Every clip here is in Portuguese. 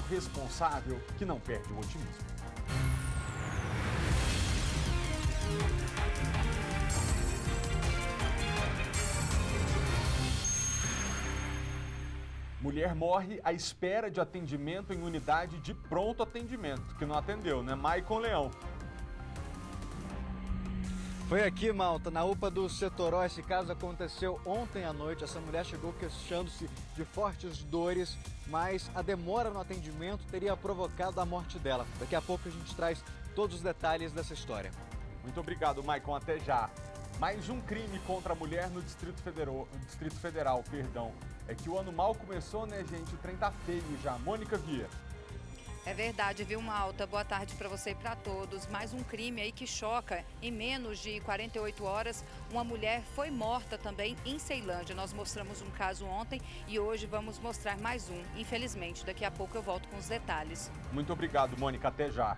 responsável que não perde o otimismo. Mulher morre à espera de atendimento em unidade de pronto atendimento, que não atendeu, né? Maicon Leão. Foi aqui, Malta, na UPA do Setoró. Esse caso aconteceu ontem à noite. Essa mulher chegou queixando-se de fortes dores, mas a demora no atendimento teria provocado a morte dela. Daqui a pouco a gente traz todos os detalhes dessa história. Muito obrigado, Maicon. Até já. Mais um crime contra a mulher no Distrito Federal. É que o ano mal começou, né, gente? O trem tá feio já. Mônica Vieira. É verdade, viu, Malta? Boa tarde para você e para todos. Mais um crime aí que choca. Em menos de 48 horas, uma mulher foi morta também em Ceilândia. Nós mostramos um caso ontem e hoje vamos mostrar mais um. Infelizmente, daqui a pouco eu volto com os detalhes. Muito obrigado, Mônica. Até já.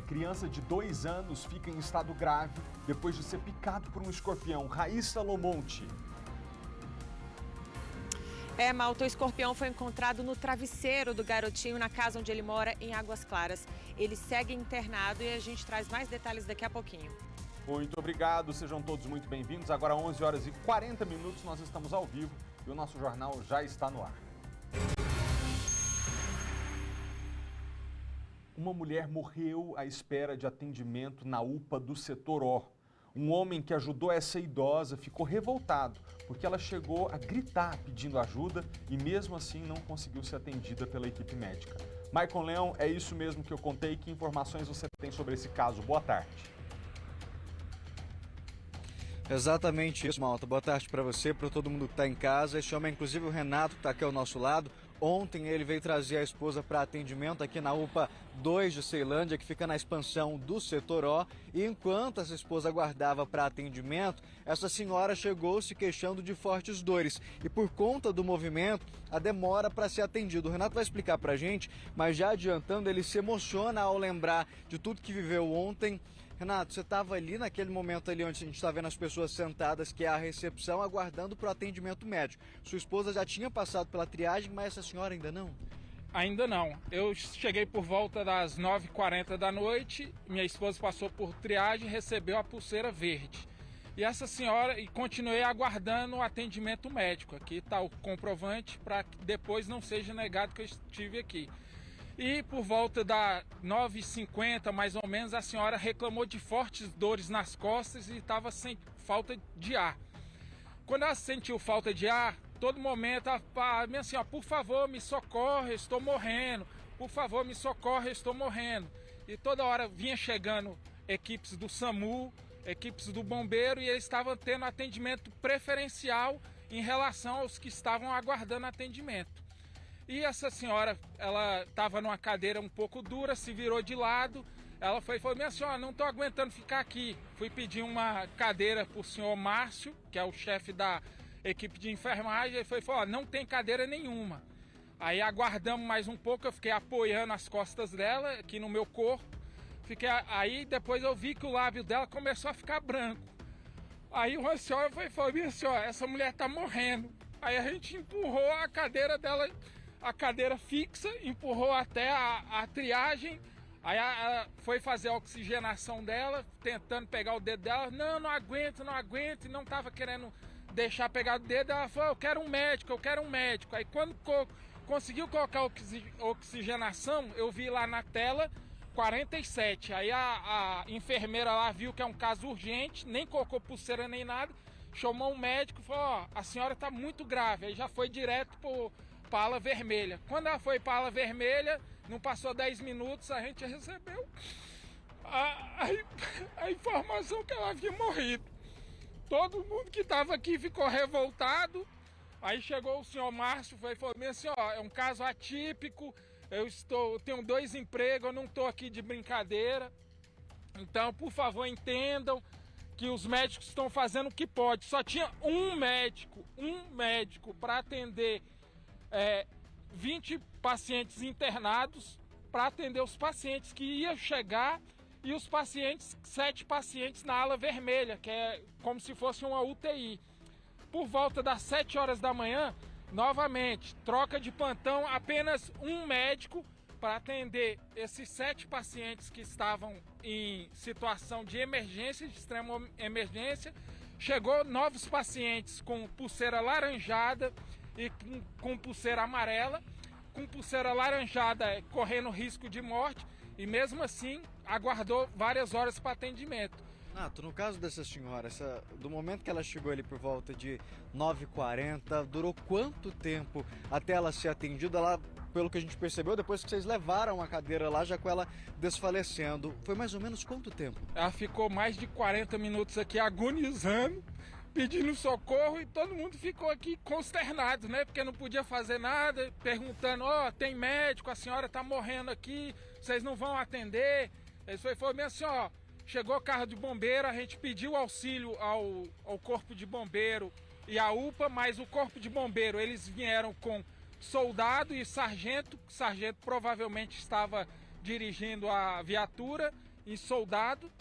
Criança de 2 anos fica em estado grave depois de ser picado por um escorpião. Raíssa Lomonte. Malta, o escorpião foi encontrado no travesseiro do garotinho na casa onde ele mora, em Águas Claras. Ele segue internado e a gente traz mais detalhes daqui a pouquinho. Muito obrigado, sejam todos muito bem-vindos. Agora 11 horas e 40 minutos, nós estamos ao vivo e o nosso jornal já está no ar. Uma mulher morreu à espera de atendimento na UPA do Setoró. Um homem que ajudou essa idosa ficou revoltado porque ela chegou a gritar pedindo ajuda e mesmo assim não conseguiu ser atendida pela equipe médica. Maicon Leão, é isso mesmo que eu contei. Que informações você tem sobre esse caso? Boa tarde. Exatamente isso, Malta. Boa tarde para você, para todo mundo que está em casa. Esse homem é inclusive o Renato, que está aqui ao nosso lado. Ontem ele veio trazer a esposa para atendimento aqui na UPA 2 de Ceilândia, que fica na expansão do Setoró. E enquanto essa esposa aguardava para atendimento, essa senhora chegou se queixando de fortes dores. E por conta do movimento, a demora para ser atendido. O Renato vai explicar para a gente, mas já adiantando, ele se emociona ao lembrar de tudo que viveu ontem. Renato, você estava ali naquele momento ali onde a gente está vendo as pessoas sentadas, que é a recepção, aguardando para o atendimento médico. Sua esposa já tinha passado pela triagem, mas essa senhora ainda não? Ainda não. Eu cheguei por volta das 9h40 da noite, minha esposa passou por triagem e recebeu a pulseira verde. E essa senhora, e continuei aguardando o atendimento médico. Aqui está o comprovante para que depois não seja negado que eu estive aqui. E por volta da 9h50, mais ou menos, a senhora reclamou de fortes dores nas costas e estava sem falta de ar. Quando ela sentiu falta de ar, todo momento, minha senhora, por favor, me socorre, eu estou morrendo. Por favor, me socorre, eu estou morrendo. E toda hora vinha chegando equipes do SAMU, equipes do bombeiro, e eles estavam tendo atendimento preferencial em relação aos que estavam aguardando atendimento. E essa senhora, ela estava numa cadeira um pouco dura, se virou de lado. Ela falou, minha senhora, não estou aguentando ficar aqui. Fui pedir uma cadeira para o senhor Márcio, que é o chefe da equipe de enfermagem. Ele falou, não tem cadeira nenhuma. Aí aguardamos mais um pouco, eu fiquei apoiando as costas dela, aqui no meu corpo. Aí depois eu vi que o lábio dela começou a ficar branco. Aí uma senhora falou, minha senhora, essa mulher está morrendo. Aí a gente empurrou a cadeira dela, a cadeira fixa, empurrou até a triagem, aí ela foi fazer a oxigenação dela, tentando pegar o dedo dela, não aguento, e não estava querendo deixar pegar o dedo. Ela falou, eu quero um médico. Aí quando conseguiu colocar a oxigenação, eu vi lá na tela 47, aí a enfermeira lá viu que é um caso urgente, nem colocou pulseira nem nada, chamou um médico e falou, a senhora está muito grave, aí já foi direto para a ala vermelha. Quando ela foi para a ala vermelha, não passou 10 minutos, a gente recebeu a informação que ela havia morrido. Todo mundo que estava aqui ficou revoltado. Aí chegou o senhor Márcio e falou, minha senhora, é um caso atípico, eu tenho 2 empregos, eu não estou aqui de brincadeira. Então, por favor, entendam que os médicos estão fazendo o que pode. Só tinha um médico para atender 20 pacientes internados, para atender os pacientes que iam chegar e os 7 pacientes na ala vermelha, que é como se fosse uma UTI. Por volta das 7 horas da manhã, Novamente, troca de plantão, apenas um médico para atender esses 7 pacientes que estavam em situação de emergência, de extrema emergência. Chegou novos pacientes com pulseira laranjada e com pulseira amarela. Com pulseira laranjada correndo risco de morte e mesmo assim aguardou várias horas para atendimento. Nato, no caso dessa senhora, do momento que ela chegou ali por volta de 9h40, durou quanto tempo até ela ser atendida lá? Pelo que a gente percebeu, depois que vocês levaram a cadeira lá, já com ela desfalecendo, foi mais ou menos quanto tempo? Ela ficou mais de 40 minutos aqui agonizando, pedindo socorro, e todo mundo ficou aqui consternado, né? Porque não podia fazer nada, perguntando, tem médico, a senhora tá morrendo aqui, vocês não vão atender. Isso foi bem assim, chegou o carro de bombeiro, a gente pediu auxílio ao corpo de bombeiro e à UPA, mas o corpo de bombeiro, eles vieram com soldado e sargento. O sargento provavelmente estava dirigindo a viatura e soldado,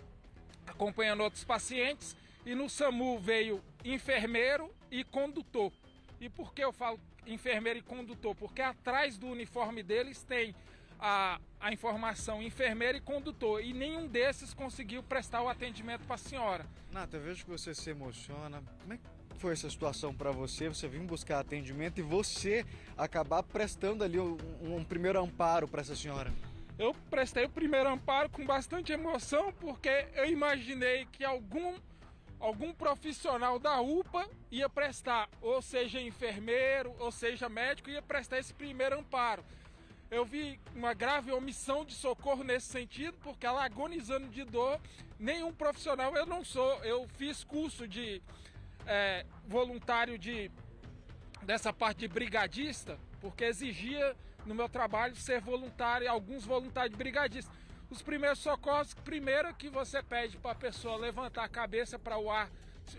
acompanhando outros pacientes. E no SAMU veio enfermeiro e condutor. E por que eu falo enfermeiro e condutor? Porque atrás do uniforme deles tem a informação enfermeiro e condutor. E nenhum desses conseguiu prestar o atendimento para a senhora. Nata, eu vejo que você se emociona. Como é que foi essa situação para você? Você vir buscar atendimento e você acabar prestando ali um primeiro amparo para essa senhora? Eu prestei o primeiro amparo com bastante emoção, porque eu imaginei que algum profissional da UPA ia prestar, ou seja enfermeiro, ou seja médico, ia prestar esse primeiro amparo. Eu vi uma grave omissão de socorro nesse sentido, porque ela agonizando de dor, nenhum profissional, eu fiz curso de voluntário dessa parte de brigadista, porque exigia no meu trabalho ser voluntário, alguns voluntários de brigadista. Os primeiros socorros, primeiro que você pede para a pessoa levantar a cabeça para o ar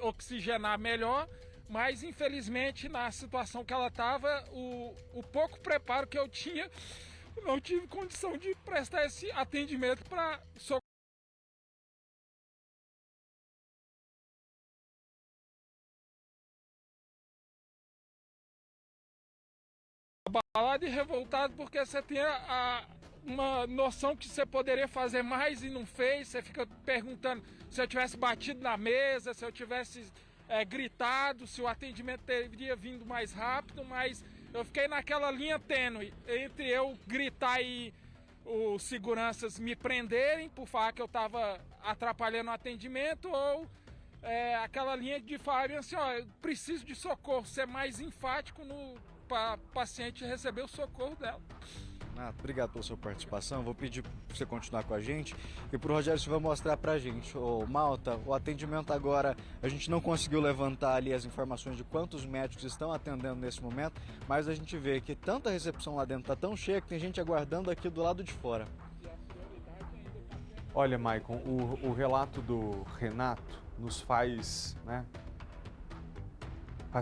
oxigenar melhor, mas infelizmente na situação que ela estava, o pouco preparo que eu tinha, não tive condição de prestar esse atendimento para socorrer. Abalado e revoltado porque você tem uma noção que você poderia fazer mais e não fez. Você fica perguntando se eu tivesse batido na mesa, se eu tivesse gritado, se o atendimento teria vindo mais rápido, mas eu fiquei naquela linha tênue entre eu gritar e os seguranças me prenderem por falar que eu estava atrapalhando o atendimento, ou aquela linha de falar assim, eu preciso de socorro, ser mais enfático para a paciente receber o socorro dela. Nato, obrigado pela sua participação. Vou pedir para você continuar com a gente e para o Rogério Silva mostrar para a gente. Malta, o atendimento agora, a gente não conseguiu levantar ali as informações de quantos médicos estão atendendo nesse momento, mas a gente vê que tanta recepção lá dentro está tão cheia que tem gente aguardando aqui do lado de fora. Olha, Maicon, o relato do Renato nos faz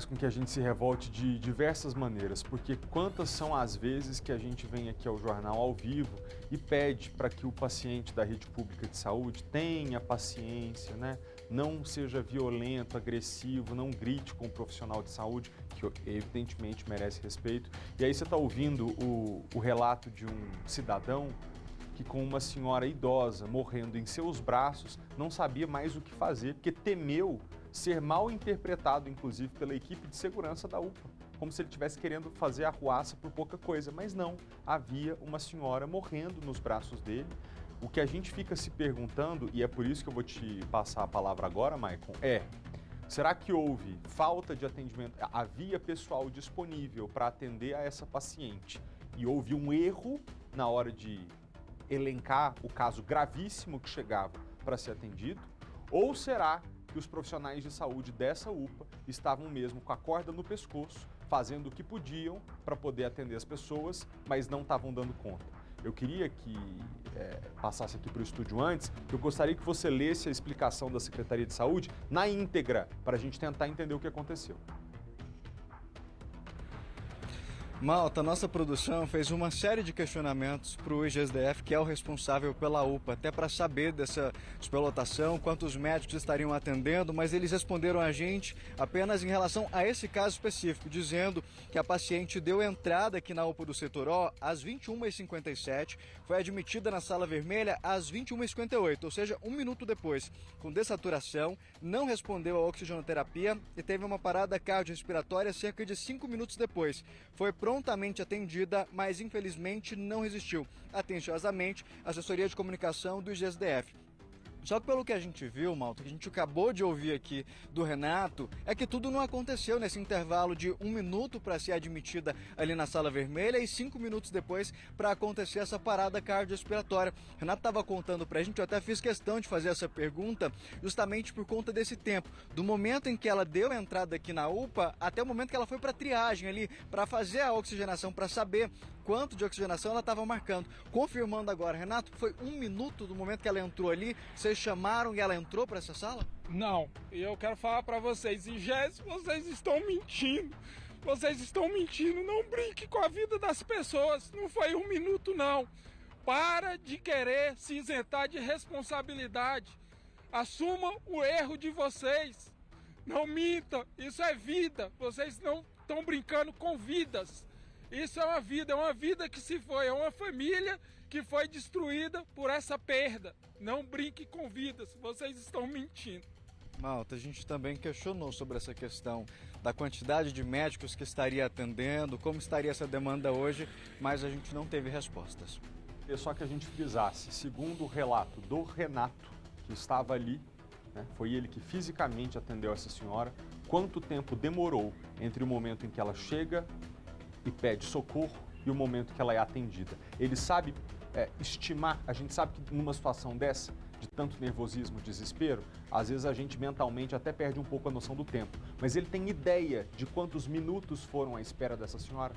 com que a gente se revolte de diversas maneiras, porque quantas são as vezes que a gente vem aqui ao jornal ao vivo e pede para que o paciente da rede pública de saúde tenha paciência, não seja violento, agressivo, não grite com o profissional de saúde, que evidentemente merece respeito. E aí você está ouvindo o relato de um cidadão que, com uma senhora idosa morrendo em seus braços, não sabia mais o que fazer, porque temeu ser mal interpretado, inclusive, pela equipe de segurança da UPA, como se ele estivesse querendo fazer arruaça por pouca coisa, mas não, havia uma senhora morrendo nos braços dele. O que a gente fica se perguntando, e é por isso que eu vou te passar a palavra agora, Maicon, será que houve falta de atendimento? Havia pessoal disponível para atender a essa paciente e houve um erro na hora de elencar o caso gravíssimo que chegava para ser atendido? Ou será que os profissionais de saúde dessa UPA estavam mesmo com a corda no pescoço, fazendo o que podiam para poder atender as pessoas, mas não estavam dando conta? Eu queria que passasse aqui para o estúdio antes, que eu gostaria que você lesse a explicação da Secretaria de Saúde na íntegra, para a gente tentar entender o que aconteceu. Malta, nossa produção fez uma série de questionamentos para o IGSDF, que é o responsável pela UPA, até para saber dessa superlotação, quantos médicos estariam atendendo, mas eles responderam a gente apenas em relação a esse caso específico, dizendo que a paciente deu entrada aqui na UPA do setor O às 21h57, foi admitida na sala vermelha às 21h58, ou seja, um minuto depois, com dessaturação, não respondeu à oxigenoterapia e teve uma parada cardiorrespiratória cerca de 5 minutos depois. Foi prontamente atendida, mas infelizmente não resistiu. Atenciosamente, a assessoria de comunicação do IGSDF. Só que pelo que a gente viu, Malta, que a gente acabou de ouvir aqui do Renato, é que tudo não aconteceu nesse intervalo de 1 minuto para ser admitida ali na sala vermelha e 5 minutos depois para acontecer essa parada cardiorrespiratória. O Renato estava contando para a gente, eu até fiz questão de fazer essa pergunta justamente por conta desse tempo, do momento em que ela deu a entrada aqui na UPA até o momento que ela foi para a triagem ali, para fazer a oxigenação, para saber quanto de oxigenação ela estava marcando. Confirmando agora, Renato, foi 1 minuto do momento que ela entrou ali, vocês chamaram e ela entrou para essa sala? Não, e eu quero falar para vocês, IGES, vocês estão mentindo. Vocês estão mentindo, não brinque com a vida das pessoas, não foi 1 minuto não. Para de querer se isentar de responsabilidade. Assumam o erro de vocês. Não mintam, isso é vida. Vocês não estão brincando com vidas. Isso é uma vida que se foi, é uma família que foi destruída por essa perda. Não brinque com vidas, vocês estão mentindo. Malta, a gente também questionou sobre essa questão da quantidade de médicos que estaria atendendo, como estaria essa demanda hoje, mas a gente não teve respostas. É só que a gente frisasse, segundo o relato do Renato, que estava ali, né, foi ele que fisicamente atendeu essa senhora, quanto tempo demorou entre o momento em que ela chega e pede socorro e o momento que ela é atendida. Ele sabe estimar, a gente sabe que numa situação dessa, de tanto nervosismo, desespero, às vezes a gente mentalmente até perde um pouco a noção do tempo. Mas ele tem ideia de quantos minutos foram à espera dessa senhora?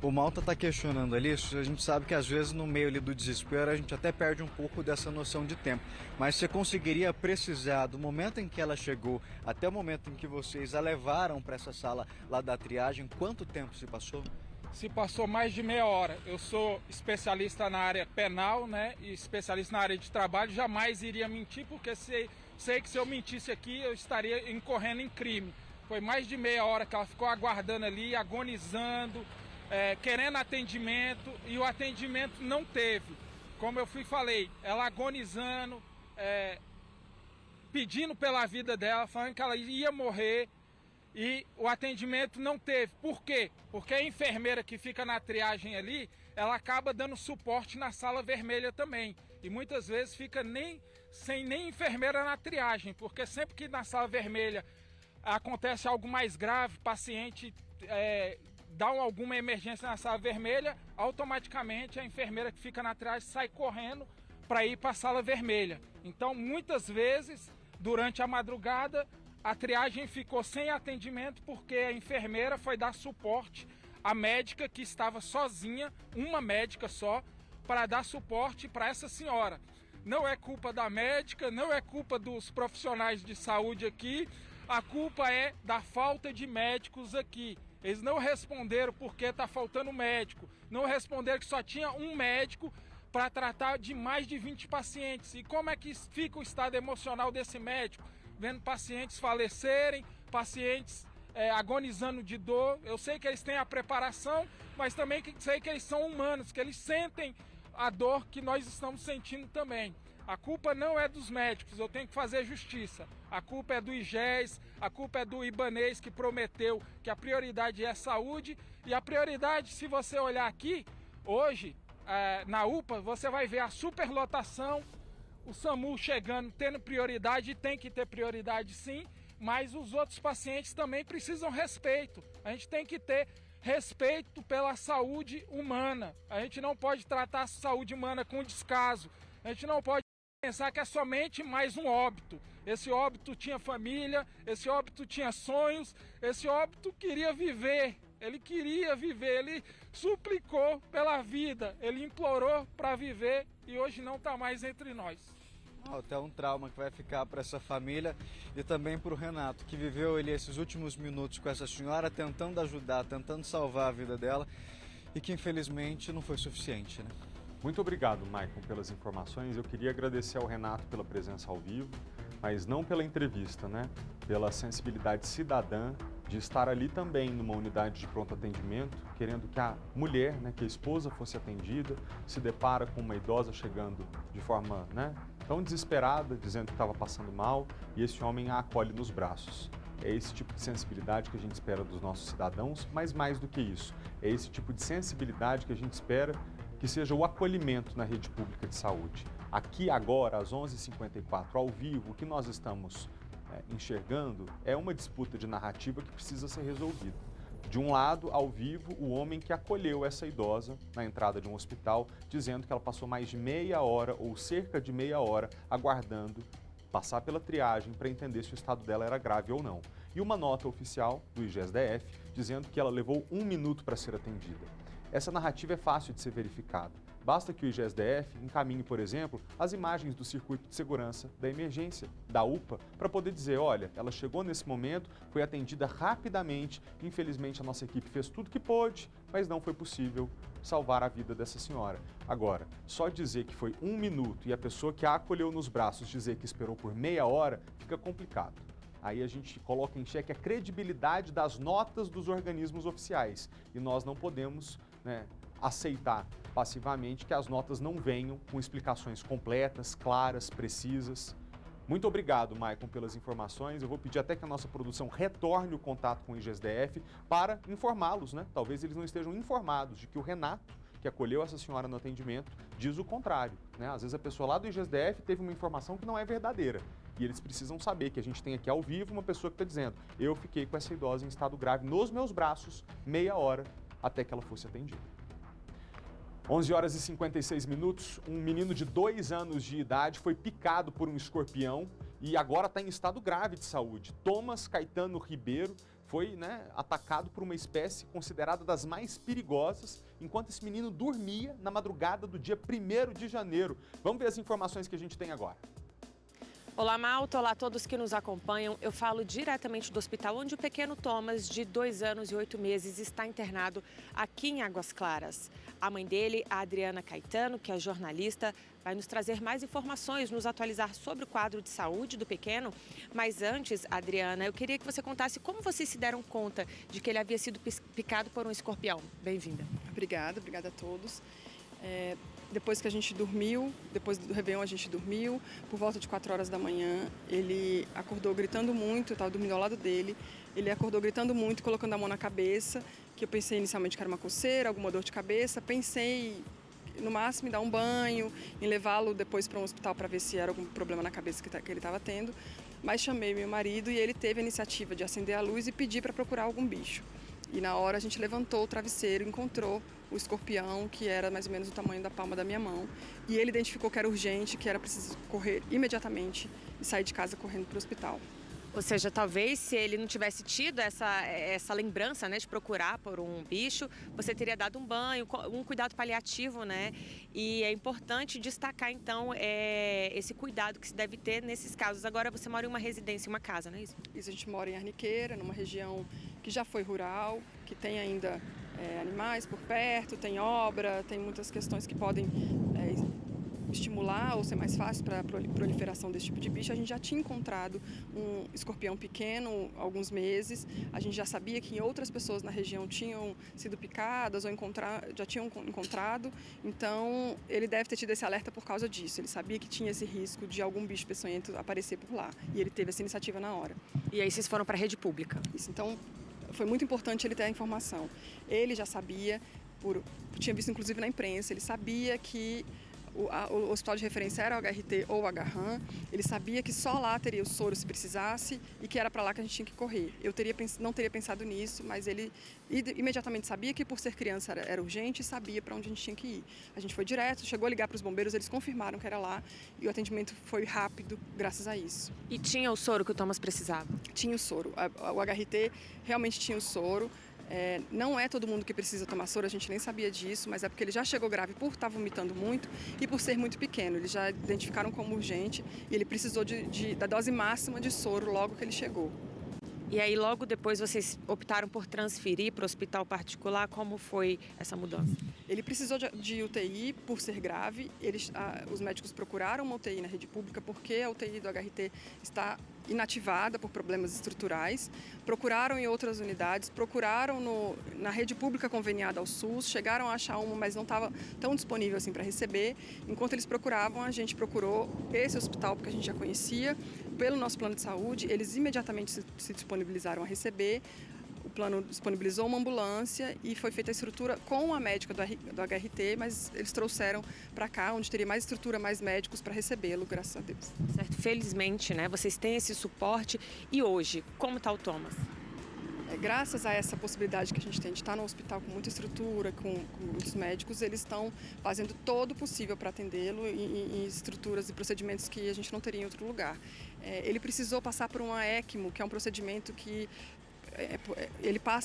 O Malta está questionando ali, a gente sabe que às vezes no meio ali do desespero a gente até perde um pouco dessa noção de tempo. Mas você conseguiria precisar do momento em que ela chegou até o momento em que vocês a levaram para essa sala lá da triagem, quanto tempo se passou? Se passou mais de meia hora. Eu sou especialista na área penal, né, e especialista na área de trabalho, jamais iria mentir, porque sei que se eu mentisse aqui eu estaria incorrendo em crime. Foi mais de meia hora que ela ficou aguardando ali, agonizando, querendo atendimento, e o atendimento não teve. Como eu falei, ela agonizando, pedindo pela vida dela, falando que ela ia morrer, e o atendimento não teve. Por quê? Porque a enfermeira que fica na triagem ali, ela acaba dando suporte na sala vermelha também. E muitas vezes fica sem enfermeira na triagem, porque sempre que na sala vermelha acontece algo mais grave, paciente dá alguma emergência na sala vermelha, automaticamente a enfermeira que fica na triagem sai correndo para ir para a sala vermelha. Então, muitas vezes, durante a madrugada, a triagem ficou sem atendimento porque a enfermeira foi dar suporte à médica que estava sozinha, uma médica só, para dar suporte para essa senhora. Não é culpa da médica, não é culpa dos profissionais de saúde aqui, a culpa é da falta de médicos aqui. Eles não responderam porque está faltando médico, não responderam que só tinha um médico para tratar de mais de 20 pacientes. E como é que fica o estado emocional desse médico? Vendo pacientes falecerem, pacientes agonizando de dor. Eu sei que eles têm a preparação, mas também sei que eles são humanos, que eles sentem a dor que nós estamos sentindo também. A culpa não é dos médicos, eu tenho que fazer justiça. A culpa é do IGES, a culpa é do Ibanez, que prometeu que a prioridade é a saúde. E a prioridade, se você olhar aqui, hoje, na UPA, você vai ver a superlotação, o SAMU chegando, tendo prioridade, e tem que ter prioridade sim, mas os outros pacientes também precisam respeito. A gente tem que ter respeito pela saúde humana. A gente não pode tratar a saúde humana com descaso. A gente não pode pensar que é somente mais um óbito. Esse óbito tinha família, esse óbito tinha sonhos, esse óbito queria viver. Ele queria viver, ele suplicou pela vida, ele implorou para viver e hoje não está mais entre nós. Até um trauma que vai ficar para essa família e também para o Renato, que viveu ali esses últimos minutos com essa senhora, tentando ajudar, tentando salvar a vida dela e que infelizmente não foi suficiente, né? Muito obrigado, Maicon, pelas informações. Eu queria agradecer ao Renato pela presença ao vivo, mas não pela entrevista, né? Pela sensibilidade cidadã de estar ali também numa unidade de pronto atendimento, querendo que a mulher, né, que a esposa fosse atendida, se depara com uma idosa chegando de forma, né, tão desesperada, dizendo que estava passando mal, e esse homem a acolhe nos braços. É esse tipo de sensibilidade que a gente espera dos nossos cidadãos, mas mais do que isso, é esse tipo de sensibilidade que a gente espera que seja o acolhimento na rede pública de saúde. Aqui agora, às 11h54, ao vivo, o que nós estamos enxergando é uma disputa de narrativa que precisa ser resolvida. De um lado, ao vivo, o homem que acolheu essa idosa na entrada de um hospital, dizendo que ela passou mais de meia hora ou cerca de meia hora aguardando passar pela triagem para entender se o estado dela era grave ou não. E uma nota oficial do IGESDF dizendo que ela levou 1 minuto para ser atendida. Essa narrativa é fácil de ser verificada. Basta que o IGESDF encaminhe, por exemplo, as imagens do circuito de segurança da emergência, da UPA, para poder dizer, olha, ela chegou nesse momento, foi atendida rapidamente, infelizmente a nossa equipe fez tudo que pôde, mas não foi possível salvar a vida dessa senhora. Agora, só dizer que foi 1 minuto e a pessoa que a acolheu nos braços dizer que esperou por meia hora, fica complicado. Aí a gente coloca em xeque a credibilidade das notas dos organismos oficiais e nós não podemos, né, aceitar passivamente que as notas não venham com explicações completas, claras, precisas. Muito obrigado, Maicon, pelas informações. Eu vou pedir até que a nossa produção retorne o contato com o IGESDF para informá-los, né? Talvez eles não estejam informados de que o Renato, que acolheu essa senhora no atendimento, diz o contrário, né? Às vezes a pessoa lá do IGESDF teve uma informação que não é verdadeira. E eles precisam saber que a gente tem aqui ao vivo uma pessoa que está dizendo: eu fiquei com essa idosa em estado grave nos meus braços meia hora até que ela fosse atendida. 11h56, um menino de 2 anos de idade foi picado por um escorpião e agora está em estado grave de saúde. Thomas Caetano Ribeiro foi, atacado por uma espécie considerada das mais perigosas, enquanto esse menino dormia na madrugada do dia 1º de janeiro. Vamos ver as informações que a gente tem agora. Olá, Malta. Olá a todos que nos acompanham. Eu falo diretamente do hospital onde o pequeno Thomas, de 2 anos e 8 meses, está internado aqui em Águas Claras. A mãe dele, a Adriana Caetano, que é jornalista, vai nos trazer mais informações, nos atualizar sobre o quadro de saúde do pequeno. Mas antes, Adriana, eu queria que você contasse como vocês se deram conta de que ele havia sido picado por um escorpião. Bem-vinda. Obrigada a todos. Depois que a gente dormiu, depois do Réveillon a gente dormiu, por volta de 4 horas da manhã, ele acordou gritando muito, eu estava dormindo ao lado dele, ele acordou gritando muito, colocando a mão na cabeça, que eu pensei inicialmente que era uma coceira, alguma dor de cabeça, pensei no máximo em dar um banho, em levá-lo depois para um hospital para ver se era algum problema na cabeça que ele estava tendo, mas chamei meu marido e ele teve a iniciativa de acender a luz e pedir para procurar algum bicho. E na hora a gente levantou o travesseiro, encontrou o escorpião, que era mais ou menos o tamanho da palma da minha mão. E ele identificou que era urgente, que era preciso correr imediatamente e sair de casa correndo para o hospital. Ou seja, talvez se ele não tivesse tido essa lembrança, de procurar por um bicho, você teria dado um banho, um cuidado paliativo, E é importante destacar, então, esse cuidado que se deve ter nesses casos. Agora você mora em uma residência, uma casa, não é isso? Isso, a gente mora em Arniqueira, numa região que já foi rural, que tem ainda animais por perto, tem obra, tem muitas questões que podem estimular ou ser mais fácil para a proliferação desse tipo de bicho. A gente já tinha encontrado um escorpião pequeno há alguns meses, a gente já sabia que outras pessoas na região tinham sido picadas ou já tinham encontrado, então ele deve ter tido esse alerta por causa disso, ele sabia que tinha esse risco de algum bicho peçonhento aparecer por lá e ele teve essa iniciativa na hora. E aí vocês foram para a rede pública? Isso, então foi muito importante ele ter a informação. Ele já sabia, tinha visto inclusive na imprensa, ele sabia que o hospital de referência era o HRT ou o HRAM, ele sabia que só lá teria o soro se precisasse e que era para lá que a gente tinha que correr. Eu não teria pensado nisso, mas ele imediatamente sabia que por ser criança era urgente e sabia para onde a gente tinha que ir. A gente foi direto, chegou a ligar para os bombeiros, eles confirmaram que era lá e o atendimento foi rápido graças a isso. E tinha o soro que o Thomas precisava? Tinha o soro. O HRT realmente tinha o soro. Não é todo mundo que precisa tomar soro, a gente nem sabia disso, mas é porque ele já chegou grave por estar vomitando muito e por ser muito pequeno. Eles já identificaram como urgente e ele precisou da dose máxima de soro logo que ele chegou. E aí, logo depois, vocês optaram por transferir para o hospital particular. Como foi essa mudança? Ele precisou de UTI por ser grave. Os médicos procuraram uma UTI na rede pública porque a UTI do HRT está inativada por problemas estruturais. Procuraram em outras unidades, procuraram na rede pública conveniada ao SUS, chegaram a achar uma, mas não estava tão disponível assim para receber. Enquanto eles procuravam, a gente procurou esse hospital, porque a gente já conhecia, pelo nosso plano de saúde. Eles imediatamente se disponibilizaram a receber. O plano disponibilizou uma ambulância e foi feita a estrutura com a médica do HRT, mas eles trouxeram para cá, onde teria mais estrutura, mais médicos para recebê-lo, graças a Deus. Certo, felizmente, né? Vocês têm esse suporte. E hoje, como está o Thomas? Graças a essa possibilidade que a gente tem de estar no hospital com muita estrutura, com muitos médicos, eles estão fazendo todo o possível para atendê-lo em estruturas e procedimentos que a gente não teria em outro lugar. Ele precisou passar por uma ECMO, que é um procedimento que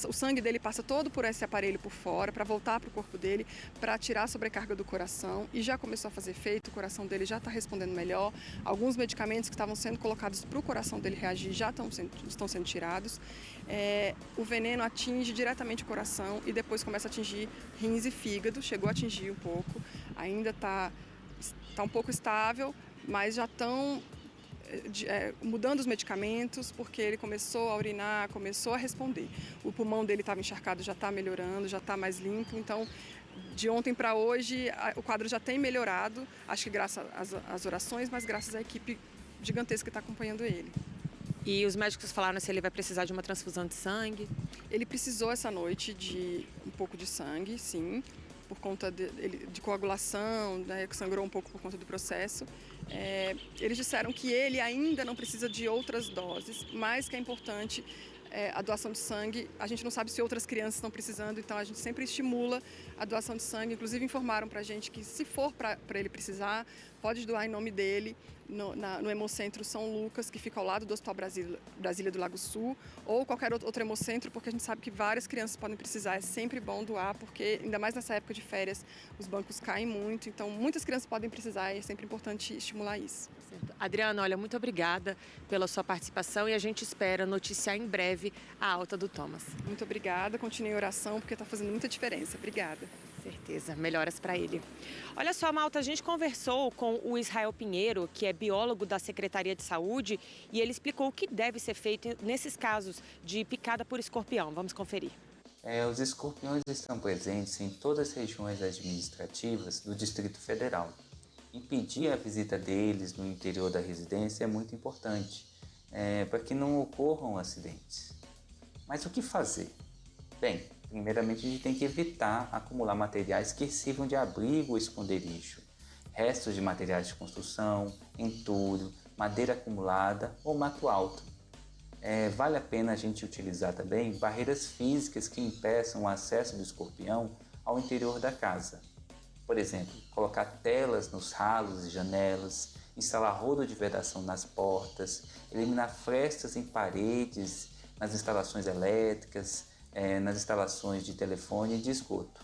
o sangue dele passa todo por esse aparelho por fora para voltar para o corpo dele, para tirar a sobrecarga do coração, e já começou a fazer efeito. O coração dele já está respondendo melhor. Alguns medicamentos que estavam sendo colocados para o coração dele reagir já estão sendo tirados. O veneno atinge diretamente o coração e depois começa a atingir rins e fígado. Chegou a atingir um pouco, ainda está um pouco estável, mas já estão mudando os medicamentos, porque ele começou a urinar, começou a responder. O pulmão dele estava encharcado, já está melhorando, já está mais limpo. Então, de ontem para hoje, o quadro já tem melhorado, acho que graças às orações, mas graças à equipe gigantesca que está acompanhando ele. E os médicos falaram se ele vai precisar de uma transfusão de sangue? Ele precisou essa noite de um pouco de sangue, sim, por conta de coagulação, né, que sangrou um pouco por conta do processo. Eles disseram que ele ainda não precisa de outras doses, mas que é importante a doação de sangue. A gente não sabe se outras crianças estão precisando, então a gente sempre estimula a doação de sangue. Inclusive informaram para a gente que, se for para ele precisar, pode doar em nome dele no Hemocentro São Lucas, que fica ao lado do Hospital Brasília do Lago Sul, ou qualquer outro hemocentro, porque a gente sabe que várias crianças podem precisar. É sempre bom doar, porque ainda mais nessa época de férias, os bancos caem muito, então muitas crianças podem precisar e é sempre importante estimular isso. Adriana, olha, muito obrigada pela sua participação e a gente espera noticiar em breve a alta do Thomas. Muito obrigada, continue em oração, porque está fazendo muita diferença. Obrigada. Certeza, melhoras para ele. Olha só, Malta, a gente conversou com o Israel Pinheiro, que é biólogo da Secretaria de Saúde, e ele explicou o que deve ser feito nesses casos de picada por escorpião. Vamos conferir. Os escorpiões estão presentes em todas as regiões administrativas do Distrito Federal. Impedir a visita deles no interior da residência é muito importante, para que não ocorram acidentes. Mas o que fazer? Bem, primeiramente a gente tem que evitar acumular materiais que sirvam de abrigo ou esconderijo, restos de materiais de construção, entulho, madeira acumulada ou mato alto. Vale a pena a gente utilizar também barreiras físicas que impeçam o acesso do escorpião ao interior da casa. Por exemplo, colocar telas nos ralos e janelas, instalar rodo de vedação nas portas, eliminar frestas em paredes, nas instalações elétricas, nas instalações de telefone e de esgoto.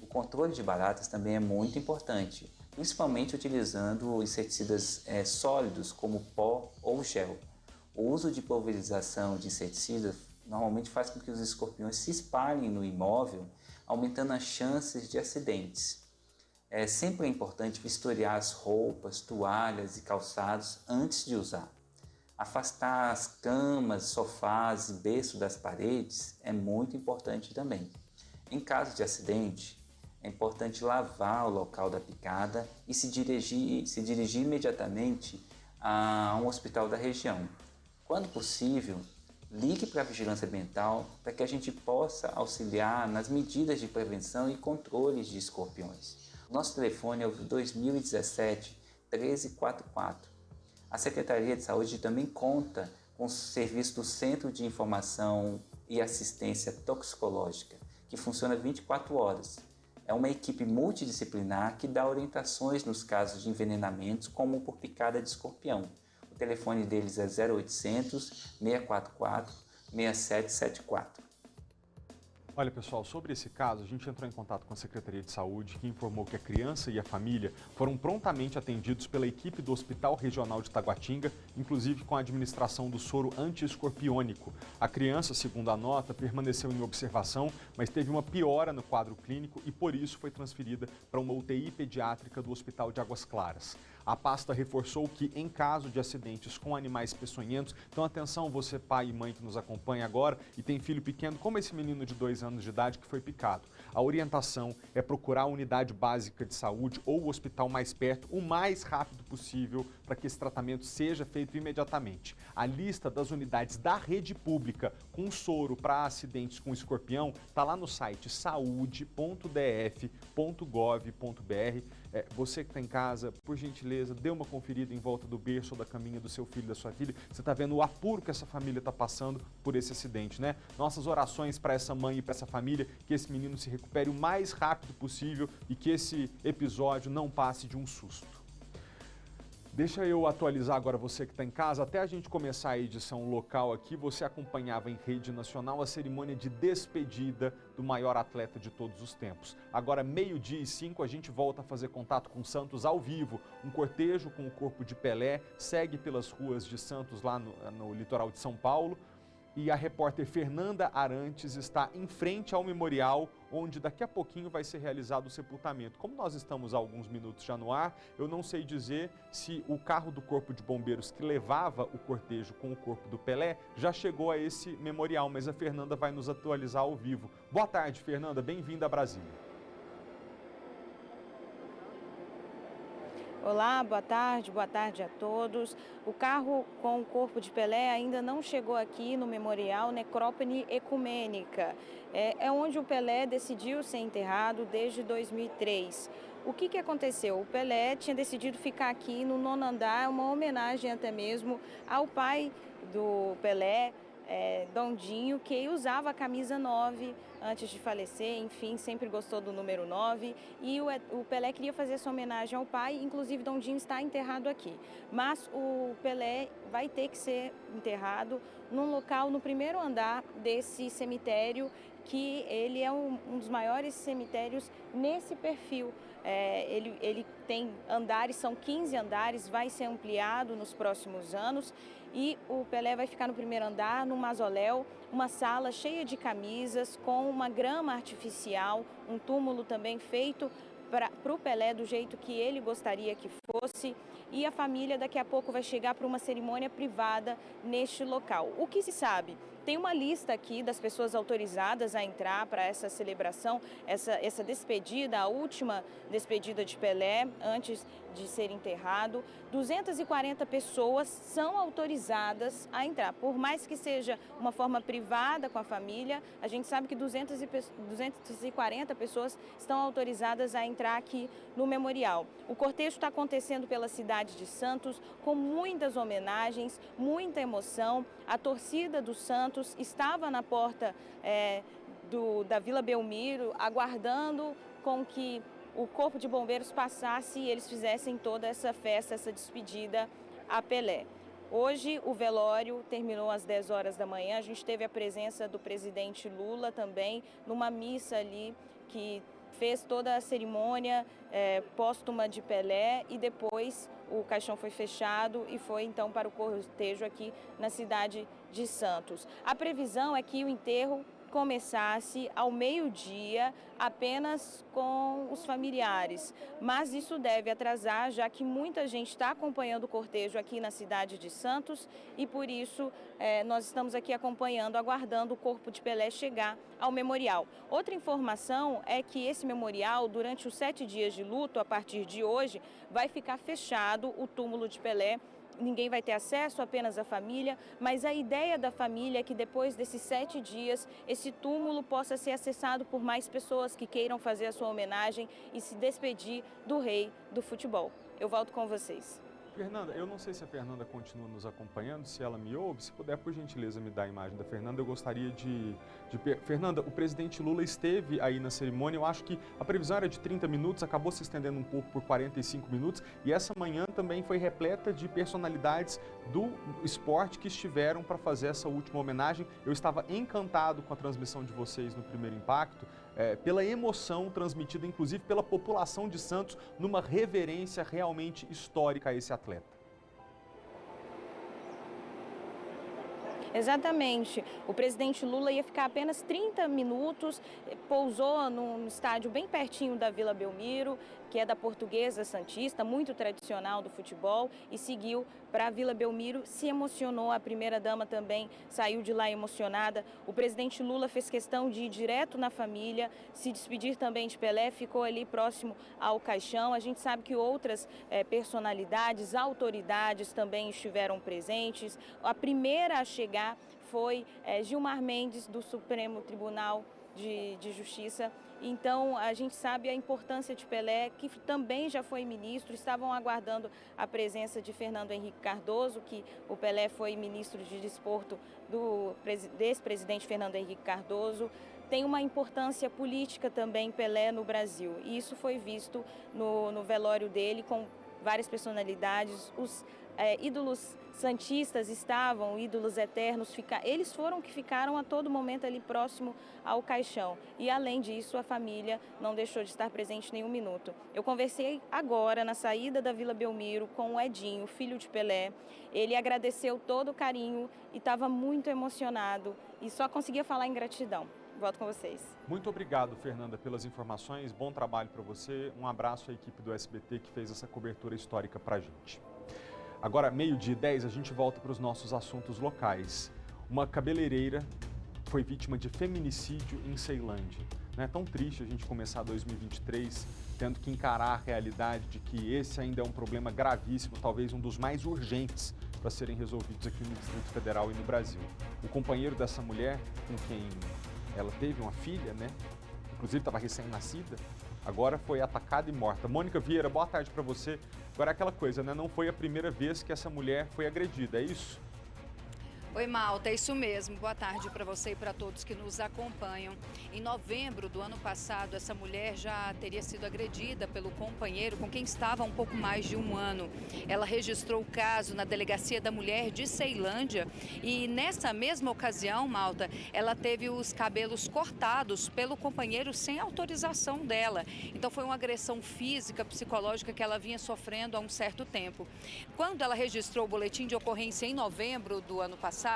O controle de baratas também é muito importante, principalmente utilizando inseticidas sólidos como pó ou gel. O uso de pulverização de inseticidas normalmente faz com que os escorpiões se espalhem no imóvel, aumentando as chances de acidentes. Sempre é importante vistoriar as roupas, toalhas e calçados antes de usar. Afastar as camas, sofás e berços das paredes é muito importante também. Em caso de acidente, é importante lavar o local da picada e se dirigir imediatamente a um hospital da região. Quando possível, ligue para a Vigilância Ambiental para que a gente possa auxiliar nas medidas de prevenção e controles de escorpiões. O nosso telefone é o 2017-1344. A Secretaria de Saúde também conta com o serviço do Centro de Informação e Assistência Toxicológica, que funciona 24 horas. É uma equipe multidisciplinar que dá orientações nos casos de envenenamentos, como por picada de escorpião. O telefone deles é 0800 644 6774. Olha, pessoal, sobre esse caso, a gente entrou em contato com a Secretaria de Saúde, que informou que a criança e a família foram prontamente atendidos pela equipe do Hospital Regional de Taguatinga, inclusive com a administração do soro anti-escorpiônico. A criança, segundo a nota, permaneceu em observação, mas teve uma piora no quadro clínico e, por isso, foi transferida para uma UTI pediátrica do Hospital de Águas Claras. A pasta reforçou que, em caso de acidentes com animais peçonhentos, então atenção você pai e mãe que nos acompanha agora e tem filho pequeno, como esse menino de 2 anos de idade que foi picado. A orientação é procurar a unidade básica de saúde ou o hospital mais perto o mais rápido possível para que esse tratamento seja feito imediatamente. A lista das unidades da rede pública com soro para acidentes com escorpião está lá no site saude.df.gov.br. Você que está em casa, por gentileza, dê uma conferida em volta do berço ou da caminha do seu filho, da sua filha. Você está vendo o apuro que essa família está passando por esse acidente, né? Nossas orações para essa mãe e para essa família, que esse menino se recupere o mais rápido possível e que esse episódio não passe de um susto. Deixa eu atualizar agora você que está em casa. Até a gente começar a edição local aqui, você acompanhava em rede nacional a cerimônia de despedida do maior atleta de todos os tempos. Agora, 12:05, a gente volta a fazer contato com Santos ao vivo. Um cortejo com o corpo de Pelé segue pelas ruas de Santos, lá no litoral de São Paulo. E a repórter Fernanda Arantes está em frente ao memorial, onde daqui a pouquinho vai ser realizado o sepultamento. Como nós estamos há alguns minutos já no ar, eu não sei dizer se o carro do Corpo de Bombeiros que levava o cortejo com o corpo do Pelé já chegou a esse memorial, mas a Fernanda vai nos atualizar ao vivo. Boa tarde, Fernanda, bem-vinda a Brasília. Olá, boa tarde a todos. O carro com o corpo de Pelé ainda não chegou aqui no Memorial Necrópole Ecumênica. É onde o Pelé decidiu ser enterrado desde 2003. O que aconteceu? O Pelé tinha decidido ficar aqui no 9º andar, uma homenagem até mesmo ao pai do Pelé, Dondinho, que usava a camisa 9 antes de falecer, enfim, sempre gostou do número 9, e o Pelé queria fazer essa homenagem ao pai, inclusive Dondinho está enterrado aqui. Mas o Pelé vai ter que ser enterrado num local no 1º andar desse cemitério, que ele é um dos maiores cemitérios nesse perfil. Ele tem andares, são 15 andares, vai ser ampliado nos próximos anos. E o Pelé vai ficar no 1º andar, no mausoléu, uma sala cheia de camisas, com uma grama artificial, um túmulo também feito para o Pelé do jeito que ele gostaria que fosse. E a família daqui a pouco vai chegar para uma cerimônia privada neste local. O que se sabe? Tem uma lista aqui das pessoas autorizadas a entrar para essa celebração, essa despedida, a última despedida de Pelé antes de ser enterrado. 240 pessoas são autorizadas a entrar. Por mais que seja uma forma privada com a família, a gente sabe que 240 pessoas estão autorizadas a entrar aqui no memorial. O cortejo está acontecendo pela cidade de Santos com muitas homenagens, muita emoção. A torcida do Santos estava na porta da Vila Belmiro, aguardando com que o Corpo de Bombeiros passasse e eles fizessem toda essa festa, essa despedida a Pelé. Hoje o velório terminou às 10 horas da manhã, a gente teve a presença do presidente Lula também numa missa ali que fez toda a cerimônia póstuma de Pelé e depois o caixão foi fechado e foi então para o cortejo aqui na cidade de Santos. A previsão é que o enterro começasse ao meio-dia apenas com os familiares, mas isso deve atrasar, já que muita gente está acompanhando o cortejo aqui na cidade de Santos e por isso nós estamos aqui acompanhando, aguardando o corpo de Pelé chegar ao memorial. Outra informação é que esse memorial, durante os 7 dias de luto, a partir de hoje, vai ficar fechado o túmulo de Pelé. Ninguém vai ter acesso, apenas a família, mas a ideia da família é que depois desses 7 dias, esse túmulo possa ser acessado por mais pessoas que queiram fazer a sua homenagem e se despedir do rei do futebol. Eu volto com vocês. Fernanda, eu não sei se a Fernanda continua nos acompanhando, se ela me ouve, se puder, por gentileza, me dar a imagem da Fernanda, eu gostaria de... Fernanda, o presidente Lula esteve aí na cerimônia, eu acho que a previsão era de 30 minutos, acabou se estendendo um pouco por 45 minutos, e essa manhã também foi repleta de personalidades do esporte que estiveram para fazer essa última homenagem. Eu estava encantado com a transmissão de vocês no Primeiro Impacto, pela emoção transmitida, inclusive, pela população de Santos, numa reverência realmente histórica a esse atleta. Exatamente. O presidente Lula ia ficar apenas 30 minutos, pousou num estádio bem pertinho da Vila Belmiro, que é da Portuguesa Santista, muito tradicional do futebol, e seguiu para a Vila Belmiro, se emocionou, a primeira-dama também saiu de lá emocionada. O presidente Lula fez questão de ir direto na família, se despedir também de Pelé, ficou ali próximo ao caixão. A gente sabe que outras personalidades, autoridades também estiveram presentes. A primeira a chegar foi Gilmar Mendes, do Supremo Tribunal de Justiça. Então, a gente sabe a importância de Pelé, que também já foi ministro. Estavam aguardando a presença de Fernando Henrique Cardoso, que o Pelé foi ministro de Desporto do ex-presidente Fernando Henrique Cardoso. Tem uma importância política também, Pelé, no Brasil. E isso foi visto no velório dele, com várias personalidades. Os ídolos santistas estavam, ídolos eternos, eles foram que ficaram a todo momento ali próximo ao caixão. E além disso, a família não deixou de estar presente nenhum minuto. Eu conversei agora, na saída da Vila Belmiro, com o Edinho, filho de Pelé. Ele agradeceu todo o carinho e estava muito emocionado e só conseguia falar em gratidão. Volto com vocês. Muito obrigado, Fernanda, pelas informações. Bom trabalho para você. Um abraço à equipe do SBT que fez essa cobertura histórica para a gente. Agora, 12h10, a gente volta para os nossos assuntos locais. Uma cabeleireira foi vítima de feminicídio em Ceilândia. Não é tão triste a gente começar 2023 tendo que encarar a realidade de que esse ainda é um problema gravíssimo, talvez um dos mais urgentes para serem resolvidos aqui no Distrito Federal e no Brasil. O companheiro dessa mulher, com quem ela teve uma filha, né? Inclusive estava recém-nascida, agora foi atacada e morta. Mônica Vieira, boa tarde para você. Agora é aquela coisa, né? Não foi a primeira vez que essa mulher foi agredida, é isso? Oi, Malta, é isso mesmo. Boa tarde para você e para todos que nos acompanham. Em novembro do ano passado, essa mulher já teria sido agredida pelo companheiro com quem estava há um pouco mais de um ano. Ela registrou o caso na Delegacia da Mulher de Ceilândia e nessa mesma ocasião, Malta, ela teve os cabelos cortados pelo companheiro sem autorização dela. Então foi uma agressão física, psicológica que ela vinha sofrendo há um certo tempo. Quando ela registrou o boletim de ocorrência em novembro do ano passado,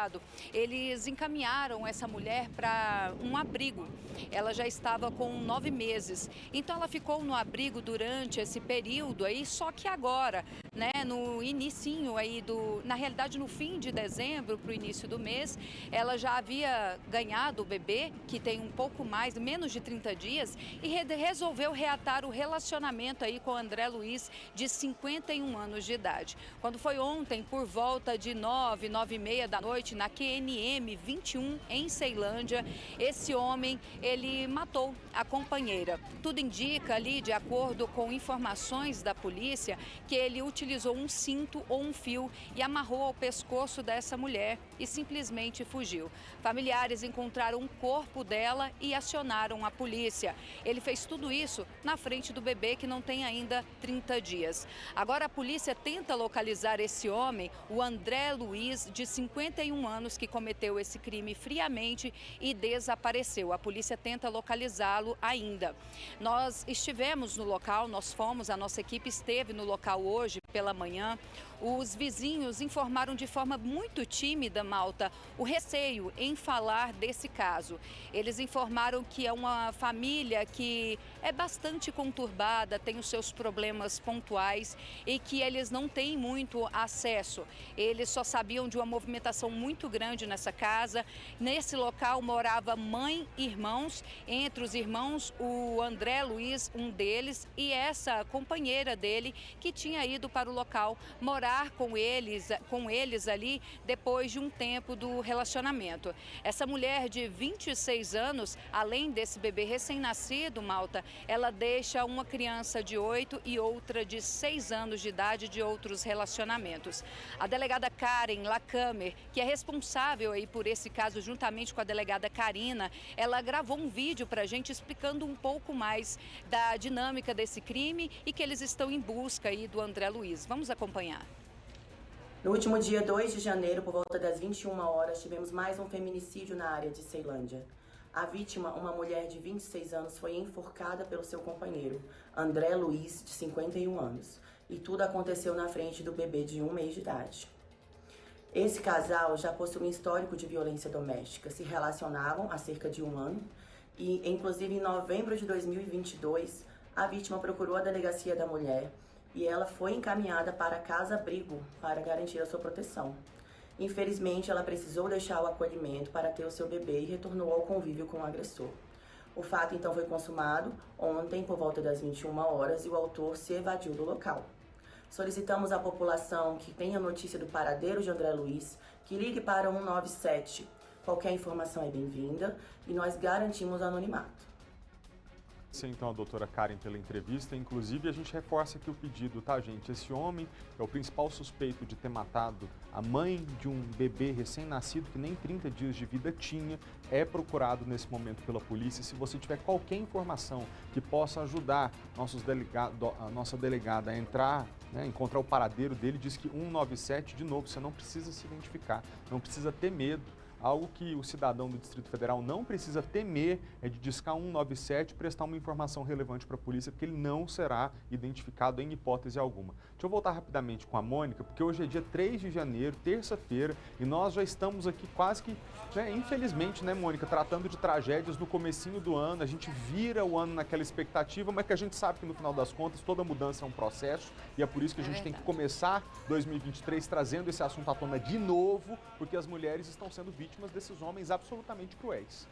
eles encaminharam essa mulher para um abrigo. Ela já estava com 9 meses. Então ela ficou no abrigo durante esse período aí, só que agora, né, no inicinho aí na realidade no fim de dezembro para o início do mês, ela já havia ganhado o bebê, que tem um pouco mais, menos de 30 dias, e resolveu reatar o relacionamento aí com o André Luiz, de 51 anos de idade. Quando foi ontem, por volta de 9h30 da noite, na QNM 21, em Ceilândia, esse homem, ele matou a companheira. Tudo indica ali, de acordo com informações da polícia, que ele utilizou um cinto ou um fio e amarrou ao pescoço dessa mulher e simplesmente fugiu. Familiares encontraram o corpo dela e acionaram a polícia. Ele fez tudo isso na frente do bebê, que não tem ainda 30 dias. Agora a polícia tenta localizar esse homem, o André Luiz, de 51 anos, que cometeu esse crime friamente e desapareceu. A polícia tenta localizá-lo ainda. Nós estivemos no local, a nossa equipe esteve no local hoje pela manhã. Os vizinhos informaram de forma muito tímida, Malta, o receio em falar desse caso. Eles informaram que é uma família que é bastante conturbada, tem os seus problemas pontuais e que eles não têm muito acesso. Eles só sabiam de uma movimentação muito grande nessa casa. Nesse local morava mãe e irmãos. Entre os irmãos, o André Luiz, um deles, e essa companheira dele, que tinha ido para o local morar com eles ali depois de um tempo do relacionamento. Essa mulher de 26 anos, além desse bebê recém-nascido, Malta, ela deixa uma criança de 8 e outra de 6 anos de idade de outros relacionamentos. A delegada Karen Lacamer, que é responsável aí por esse caso juntamente com a delegada Karina, ela gravou um vídeo para a gente explicando um pouco mais da dinâmica desse crime e que eles estão em busca aí do André Luiz. Vamos acompanhar. No último dia 2 de janeiro, por volta das 21 horas, tivemos mais um feminicídio na área de Ceilândia. A vítima, uma mulher de 26 anos, foi enforcada pelo seu companheiro, André Luiz, de 51 anos. E tudo aconteceu na frente do bebê de 1 mês de idade. Esse casal já possui um histórico de violência doméstica, se relacionavam há cerca de 1 ano e, inclusive, em novembro de 2022, a vítima procurou a delegacia da mulher e ela foi encaminhada para a casa-abrigo para garantir a sua proteção. Infelizmente, ela precisou deixar o acolhimento para ter o seu bebê e retornou ao convívio com o agressor. O fato, então, foi consumado ontem, por volta das 21 horas, e o autor se evadiu do local. Solicitamos à população que tenha notícia do paradeiro de André Luiz, que ligue para 197. Qualquer informação é bem-vinda e nós garantimos o anonimato. Então, a doutora Karen pela entrevista. Inclusive, a gente reforça aqui o pedido, tá, gente? Esse homem é o principal suspeito de ter matado a mãe de um bebê recém-nascido que nem 30 dias de vida tinha. É procurado nesse momento pela polícia. Se você tiver qualquer informação que possa ajudar a nossa delegada a entrar, encontrar o paradeiro dele, diz que 197, de novo, você não precisa se identificar, não precisa ter medo. Algo que o cidadão do Distrito Federal não precisa temer é de discar 197 e prestar uma informação relevante para a polícia, porque ele não será identificado em hipótese alguma. Deixa eu voltar rapidamente com a Mônica, porque hoje é dia 3 de janeiro, terça-feira, e nós já estamos aqui quase que, infelizmente, Mônica, tratando de tragédias no comecinho do ano. A gente vira o ano naquela expectativa, mas que a gente sabe que no final das contas toda mudança é um processo, e é por isso que a gente tem que começar 2023 trazendo esse assunto à tona de novo, porque as mulheres estão sendo vítimas desses homens absolutamente cruéis.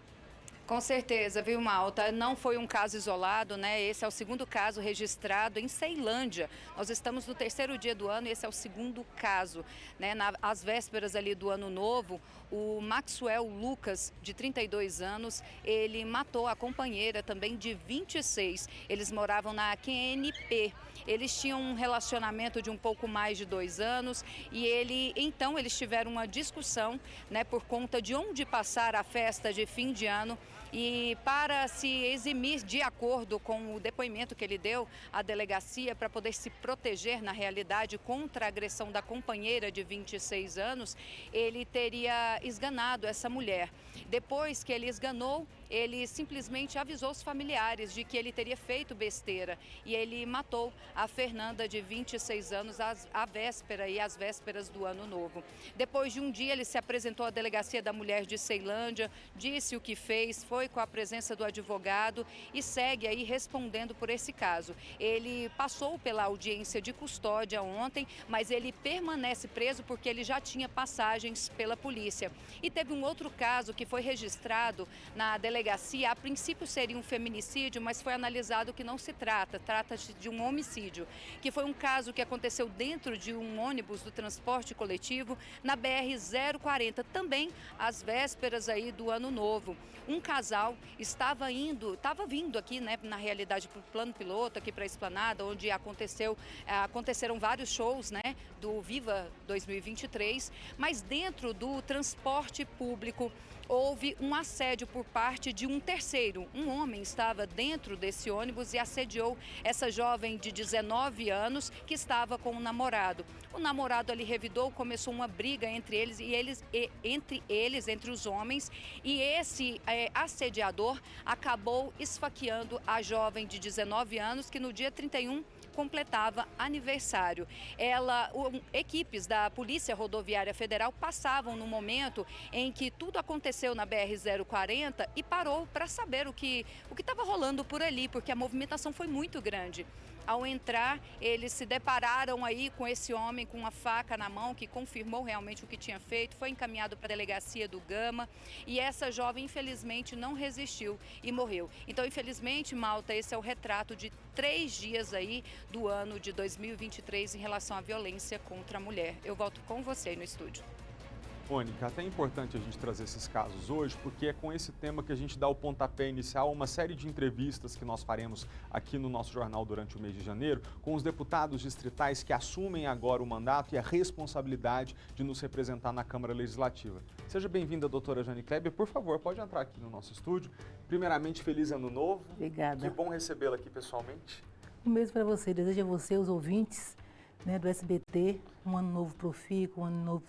Com certeza, viu, Malta? Não foi um caso isolado, né? Esse é o segundo caso registrado em Ceilândia. Nós estamos no 3º dia do ano e esse é o segundo caso, né? Às vésperas ali do Ano Novo, o Maxwell Lucas, de 32 anos, ele matou a companheira também de 26. Eles moravam na QNP. Eles tinham um relacionamento de um pouco mais de 2 anos e eles tiveram uma discussão, né, por conta de onde passar a festa de fim de ano. E para se eximir, de acordo com o depoimento que ele deu à delegacia, para poder se proteger, na realidade, contra a agressão da companheira de 26 anos, ele teria esganado essa mulher. Depois que ele esganou, ele simplesmente avisou os familiares de que ele teria feito besteira e ele matou a Fernanda, de 26 anos, às vésperas do Ano Novo. Depois de um dia, ele se apresentou à delegacia da mulher de Ceilândia, disse o que fez, foi com a presença do advogado e segue aí respondendo por esse caso. Ele passou pela audiência de custódia ontem, mas ele permanece preso porque ele já tinha passagens pela polícia. E teve um outro caso que foi registrado na delegacia. A princípio seria um feminicídio, mas foi analisado que não se trata-se de um homicídio, que foi um caso que aconteceu dentro de um ônibus do transporte coletivo na BR-040, também às vésperas aí do Ano Novo. Um casal estava vindo aqui, né, na realidade, para o plano piloto, aqui para a Esplanada, onde aconteceram vários shows, né, do Viva 2023, mas dentro do transporte público houve um assédio por parte de um terceiro. Um homem estava dentro desse ônibus e assediou essa jovem de 19 anos que estava com um namorado. O namorado ali revidou, começou uma briga entre os homens, e esse assediador acabou esfaqueando a jovem de 19 anos, que no dia 31 completava aniversário. Equipes da Polícia Rodoviária Federal passavam no momento em que tudo aconteceu na BR-040 e parou para saber o que estava rolando por ali, porque a movimentação foi muito grande. Ao entrar, eles se depararam aí com esse homem com uma faca na mão, que confirmou realmente o que tinha feito, foi encaminhado para a delegacia do Gama, e essa jovem, infelizmente, não resistiu e morreu. Então, infelizmente, Malta, esse é o retrato de 3 dias aí do ano de 2023 em relação à violência contra a mulher. Eu volto com você no estúdio. Mônica, até é importante a gente trazer esses casos hoje, porque é com esse tema que a gente dá o pontapé inicial a uma série de entrevistas que nós faremos aqui no nosso jornal durante o mês de janeiro, com os deputados distritais que assumem agora o mandato e a responsabilidade de nos representar na Câmara Legislativa. Seja bem-vinda, doutora Jane Kleber. Por favor, pode entrar aqui no nosso estúdio. Primeiramente, feliz ano novo. Obrigada. Que bom recebê-la aqui pessoalmente. Um mesmo para você. Desejo a você, os ouvintes, né, do SBT, um ano novo profícuo, um ano novo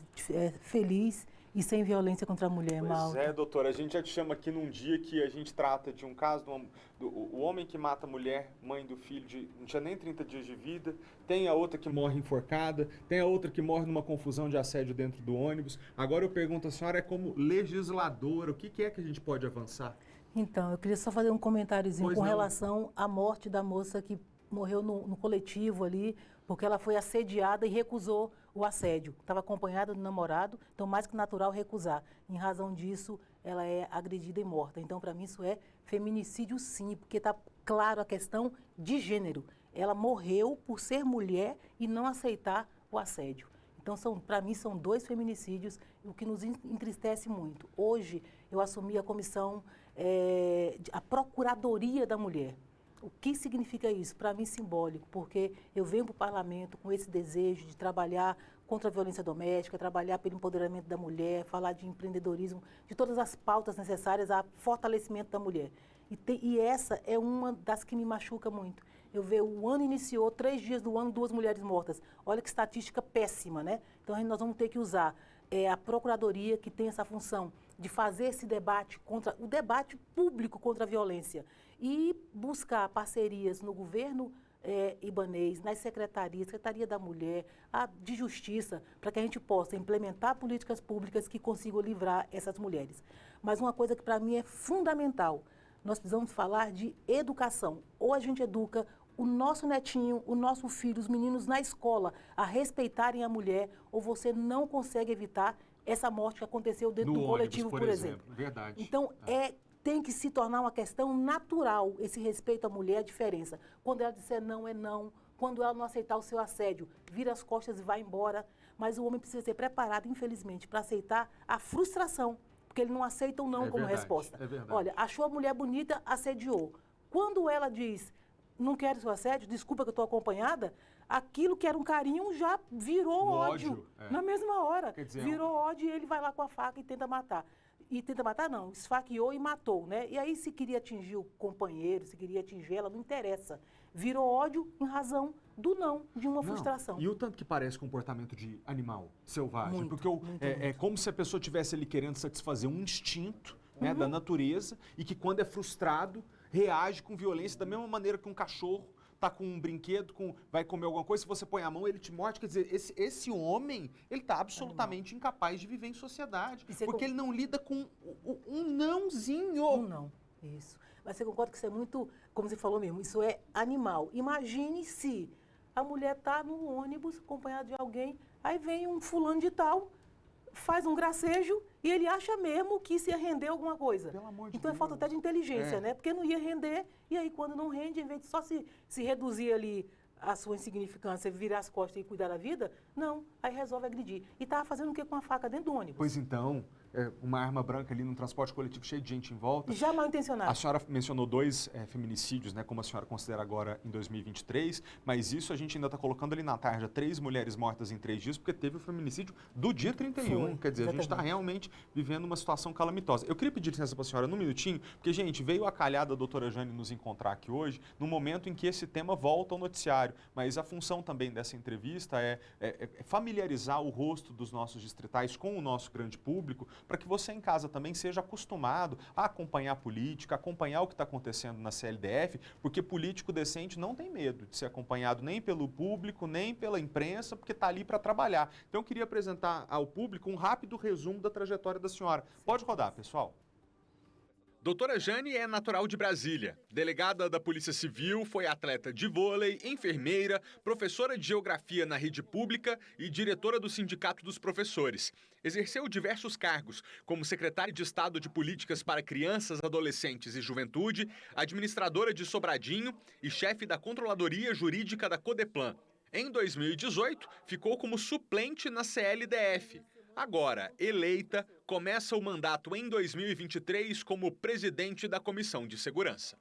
feliz e sem violência contra a mulher, Malta. Pois é, doutora, a gente já te chama aqui num dia que a gente trata de um caso o homem que mata a mulher, mãe do filho, não tinha nem 30 dias de vida, tem a outra que morre enforcada, tem a outra que morre numa confusão de assédio dentro do ônibus. Agora eu pergunto à senhora, como legisladora, o que é que a gente pode avançar? Então, eu queria só fazer um comentáriozinho com relação à morte da moça que morreu no coletivo ali, porque ela foi assediada e recusou o assédio. Estava acompanhada do namorado, então mais que natural recusar. Em razão disso, ela é agredida e morta. Então, para mim, isso é feminicídio sim, porque está claro a questão de gênero. Ela morreu por ser mulher e não aceitar o assédio. Então, para mim, são 2 feminicídios, o que nos entristece muito. Hoje, eu assumi a comissão, a Procuradoria da Mulher. O que significa isso? Para mim, simbólico, porque eu venho para o parlamento com esse desejo de trabalhar contra a violência doméstica, trabalhar pelo empoderamento da mulher, falar de empreendedorismo, de todas as pautas necessárias ao fortalecimento da mulher. E essa é uma das que me machuca muito. Eu vejo, o ano iniciou, 3 dias do ano, 2 mulheres mortas. Olha que estatística péssima, né? Então, nós vamos ter que usar a Procuradoria, que tem essa função de fazer esse debate o debate público contra a violência e buscar parcerias no governo ibanês, nas secretarias, Secretaria da Mulher, de Justiça, para que a gente possa implementar políticas públicas que consigam livrar essas mulheres. Mas uma coisa que para mim é fundamental, nós precisamos falar de educação. Ou a gente educa o nosso netinho, o nosso filho, os meninos na escola a respeitarem a mulher, ou você não consegue evitar essa morte que aconteceu dentro do coletivo, por exemplo. Verdade. Então, tem que se tornar uma questão natural, esse respeito à mulher, a diferença. Quando ela disser não, é não. Quando ela não aceitar o seu assédio, vira as costas e vai embora. Mas o homem precisa ser preparado, infelizmente, para aceitar a frustração, porque ele não aceita o não como resposta. É verdade. Olha, achou a mulher bonita, assediou. Quando ela diz, não quero seu assédio, desculpa que eu estou acompanhada, aquilo que era um carinho já virou ódio. Na mesma hora. Quer dizer, virou ódio e ele vai lá com a faca e tenta matar. E tenta matar, não, esfaqueou e matou, né? E aí, se queria atingir o companheiro, se queria atingir ela, não interessa. Virou ódio em razão do não, de uma frustração. E o tanto que parece comportamento de animal selvagem. Muito, porque é como se a pessoa estivesse ali querendo satisfazer um instinto, né, da natureza, e que quando é frustrado, reage com violência da mesma maneira que um cachorro tá com um brinquedo, vai comer alguma coisa, se você põe a mão, ele te morde. Quer dizer, esse homem, ele tá absolutamente incapaz de viver em sociedade, porque ele não lida com um nãozinho. Um não, isso. Mas você concorda que isso é muito, como você falou mesmo, isso é animal. Imagine se a mulher tá no ônibus acompanhada de alguém, aí vem um fulano de tal, faz um gracejo e ele acha mesmo que isso ia render alguma coisa. Pelo amor de então Deus. É falta até de inteligência, né? Porque não ia render, e aí quando não rende, em vez de só se reduzir ali a sua insignificância, virar as costas e cuidar da vida, não, aí resolve agredir. E estava fazendo o quê com a faca dentro do ônibus? Pois então, uma arma branca ali num transporte coletivo cheio de gente em volta. Já mal intencionado. A senhora mencionou 2 feminicídios, né, como a senhora considera agora em 2023, mas isso a gente ainda está colocando ali na tarja 3 mulheres mortas em 3 dias, porque teve o feminicídio do dia 31. Quer dizer, exatamente. A gente está realmente vivendo uma situação calamitosa. Eu queria pedir licença para a senhora num minutinho, porque, gente, veio a calhada a doutora Jane nos encontrar aqui hoje, num momento em que esse tema volta ao noticiário, mas a função também dessa entrevista é familiarizar o rosto dos nossos distritais com o nosso grande público, para que você em casa também seja acostumado a acompanhar a política, acompanhar o que está acontecendo na CLDF, porque político decente não tem medo de ser acompanhado nem pelo público, nem pela imprensa, porque está ali para trabalhar. Então eu queria apresentar ao público um rápido resumo da trajetória da senhora. Pode rodar, pessoal. Doutora Jane é natural de Brasília. Delegada da Polícia Civil, foi atleta de vôlei, enfermeira, professora de geografia na rede pública e diretora do Sindicato dos Professores. Exerceu diversos cargos, como secretária de Estado de Políticas para Crianças, Adolescentes e Juventude, administradora de Sobradinho e chefe da Controladoria Jurídica da Codeplan. Em 2018, ficou como suplente na CLDF. Agora, eleita, começa o mandato em 2023 como presidente da Comissão de Segurança.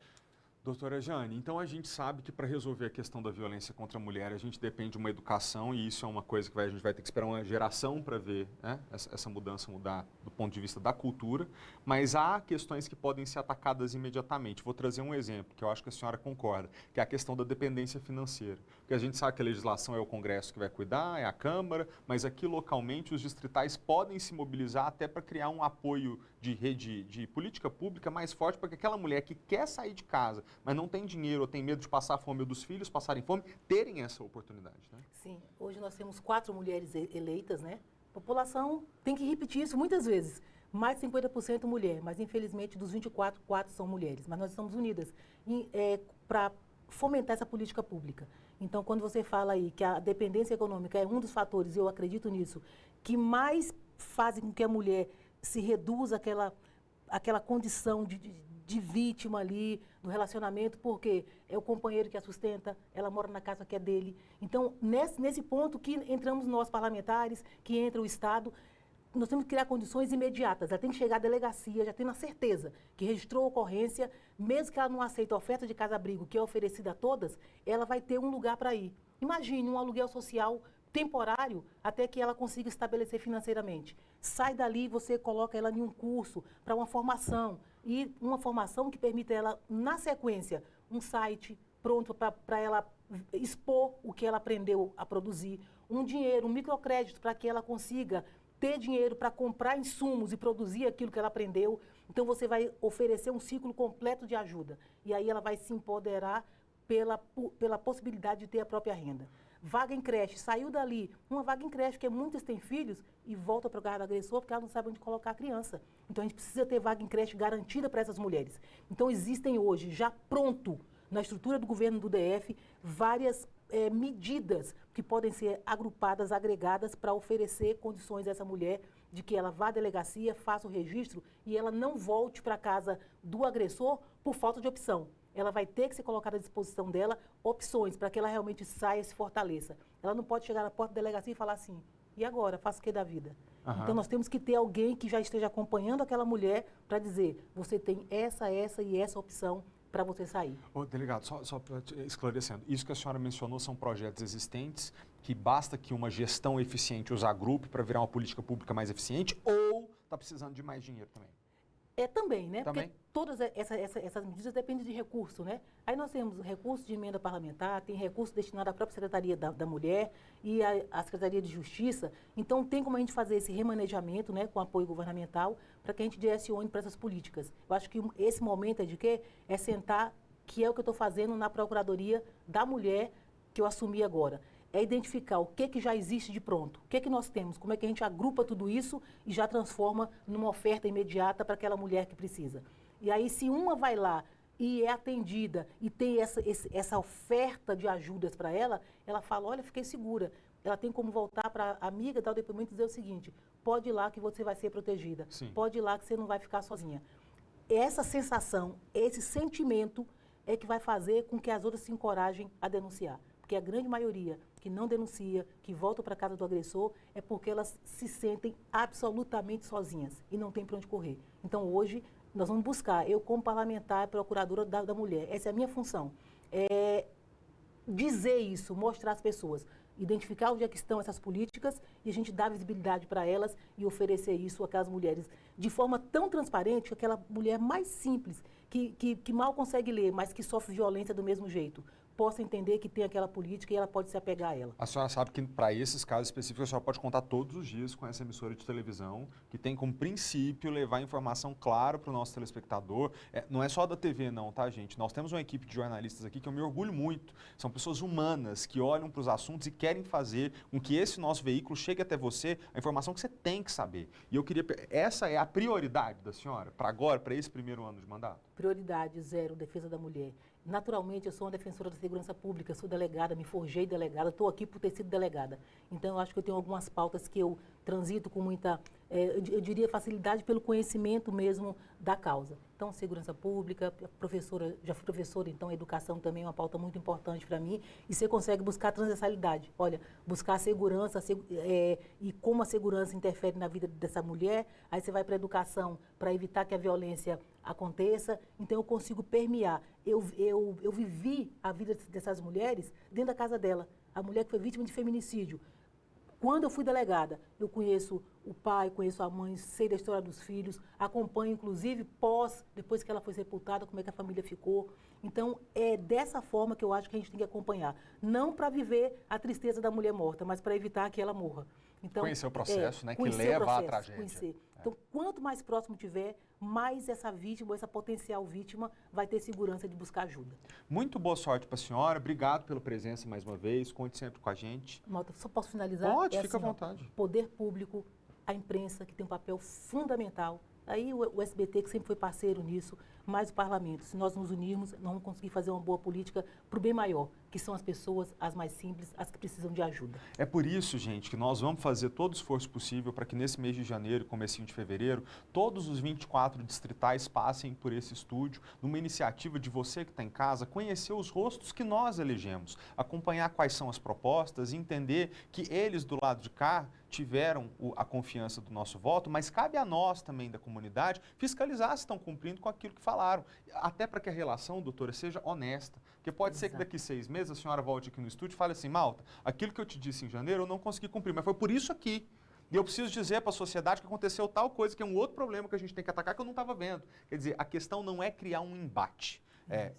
Doutora Jane, então a gente sabe que para resolver a questão da violência contra a mulher, a gente depende de uma educação e isso é uma coisa que a gente vai ter que esperar uma geração para ver, né, essa mudança mudar do ponto de vista da cultura, mas há questões que podem ser atacadas imediatamente. Vou trazer um exemplo, que eu acho que a senhora concorda, que é a questão da dependência financeira. Porque a gente sabe que a legislação é o Congresso que vai cuidar, é a Câmara, mas aqui localmente os distritais podem se mobilizar até para criar um apoio de rede de política pública mais forte para que aquela mulher que quer sair de casa, mas não tem dinheiro ou tem medo de passar fome ou dos filhos passarem fome, terem essa oportunidade, né? Sim, hoje nós temos 4 mulheres eleitas, né? A população tem que repetir isso muitas vezes. Mais de 50% mulher, mas infelizmente dos 24, 4 são mulheres. Mas nós estamos unidas para fomentar essa política pública. Então, quando você fala aí que a dependência econômica é um dos fatores, e eu acredito nisso, que mais fazem com que a mulher se reduza aquela condição de vítima ali, do relacionamento, porque é o companheiro que a sustenta, ela mora na casa que é dele. Então, nesse ponto que entramos nós parlamentares, que entra o Estado, nós temos que criar condições imediatas. Ela tem que chegar à delegacia, já tendo a certeza que registrou a ocorrência, mesmo que ela não aceite a oferta de casa-abrigo, que é oferecida a todas, ela vai ter um lugar para ir. Imagine um aluguel social temporário até que ela consiga estabelecer financeiramente. Sai dali, você coloca ela em um curso para uma formação, e uma formação que permita ela, na sequência, um site pronto para ela expor o que ela aprendeu a produzir, um dinheiro, um microcrédito para que ela consiga ter dinheiro para comprar insumos e produzir aquilo que ela aprendeu. Então, você vai oferecer um ciclo completo de ajuda. E aí ela vai se empoderar pela possibilidade de ter a própria renda. Vaga em creche, saiu dali, uma vaga em creche, porque muitas têm filhos e volta para o lugar do agressor porque ela não sabe onde colocar a criança. Então, a gente precisa ter vaga em creche garantida para essas mulheres. Então, existem hoje, já pronto, na estrutura do governo do DF, várias medidas que podem ser agrupadas, agregadas para oferecer condições a essa mulher de que ela vá à delegacia, faça o registro e ela não volte para a casa do agressor por falta de opção. Ela vai ter que ser colocada à disposição dela opções para que ela realmente saia e se fortaleça. Ela não pode chegar na porta da delegacia e falar assim, e agora, faço o que da vida? Uhum. Então, nós temos que ter alguém que já esteja acompanhando aquela mulher para dizer, você tem essa e essa opção para você sair. Ô, delegado, só esclarecendo, isso que a senhora mencionou são projetos existentes que basta que uma gestão eficiente os agrupe para virar uma política pública mais eficiente ou está precisando de mais dinheiro também? Também, né? Também? Porque todas essas medidas dependem de recurso, né? Aí nós temos recurso de emenda parlamentar, tem recurso destinado à própria Secretaria da Mulher e à Secretaria de Justiça. Então, tem como a gente fazer esse remanejamento, né, com apoio governamental, para que a gente direcione para essas políticas. Eu acho que esse momento é de quê? É sentar, que é o que eu estou fazendo na Procuradoria da Mulher, que eu assumi agora. É identificar o que já existe de pronto, o que nós temos, como é que a gente agrupa tudo isso e já transforma numa oferta imediata para aquela mulher que precisa. E aí, se uma vai lá e é atendida e tem essa oferta de ajudas para ela, ela fala, olha, fiquei segura. Ela tem como voltar para a amiga, dar o depoimento e dizer o seguinte, pode ir lá que você vai ser protegida, Sim. Pode ir lá que você não vai ficar sozinha. Essa sensação, esse sentimento é que vai fazer com que as outras se encorajem a denunciar. Porque a grande maioria que não denuncia, que volta para a casa do agressor, é porque elas se sentem absolutamente sozinhas e não tem para onde correr. Então, hoje, nós vamos buscar, eu como parlamentar, procuradora da mulher, essa é a minha função, dizer isso, mostrar às pessoas, identificar onde é que estão essas políticas e a gente dar visibilidade para elas e oferecer isso àquelas mulheres de forma tão transparente que aquela mulher mais simples, que mal consegue ler, mas que sofre violência do mesmo jeito, possa entender que tem aquela política e ela pode se apegar a ela. A senhora sabe que para esses casos específicos a senhora pode contar todos os dias com essa emissora de televisão que tem como princípio levar informação clara para o nosso telespectador. Não é só da TV não, tá, gente? Nós temos uma equipe de jornalistas aqui que eu me orgulho muito. São pessoas humanas que olham para os assuntos e querem fazer com que esse nosso veículo chegue até você a informação que você tem que saber. E eu queria... Essa é a prioridade da senhora para agora, para esse primeiro ano de mandato? Prioridade zero, defesa da mulher. Naturalmente, eu sou uma defensora da segurança pública, sou delegada, me forjei delegada, estou aqui por ter sido delegada. Então, eu acho que eu tenho algumas pautas que eu transito com muita eu diria facilidade pelo conhecimento mesmo da causa. Então, segurança pública, professora, já fui professora, então a educação também é uma pauta muito importante para mim. E você consegue buscar transversalidade. Olha, buscar a segurança e como a segurança interfere na vida dessa mulher. Aí você vai para a educação para evitar que a violência aconteça. Então, eu consigo permear. Eu vivi a vida dessas mulheres dentro da casa dela. A mulher que foi vítima de feminicídio. Quando eu fui delegada, eu conheço o pai, conheço a mãe, sei da história dos filhos, acompanho, inclusive, depois que ela foi sepultada, como é que a família ficou. Então, é dessa forma que eu acho que a gente tem que acompanhar. Não para viver a tristeza da mulher morta, mas para evitar que ela morra. Então, conhecer o processo, né, que leva à tragédia. Conhecer. Então, quanto mais próximo tiver, mais essa vítima, essa potencial vítima, vai ter segurança de buscar ajuda. Muito boa sorte para a senhora. Obrigado pela presença mais uma vez. Conte sempre com a gente. Malta, só posso finalizar? Pode, fica à vontade. Poder público, a imprensa, que tem um papel fundamental. Aí o SBT, que sempre foi parceiro nisso, mais o parlamento. Se nós nos unirmos, nós vamos conseguir fazer uma boa política para o bem maior, que são as pessoas, as mais simples, as que precisam de ajuda. É por isso, gente, que nós vamos fazer todo o esforço possível para que nesse mês de janeiro e comecinho de fevereiro, todos os 24 distritais passem por esse estúdio, numa iniciativa de você que está em casa, conhecer os rostos que nós elegemos, acompanhar quais são as propostas, entender que eles do lado de cá tiveram a confiança do nosso voto, mas cabe a nós também da comunidade fiscalizar se estão cumprindo com aquilo que falaram. Até para que a relação, doutora, seja honesta. Porque pode ser que daqui 6 meses a senhora volte aqui no estúdio e fale assim, Malta, aquilo que eu te disse em janeiro eu não consegui cumprir, mas foi por isso aqui. E eu preciso dizer para a sociedade que aconteceu tal coisa, que é um outro problema que a gente tem que atacar que eu não estava vendo. Quer dizer, a questão não é criar um embate.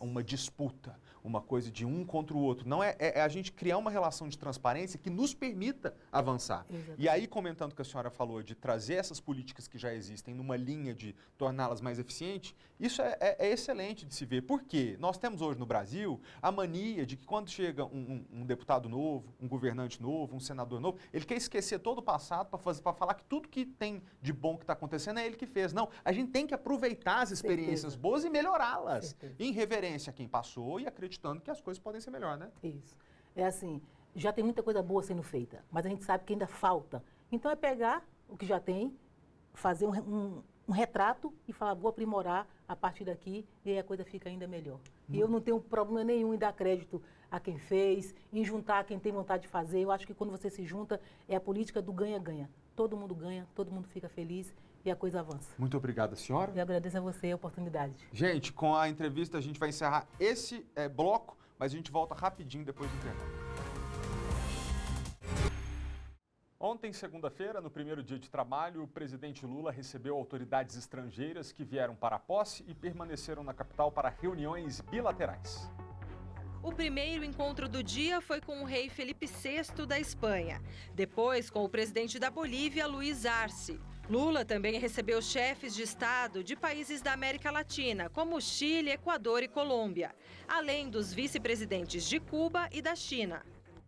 Uma disputa, uma coisa de um contra o outro. Não é a gente criar uma relação de transparência que nos permita avançar. Exatamente. E aí, comentando o que a senhora falou, de trazer essas políticas que já existem numa linha de torná-las mais eficientes, isso é excelente de se ver. Por quê? Nós temos hoje no Brasil a mania de que quando chega um deputado novo, um governante novo, um senador novo, ele quer esquecer todo o passado para falar que tudo que tem de bom que está acontecendo é ele que fez. Não, a gente tem que aproveitar as experiências boas e melhorá-las. Em reverência a quem passou e acreditando que as coisas podem ser melhor, né? Isso. É assim, já tem muita coisa boa sendo feita, mas a gente sabe que ainda falta. Então é pegar o que já tem, fazer um retrato e falar, vou aprimorar a partir daqui e aí a coisa fica ainda melhor. E eu não tenho problema nenhum em dar crédito a quem fez, em juntar quem tem vontade de fazer. Eu acho que quando você se junta, é a política do ganha-ganha. Todo mundo ganha, todo mundo fica feliz e a coisa avança. Muito obrigado, senhora. Eu agradeço a você a oportunidade. Gente, com a entrevista a gente vai encerrar esse bloco, mas a gente volta rapidinho depois do intervalo. Ontem, segunda-feira, no primeiro dia de trabalho, o presidente Lula recebeu autoridades estrangeiras que vieram para a posse e permaneceram na capital para reuniões bilaterais. O primeiro encontro do dia foi com o rei Felipe VI da Espanha. Depois, com o presidente da Bolívia, Luiz Arce. Lula também recebeu chefes de Estado de países da América Latina, como Chile, Equador e Colômbia, além dos vice-presidentes de Cuba e da China.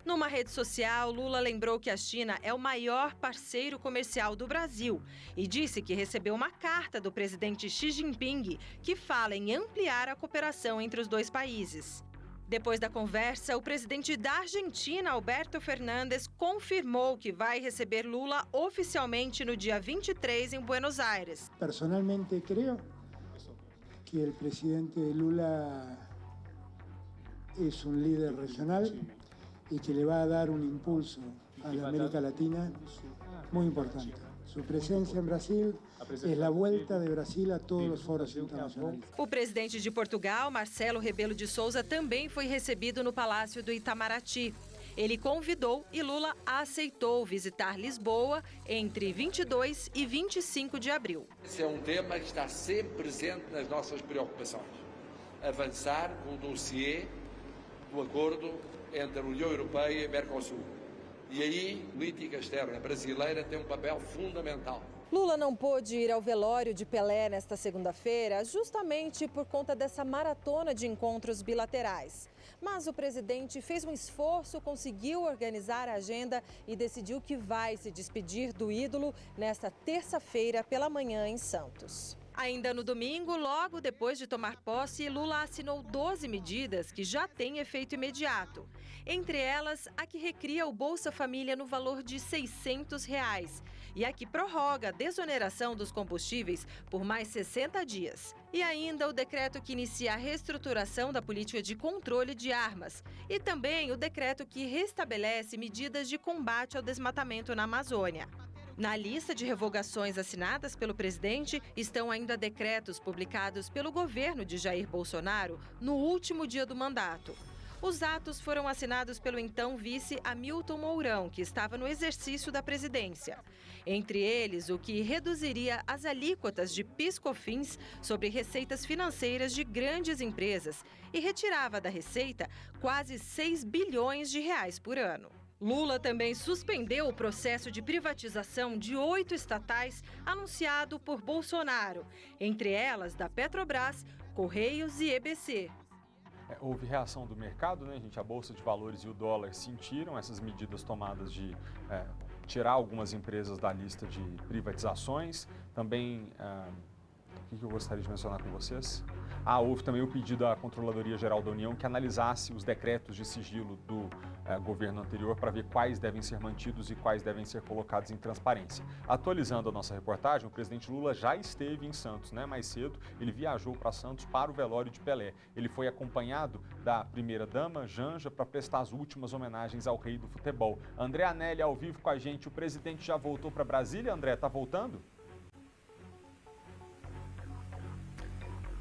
Numa rede social, Lula lembrou que a China é o maior parceiro comercial do Brasil e disse que recebeu uma carta do presidente Xi Jinping que fala em ampliar a cooperação entre os dois países. Depois da conversa, o presidente da Argentina, Alberto Fernandes, confirmou que vai receber Lula oficialmente no dia 23 em Buenos Aires. Personalmente, creo que o presidente Lula é líder regional e que le va a dar impulso à América Latina muito importante. Sua presença em Brasil é a volta de Brasil a todos os foros internacionais. O presidente de Portugal, Marcelo Rebelo de Sousa, também foi recebido no Palácio do Itamaraty. Ele convidou e Lula aceitou visitar Lisboa entre 22 e 25 de abril. Esse é um tema que está sempre presente nas nossas preocupações. Avançar com o dossiê do acordo entre a União Europeia e Mercosul. E aí, a política externa brasileira tem um papel fundamental. Lula não pôde ir ao velório de Pelé nesta segunda-feira, justamente por conta dessa maratona de encontros bilaterais. Mas o presidente fez um esforço, conseguiu organizar a agenda e decidiu que vai se despedir do ídolo nesta terça-feira pela manhã em Santos. Ainda no domingo, logo depois de tomar posse, Lula assinou 12 medidas que já têm efeito imediato. Entre elas, a que recria o Bolsa Família no valor de R$ 600 e a que prorroga a desoneração dos combustíveis por mais 60 dias. E ainda o decreto que inicia a reestruturação da política de controle de armas e também o decreto que restabelece medidas de combate ao desmatamento na Amazônia. Na lista de revogações assinadas pelo presidente estão ainda decretos publicados pelo governo de Jair Bolsonaro no último dia do mandato. Os atos foram assinados pelo então vice Hamilton Mourão, que estava no exercício da presidência. Entre eles, o que reduziria as alíquotas de PIS/COFINS sobre receitas financeiras de grandes empresas e retirava da receita quase 6 bilhões de reais por ano. Lula também suspendeu o processo de privatização de 8 estatais anunciado por Bolsonaro, entre elas da Petrobras, Correios e EBC. Houve reação do mercado, né, gente? A Bolsa de Valores e o dólar sentiram essas medidas tomadas de tirar algumas empresas da lista de privatizações. Também, o que eu gostaria de mencionar com vocês? Houve também o pedido à Controladoria Geral da União que analisasse os decretos de sigilo do governo anterior para ver quais devem ser mantidos e quais devem ser colocados em transparência. Atualizando a nossa reportagem, o presidente Lula já esteve em Santos, né? Mais cedo, ele viajou para Santos para o velório de Pelé. Ele foi acompanhado da primeira-dama, Janja, para prestar as últimas homenagens ao rei do futebol. André Anelli, ao vivo com a gente. O presidente já voltou para Brasília? André, está voltando?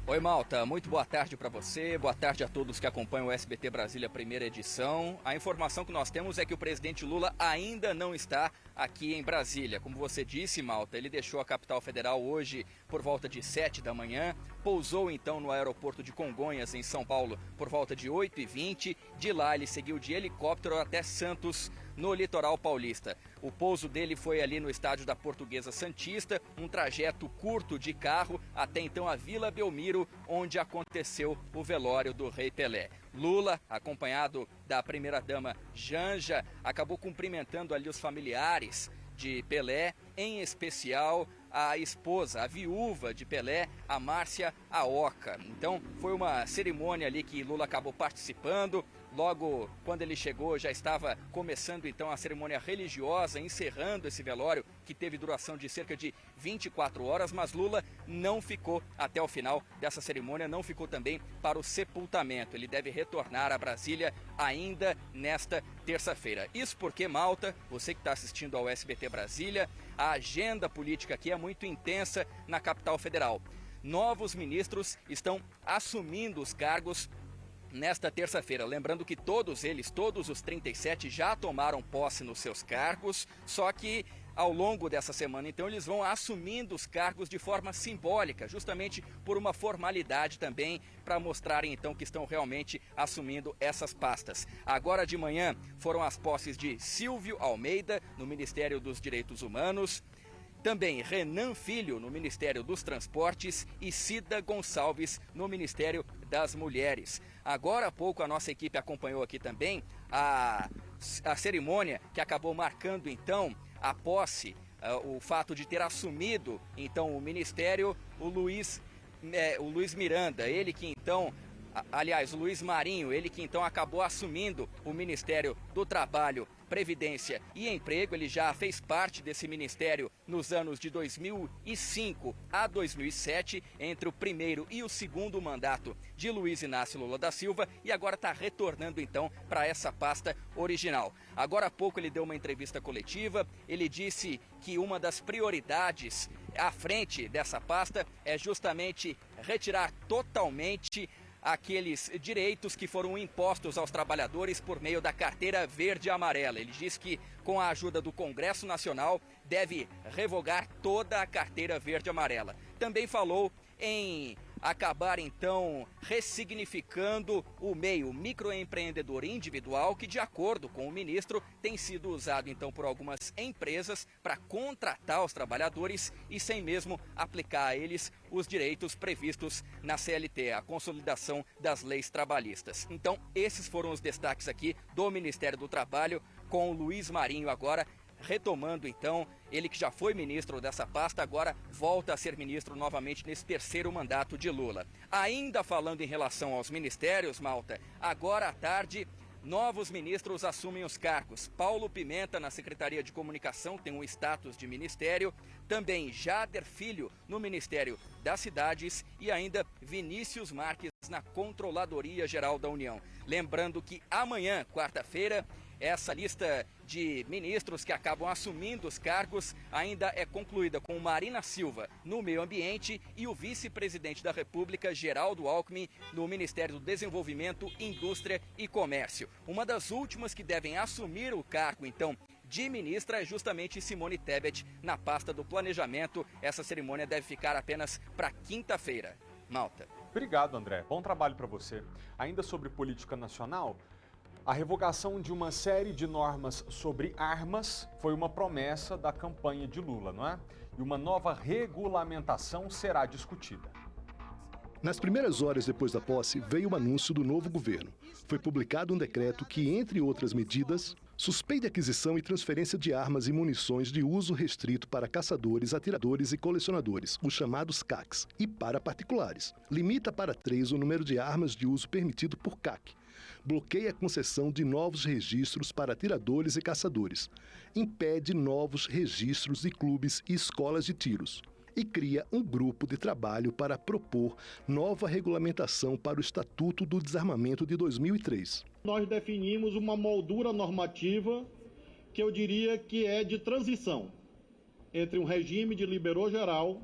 Oi, Malta, muito boa tarde para você, boa tarde a todos que acompanham o SBT Brasília primeira edição. A informação que nós temos é que o presidente Lula ainda não está aqui em Brasília. Como você disse, Malta, ele deixou a capital federal hoje por volta de 7 da manhã, pousou então no aeroporto de Congonhas, em São Paulo, por volta de 8h20. De lá ele seguiu de helicóptero até Santos, no litoral paulista. O pouso dele foi ali no estádio da Portuguesa Santista, um trajeto curto de carro até então a Vila Belmiro, onde aconteceu o velório do rei Pelé. Lula, acompanhado da primeira-dama Janja, acabou cumprimentando ali os familiares de Pelé, em especial a esposa, a viúva de Pelé, a Márcia Aoca. Então, foi uma cerimônia ali que Lula acabou participando. Logo, quando ele chegou, já estava começando então a cerimônia religiosa, encerrando esse velório, que teve duração de cerca de 24 horas, mas Lula não ficou até o final dessa cerimônia, não ficou também para o sepultamento. Ele deve retornar a Brasília ainda nesta terça-feira. Isso porque, Malta, você que está assistindo ao SBT Brasília, a agenda política aqui é muito intensa na capital federal. Novos ministros estão assumindo os cargos nesta terça-feira. Lembrando que todos eles, todos os 37, já tomaram posse nos seus cargos, só que ao longo dessa semana, então, eles vão assumindo os cargos de forma simbólica, justamente por uma formalidade também, para mostrarem, então, que estão realmente assumindo essas pastas. Agora de manhã foram as posses de Silvio Almeida, no Ministério dos Direitos Humanos, também Renan Filho, no Ministério dos Transportes, e Cida Gonçalves, no Ministério das Mulheres. Agora há pouco a nossa equipe acompanhou aqui também a cerimônia que acabou marcando, então, a posse, o fato de ter assumido, então, o Ministério, o Luiz Miranda, ele que, então, aliás, o Luiz Marinho, ele que, então, acabou assumindo o Ministério do Trabalho, Previdência e Emprego. Ele já fez parte desse ministério nos anos de 2005 a 2007, entre o primeiro e o segundo mandato de Luiz Inácio Lula da Silva, e agora está retornando então para essa pasta original. Agora há pouco ele deu uma entrevista coletiva, ele disse que uma das prioridades à frente dessa pasta é justamente retirar totalmente aqueles direitos que foram impostos aos trabalhadores por meio da carteira verde e amarela. Ele diz que, com a ajuda do Congresso Nacional, deve revogar toda a carteira verde e amarela. Também falou em acabar, então, ressignificando o meio microempreendedor individual, que, de acordo com o ministro, tem sido usado, então, por algumas empresas para contratar os trabalhadores e sem mesmo aplicar a eles os direitos previstos na CLT, a consolidação das leis trabalhistas. Então, esses foram os destaques aqui do Ministério do Trabalho, com o Luiz Marinho agora retomando então, ele que já foi ministro dessa pasta, agora volta a ser ministro novamente nesse terceiro mandato de Lula. Ainda falando em relação aos ministérios, Malta, agora à tarde, novos ministros assumem os cargos. Paulo Pimenta, na Secretaria de Comunicação, tem um status de ministério. Também Jader Filho, no Ministério das Cidades. E ainda Vinícius Marques, na Controladoria Geral da União. Lembrando que amanhã, quarta-feira, essa lista de ministros que acabam assumindo os cargos ainda é concluída com Marina Silva no Meio Ambiente e o vice-presidente da República, Geraldo Alckmin, no Ministério do Desenvolvimento, Indústria e Comércio. Uma das últimas que devem assumir o cargo, então, de ministra é justamente Simone Tebet, na pasta do Planejamento. Essa cerimônia deve ficar apenas para quinta-feira. Malta. Obrigado, André. Bom trabalho para você. Ainda sobre política nacional, a revogação de uma série de normas sobre armas foi uma promessa da campanha de Lula, não é? E uma nova regulamentação será discutida. Nas primeiras horas depois da posse, veio o anúncio do novo governo. Foi publicado um decreto que, entre outras medidas, suspende aquisição e transferência de armas e munições de uso restrito para caçadores, atiradores e colecionadores, os chamados CACs, e para particulares. Limita para 3 o número de armas de uso permitido por CAC. Bloqueia a concessão de novos registros para atiradores e caçadores. Impede novos registros de clubes e escolas de tiros. E cria um grupo de trabalho para propor nova regulamentação para o Estatuto do Desarmamento de 2003. Nós definimos uma moldura normativa que eu diria que é de transição entre um regime de liberou geral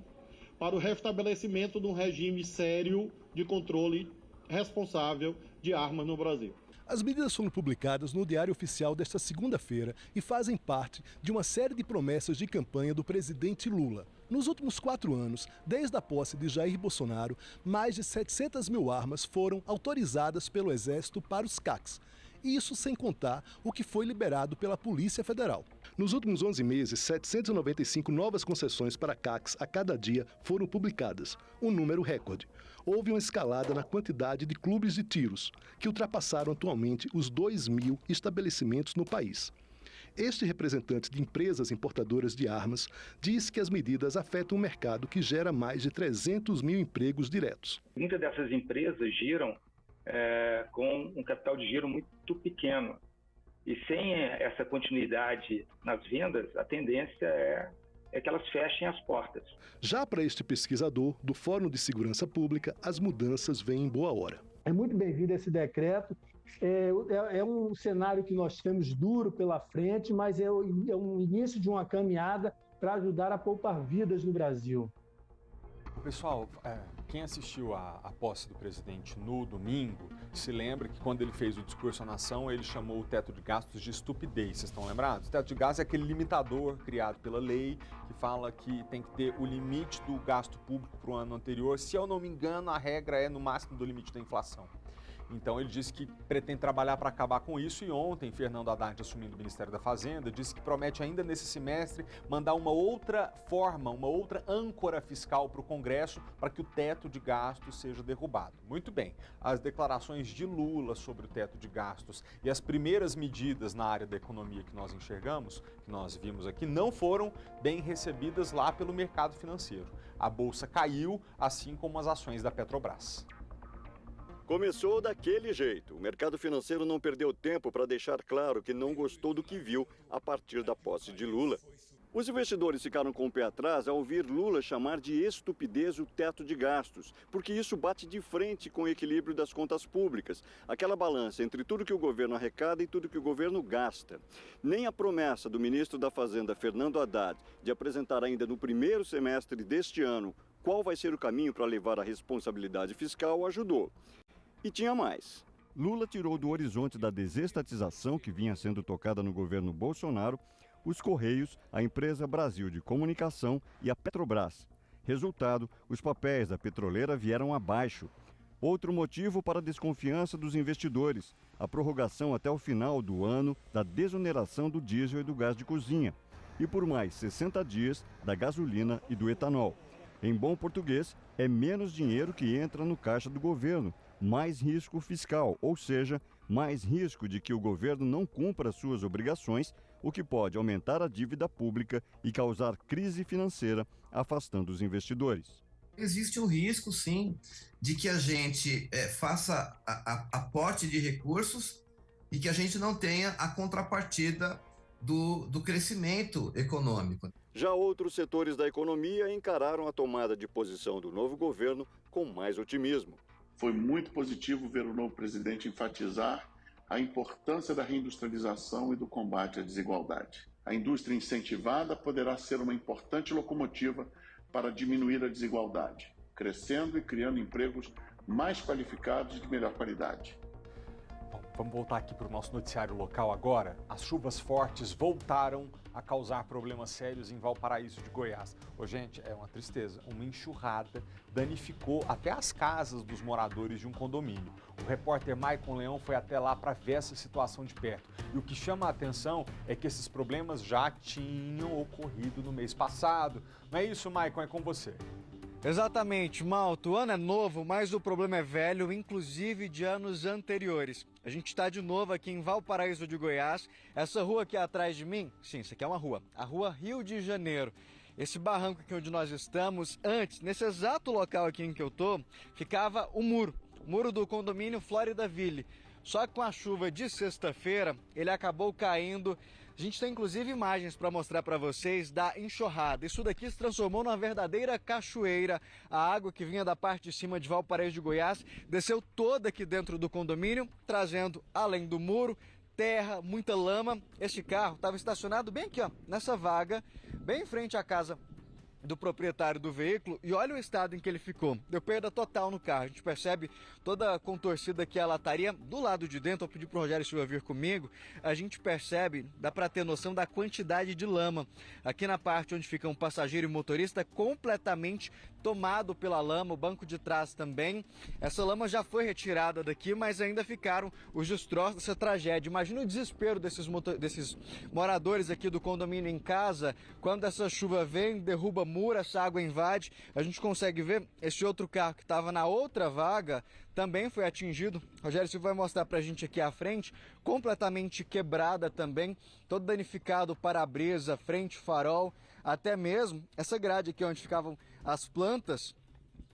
para o restabelecimento de um regime sério de controle responsável de armas no Brasil. As medidas foram publicadas no Diário Oficial desta segunda-feira e fazem parte de uma série de promessas de campanha do presidente Lula. Nos últimos 4 anos, desde a posse de Jair Bolsonaro, mais de 700 mil armas foram autorizadas pelo Exército para os CACs. Isso sem contar o que foi liberado pela Polícia Federal. Nos últimos 11 meses, 795 novas concessões para CACs a cada dia foram publicadas, um número recorde. Houve uma escalada na quantidade de clubes de tiros, que ultrapassaram atualmente os 2.000 estabelecimentos no país. Este representante de empresas importadoras de armas diz que as medidas afetam um mercado que gera mais de 300 mil empregos diretos. Muitas dessas empresas giram com um capital de giro muito pequeno. E sem essa continuidade nas vendas, a tendência é que elas fechem as portas. Já para este pesquisador do Fórum de Segurança Pública, as mudanças vêm em boa hora. É muito bem-vindo esse decreto. É um cenário que nós temos duro pela frente, mas é um início de uma caminhada para ajudar a poupar vidas no Brasil. Pessoal, quem assistiu à posse do presidente no domingo, se lembra que quando ele fez o discurso à nação, ele chamou o teto de gastos de estupidez. Vocês estão lembrados? O teto de gastos é aquele limitador criado pela lei que fala que tem que ter o limite do gasto público para o ano anterior. Se eu não me engano, a regra é no máximo do limite da inflação. Então ele disse que pretende trabalhar para acabar com isso e ontem Fernando Haddad, assumindo o Ministério da Fazenda, disse que promete ainda nesse semestre mandar uma outra forma, uma outra âncora fiscal para o Congresso para que o teto de gastos seja derrubado. Muito bem, as declarações de Lula sobre o teto de gastos e as primeiras medidas na área da economia que nós enxergamos, que nós vimos aqui, não foram bem recebidas lá pelo mercado financeiro. A bolsa caiu, assim como as ações da Petrobras. Começou daquele jeito. O mercado financeiro não perdeu tempo para deixar claro que não gostou do que viu a partir da posse de Lula. Os investidores ficaram com o pé atrás ao ouvir Lula chamar de estupidez o teto de gastos, porque isso bate de frente com o equilíbrio das contas públicas, aquela balança entre tudo que o governo arrecada e tudo que o governo gasta. Nem a promessa do ministro da Fazenda, Fernando Haddad, de apresentar ainda no primeiro semestre deste ano qual vai ser o caminho para levar a responsabilidade fiscal ajudou. E tinha mais. Lula tirou do horizonte da desestatização que vinha sendo tocada no governo Bolsonaro os Correios, a empresa Brasil de Comunicação e a Petrobras. Resultado, os papéis da petroleira vieram abaixo. Outro motivo para a desconfiança dos investidores, a prorrogação até o final do ano da desoneração do diesel e do gás de cozinha. E por mais 60 dias da gasolina e do etanol. Em bom português, é menos dinheiro que entra no caixa do governo. Mais risco fiscal, ou seja, mais risco de que o governo não cumpra suas obrigações, o que pode aumentar a dívida pública e causar crise financeira, afastando os investidores. Existe um risco, sim, de que a gente faça aporte de recursos e que a gente não tenha a contrapartida do crescimento econômico. Já outros setores da economia encararam a tomada de posição do novo governo com mais otimismo. Foi muito positivo ver o novo presidente enfatizar a importância da reindustrialização e do combate à desigualdade. A indústria incentivada poderá ser uma importante locomotiva para diminuir a desigualdade, crescendo e criando empregos mais qualificados e de melhor qualidade. Bom, vamos voltar aqui para o nosso noticiário local agora. As chuvas fortes voltaram a causar problemas sérios em Valparaíso de Goiás. Ô, gente, é uma tristeza. Uma enxurrada danificou até as casas dos moradores de um condomínio. O repórter Maicon Leão foi até lá para ver essa situação de perto. E o que chama a atenção é que esses problemas já tinham ocorrido no mês passado. Não é isso, Maicon? É com você. Exatamente, Malto. O ano é novo, mas o problema é velho, inclusive de anos anteriores. A gente está de novo aqui em Valparaíso de Goiás. Essa rua aqui atrás de mim, sim, isso aqui é uma rua, a Rua Rio de Janeiro. Esse barranco aqui onde nós estamos, antes, nesse exato local aqui em que eu tô, ficava o muro do condomínio Florida Ville. Só que com a chuva de sexta-feira, ele acabou caindo. A gente tem inclusive imagens para mostrar para vocês da enxurrada. Isso daqui se transformou numa verdadeira cachoeira. A água que vinha da parte de cima de Valparaíso de Goiás desceu toda aqui dentro do condomínio, trazendo, além do muro, terra, muita lama. Este carro estava estacionado bem aqui, ó, nessa vaga, bem em frente à casa do proprietário do veículo, e olha o estado em que ele ficou. Deu perda total no carro. A gente percebe toda a contorcida que a lataria do lado de dentro. Eu pedi pro Rogério Silva vir comigo. A gente percebe, dá para ter noção da quantidade de lama. Aqui na parte onde fica um passageiro e motorista, completamente tomado pela lama, o banco de trás também. Essa lama já foi retirada daqui, mas ainda ficaram os destroços dessa tragédia. Imagina o desespero desses moradores aqui do condomínio em casa, quando essa chuva vem, derruba muro, essa água invade. A gente consegue ver esse outro carro que estava na outra vaga, também foi atingido. Rogério Silva vai mostrar pra gente aqui à frente, completamente quebrada também, todo danificado, para-brisa, frente, farol, até mesmo essa grade aqui onde ficavam as plantas,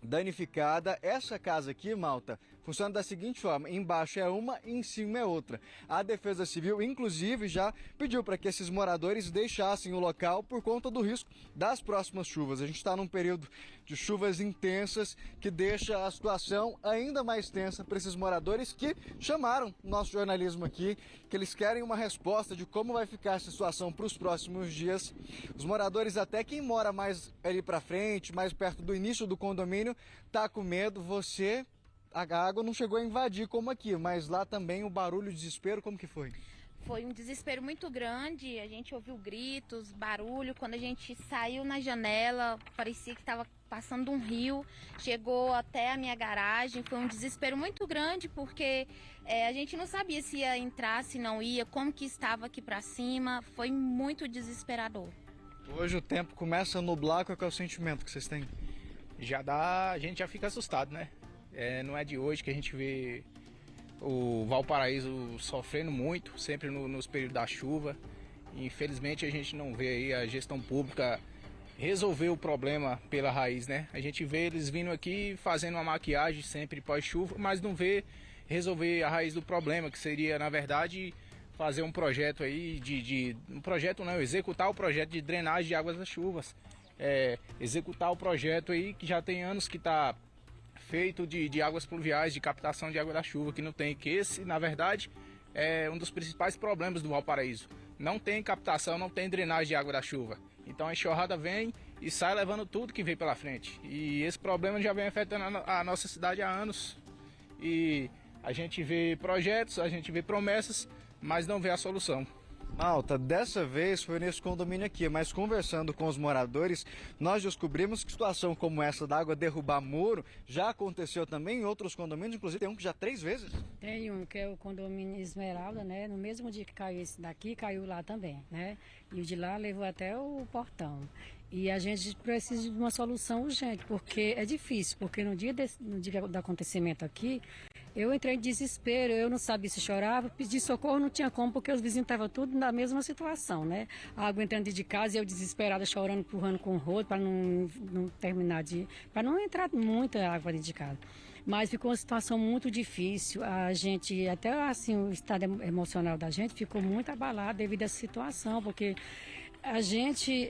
danificada. Essa casa aqui, Malta, funciona da seguinte forma: embaixo é uma e em cima é outra. A Defesa Civil, inclusive, já pediu para que esses moradores deixassem o local por conta do risco das próximas chuvas. A gente está num período de chuvas intensas que deixa a situação ainda mais tensa para esses moradores que chamaram o nosso jornalismo aqui, que eles querem uma resposta de como vai ficar a situação para os próximos dias. Os moradores, até quem mora mais ali para frente, mais perto do início do condomínio, tá com medo. A água não chegou a invadir como aqui, mas lá também o barulho, o desespero, como que foi? Foi um desespero muito grande, a gente ouviu gritos, barulho. Quando a gente saiu na janela, parecia que estava passando um rio, chegou até a minha garagem. Foi um desespero muito grande, porque a gente não sabia se ia entrar, se não ia, como que estava aqui para cima. Foi muito desesperador. Hoje o tempo começa a nublar. Qual é o sentimento que vocês têm? A gente já fica assustado, né? Não é de hoje que a gente vê o Valparaíso sofrendo muito, sempre nos períodos da chuva. Infelizmente a gente não vê aí a gestão pública resolver o problema pela raiz, né? A gente vê eles vindo aqui fazendo uma maquiagem sempre pós-chuva, mas não vê resolver a raiz do problema, que seria, na verdade, fazer um projeto aí executar o projeto de drenagem de águas das chuvas. Executar o projeto aí que já tem anos que está feito de águas pluviais, de captação de água da chuva, que não tem, que esse, na verdade, é um dos principais problemas do Valparaíso. Não tem captação, não tem drenagem de água da chuva. Então a enxurrada vem e sai levando tudo que vem pela frente. E esse problema já vem afetando a nossa cidade há anos. E a gente vê projetos, a gente vê promessas, mas não vê a solução. Malta, dessa vez foi nesse condomínio aqui, mas conversando com os moradores, nós descobrimos que situação como essa da água derrubar muro já aconteceu também em outros condomínios, inclusive tem um que já 3 vezes. Tem um que é o condomínio Esmeralda, né? No mesmo dia que caiu esse daqui, caiu lá também, né? E o de lá levou até o portão. E a gente precisa de uma solução urgente, porque é difícil, porque no dia do acontecimento aqui, Eu entrei em desespero, eu não sabia se chorava, pedi socorro, não tinha como, porque os vizinhos estavam tudo na mesma situação, né? A água entrando de casa e eu desesperada, chorando, empurrando com o rodo para não terminar para não entrar muita água dentro de casa. Mas ficou uma situação muito difícil, a gente, até assim, o estado emocional da gente ficou muito abalado devido a essa situação, porque a gente,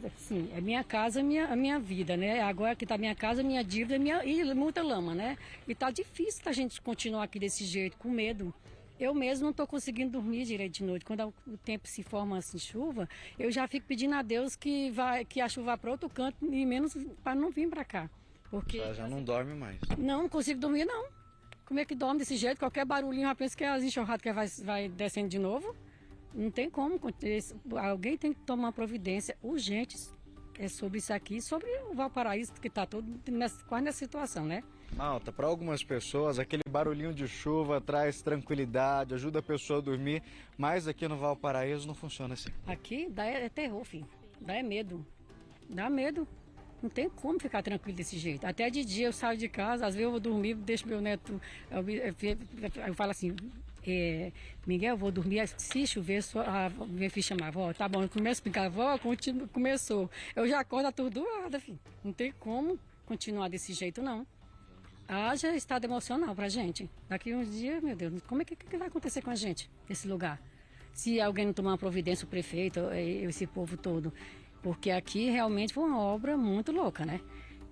assim, é minha casa, a minha vida, né? Agora que está minha casa, minha dívida e muita lama, né? E tá difícil a gente continuar aqui desse jeito, com medo. Eu mesmo não estou conseguindo dormir direito de noite. Quando o tempo se forma assim, chuva, eu já fico pedindo a Deus que a chuva vá para outro canto e menos para não vir para cá. Porque já não dorme mais. Não consigo dormir, não. Como é que dorme desse jeito? Qualquer barulhinho, eu penso que é as enxurradas que vai descendo de novo. Não tem como, alguém tem que tomar providência urgente sobre isso aqui, sobre o Valparaíso, que está todo quase nessa situação, né? Malta, para algumas pessoas, aquele barulhinho de chuva traz tranquilidade, ajuda a pessoa a dormir, mas aqui no Valparaíso não funciona assim. Aqui é terror, filho. Dá medo. Dá medo. Não tem como ficar tranquilo desse jeito. Até de dia eu saio de casa, às vezes eu vou dormir, deixo meu neto, eu falo assim... Miguel, eu vou dormir, se chover, minha filha chama a avó, tá bom, eu começo a explicar, a avó, começou. Eu já acordo atordoada, filho. Não tem como continuar desse jeito, não. Haja estado emocional pra gente. Daqui uns dias, meu Deus, como é que vai acontecer com a gente, nesse lugar? Se alguém não tomar uma providência, o prefeito, esse povo todo. Porque aqui realmente foi uma obra muito louca, né?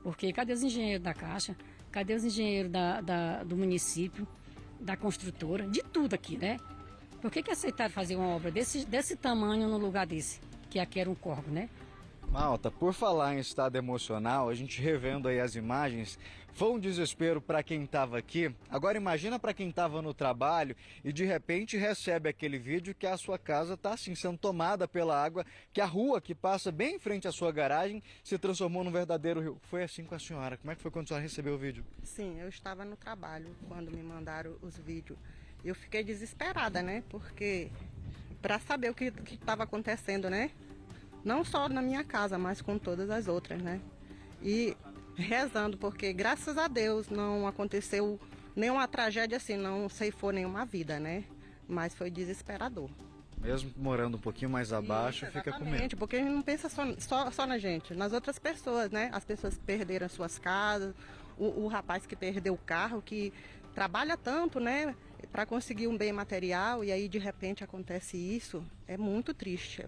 Porque cadê os engenheiros da Caixa? Cadê os engenheiros do município? Da construtora, de tudo aqui, né? Por que aceitaram fazer uma obra desse tamanho num lugar desse? Que aqui era um córrego, né? Malta, por falar em estado emocional, a gente revendo aí as imagens, foi um desespero para quem estava aqui. Agora imagina para quem estava no trabalho e de repente recebe aquele vídeo que a sua casa está assim sendo tomada pela água, que a rua que passa bem em frente à sua garagem se transformou num verdadeiro rio. Foi assim com a senhora. Como é que foi quando a senhora recebeu o vídeo? Sim, eu estava no trabalho quando me mandaram os vídeos. Eu fiquei desesperada, né? Porque para saber o que estava acontecendo, né? Não só na minha casa, mas com todas as outras, né? E rezando, porque graças a Deus não aconteceu nenhuma tragédia assim, não ceifou nenhuma vida, né? Mas foi desesperador. Mesmo morando um pouquinho mais abaixo, fica com medo. Porque a gente não pensa só na gente, nas outras pessoas, né? As pessoas que perderam as suas casas, o rapaz que perdeu o carro, que trabalha tanto, né? Para conseguir um bem material e aí de repente acontece isso, é muito triste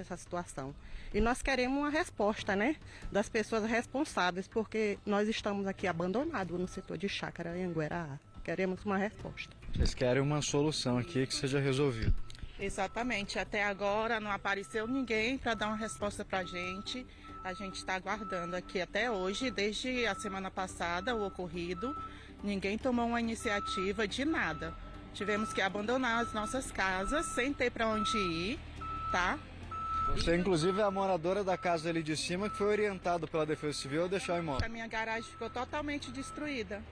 essa situação. E nós queremos uma resposta, né, das pessoas responsáveis, porque nós estamos aqui abandonados no setor de Chácara Anhanguera. Queremos uma resposta. Vocês querem uma solução aqui que seja resolvida. Exatamente, até agora não apareceu ninguém para dar uma resposta para a gente está aguardando aqui até hoje, desde a semana passada, o ocorrido. Ninguém tomou uma iniciativa de nada. Tivemos que abandonar as nossas casas sem ter para onde ir, tá? Você, inclusive, é a moradora da casa ali de cima que foi orientado pela Defesa Civil a deixar o imóvel. A minha garagem ficou totalmente destruída.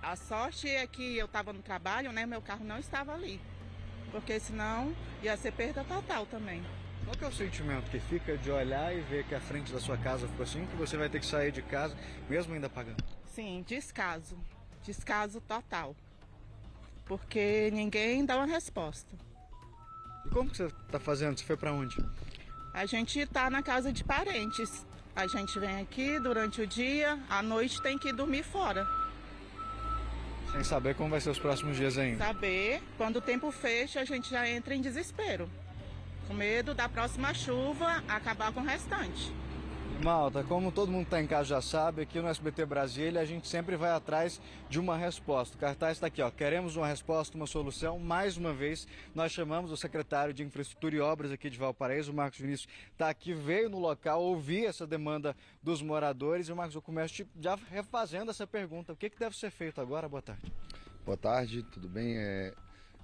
A sorte é que eu estava no trabalho, né? Meu carro não estava ali. Porque senão ia ser perda total também. Qual que é o sentimento que fica de olhar e ver que a frente da sua casa ficou assim, que você vai ter que sair de casa, mesmo ainda pagando? Sim, descaso total, porque ninguém dá uma resposta. E como que você está fazendo? Você foi para onde? A gente está na casa de parentes, a gente vem aqui durante o dia, à noite tem que dormir fora. Sem saber como vai ser os próximos dias ainda? Saber, quando o tempo fecha a gente já entra em desespero, com medo da próxima chuva acabar com o restante. Malta, como todo mundo está em casa já sabe, aqui no SBT Brasília a gente sempre vai atrás de uma resposta. O cartaz está aqui, ó. Queremos uma resposta, uma solução. Mais uma vez, nós chamamos o secretário de Infraestrutura e Obras aqui de Valparaíso, o Marcos Vinícius, está aqui, veio no local, ouvir essa demanda dos moradores. E o Marcos, eu começo já refazendo essa pergunta. O que deve ser feito agora? Boa tarde. Boa tarde, tudo bem?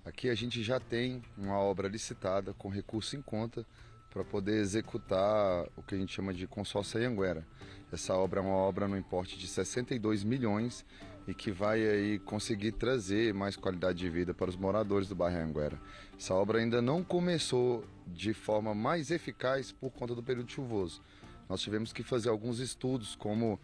Aqui a gente já tem uma obra licitada com recurso em conta para poder executar o que a gente chama de consórcio Anhanguera. Essa obra é uma obra no importe de 62 milhões e que vai aí conseguir trazer mais qualidade de vida para os moradores do bairro Anhanguera. Essa obra ainda não começou de forma mais eficaz por conta do período chuvoso. Nós tivemos que fazer alguns estudos, como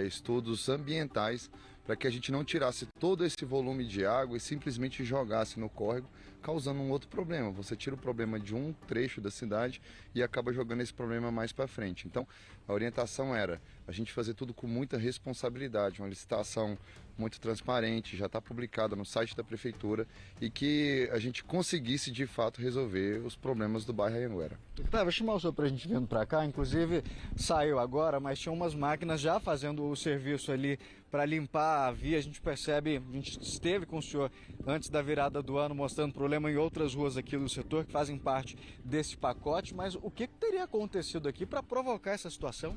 estudos ambientais, para que a gente não tirasse todo esse volume de água e simplesmente jogasse no córrego, causando um outro problema. Você tira o problema de um trecho da cidade e acaba jogando esse problema mais para frente. Então, a orientação era a gente fazer tudo com muita responsabilidade, uma licitação muito transparente, já está publicada no site da prefeitura, e que a gente conseguisse de fato resolver os problemas do bairro Anhanguera. Tá, vou chamar o senhor para a gente vindo para cá, inclusive saiu agora, mas tinha umas máquinas já fazendo o serviço ali para limpar a via. A gente percebe, a gente esteve com o senhor antes da virada do ano mostrando problema em outras ruas aqui do setor que fazem parte desse pacote, mas o que teria acontecido aqui para provocar essa situação?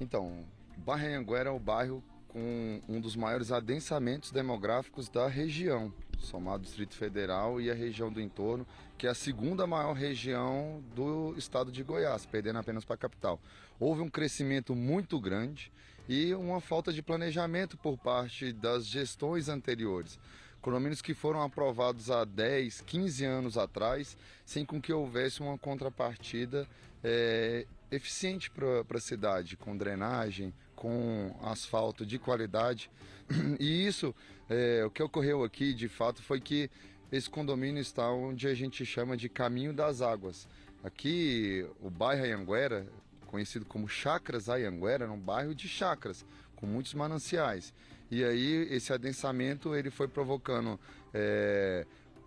Então, o bairro Anhanguera é o bairro com um dos maiores adensamentos demográficos da região, somado ao Distrito Federal e a região do entorno, que é a segunda maior região do estado de Goiás, perdendo apenas para a capital. Houve um crescimento muito grande e uma falta de planejamento por parte das gestões anteriores. Condomínios que foram aprovados há 10, 15 anos atrás, sem com que houvesse uma contrapartida eficiente para a cidade, com drenagem, com asfalto de qualidade. E isso, o que ocorreu aqui de fato foi que esse condomínio está onde a gente chama de Caminho das Águas. Aqui o bairro Anhanguera, conhecido como Chacras Anhanguera, é um bairro de chacras, com muitos mananciais. E aí esse adensamento ele foi provocando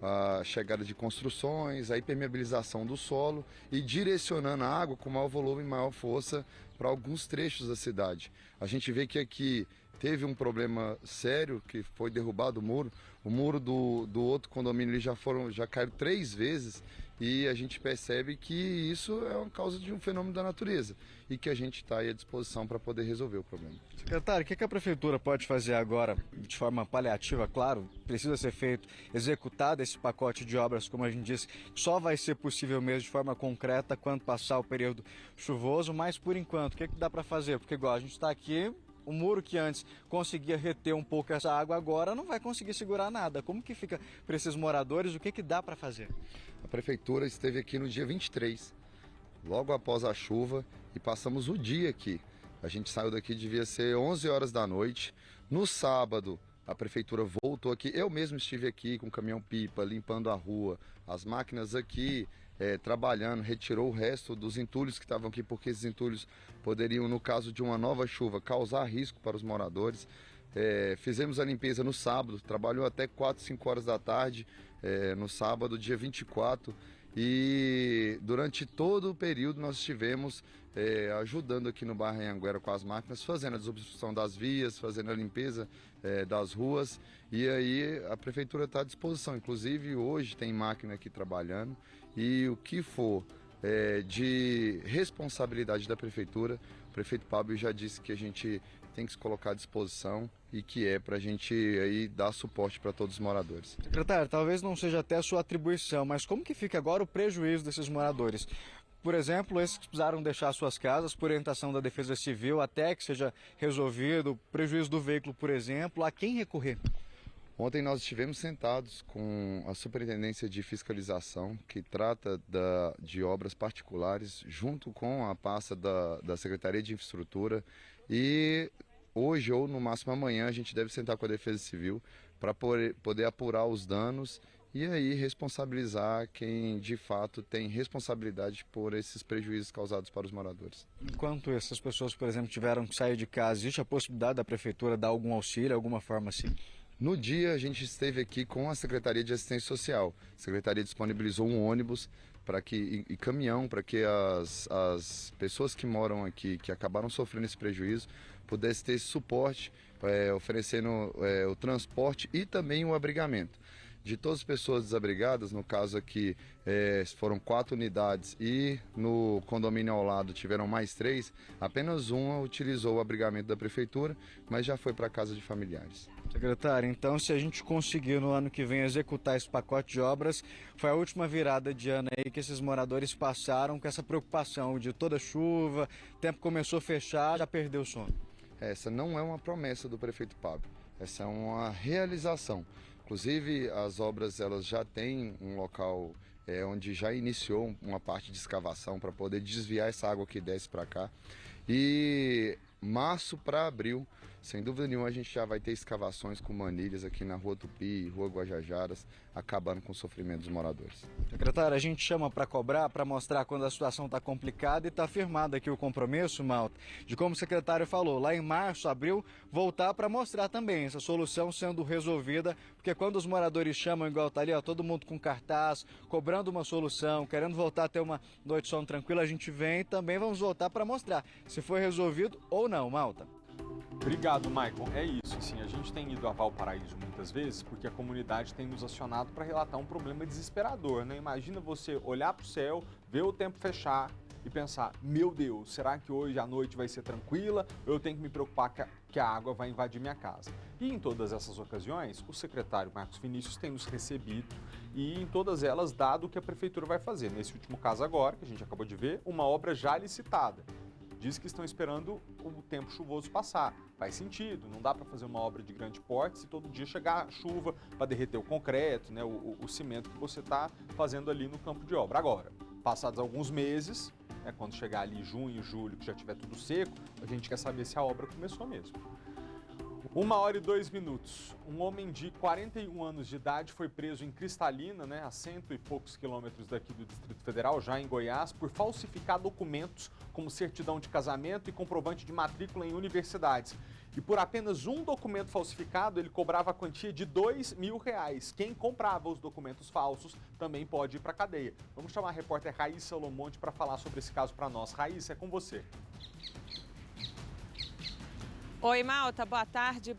a chegada de construções, a impermeabilização do solo e direcionando a água com maior volume e maior força para alguns trechos da cidade. A gente vê que aqui teve um problema sério, que foi derrubado o muro do outro condomínio já caiu 3 vezes, e a gente percebe que isso é uma causa de um fenômeno da natureza e que a gente está aí à disposição para poder resolver o problema. Secretário, o que a prefeitura pode fazer agora, de forma paliativa, claro, precisa ser feito, executado esse pacote de obras, como a gente disse, só vai ser possível mesmo de forma concreta quando passar o período chuvoso, mas por enquanto, o que dá para fazer? Porque igual a gente está aqui, o muro que antes conseguia reter um pouco essa água, agora não vai conseguir segurar nada. Como que fica para esses moradores? O que dá para fazer? A prefeitura esteve aqui no dia 23, logo após a chuva, e passamos o dia aqui. A gente saiu daqui, devia ser 11 horas da noite. No sábado, a prefeitura voltou aqui. Eu mesmo estive aqui com o caminhão-pipa, limpando a rua. As máquinas aqui trabalhando, retirou o resto dos entulhos que estavam aqui, porque esses entulhos poderiam, no caso de uma nova chuva, causar risco para os moradores. Fizemos a limpeza no sábado, trabalhou até 4, 5 horas da tarde, no sábado, dia 24, e durante todo o período nós estivemos ajudando aqui no bairro Anhanguera com as máquinas, fazendo a desobstrução das vias, fazendo a limpeza das ruas, e aí a prefeitura está à disposição. Inclusive hoje tem máquina aqui trabalhando, e o que for de responsabilidade da prefeitura, o prefeito Pablo já disse que a gente tem que se colocar à disposição e que é para a gente aí dar suporte para todos os moradores. Secretário, talvez não seja até a sua atribuição, mas como que fica agora o prejuízo desses moradores? Por exemplo, esses que precisaram deixar suas casas por orientação da Defesa Civil até que seja resolvido, o prejuízo do veículo, por exemplo, a quem recorrer? Ontem nós estivemos sentados com a Superintendência de Fiscalização, que trata de obras particulares, junto com a pasta da Secretaria de Infraestrutura, e hoje ou no máximo amanhã a gente deve sentar com a Defesa Civil para poder apurar os danos e aí responsabilizar quem de fato tem responsabilidade por esses prejuízos causados para os moradores. Enquanto essas pessoas, por exemplo, tiveram que sair de casa, existe a possibilidade da prefeitura dar algum auxílio, alguma forma assim? No dia a gente esteve aqui com a Secretaria de Assistência Social. A Secretaria disponibilizou um ônibus e caminhão para que as pessoas que moram aqui, que acabaram sofrendo esse prejuízo, pudessem ter esse suporte, oferecendo o transporte e também o abrigamento. De todas as pessoas desabrigadas, no caso aqui foram 4 unidades e no condomínio ao lado tiveram mais 3, apenas uma utilizou o abrigamento da prefeitura, mas já foi para casa de familiares. Secretário, então se a gente conseguir no ano que vem executar esse pacote de obras, foi a última virada de ano aí que esses moradores passaram com essa preocupação de toda chuva, o tempo começou a fechar, já perdeu o sono. Essa não é uma promessa do prefeito Pablo, essa é uma realização. Inclusive as obras elas já têm um local onde já iniciou uma parte de escavação para poder desviar essa água que desce para cá. E março para abril sem dúvida nenhuma a gente já vai ter escavações com manilhas aqui na Rua Tupi, Rua Guajajaras, acabando com o sofrimento dos moradores. Secretário, a gente chama para cobrar, para mostrar quando a situação está complicada, e está firmado aqui o compromisso, Malta, de como o secretário falou, lá em março, abril, voltar para mostrar também essa solução sendo resolvida, porque quando os moradores chamam, igual tá ali, ó, todo mundo com cartaz, cobrando uma solução, querendo voltar a ter uma noite de sono tranquila, a gente vem e também vamos voltar para mostrar se foi resolvido ou não, Malta. Obrigado, Maicon. É isso, assim, a gente tem ido a Valparaíso muitas vezes porque a comunidade tem nos acionado para relatar um problema desesperador, né? Imagina você olhar para o céu, ver o tempo fechar e pensar, meu Deus, será que hoje a noite vai ser tranquila ou eu tenho que me preocupar que a água vai invadir minha casa? E em todas essas ocasiões, o secretário Marcos Vinícius tem nos recebido e em todas elas dado o que a prefeitura vai fazer. Nesse último caso agora, que a gente acabou de ver, uma obra já licitada. Diz que estão esperando o tempo chuvoso passar. Faz sentido, não dá para fazer uma obra de grande porte se todo dia chegar chuva para derreter o concreto, né, o cimento que você está fazendo ali no campo de obra. Agora, passados alguns meses, né, quando chegar ali junho, julho, que já tiver tudo seco, a gente quer saber se a obra começou mesmo. 1h02. Um homem de 41 anos de idade foi preso em Cristalina, né, a 100 e poucos quilômetros daqui do Distrito Federal, já em Goiás, por falsificar documentos como certidão de casamento e comprovante de matrícula em universidades. E por apenas um documento falsificado, ele cobrava a quantia de R$2.000. Quem comprava os documentos falsos também pode ir para a cadeia. Vamos chamar a repórter Raíssa Lomonte para falar sobre esse caso para nós. Raíssa, é com você. Oi, Malta, boa tarde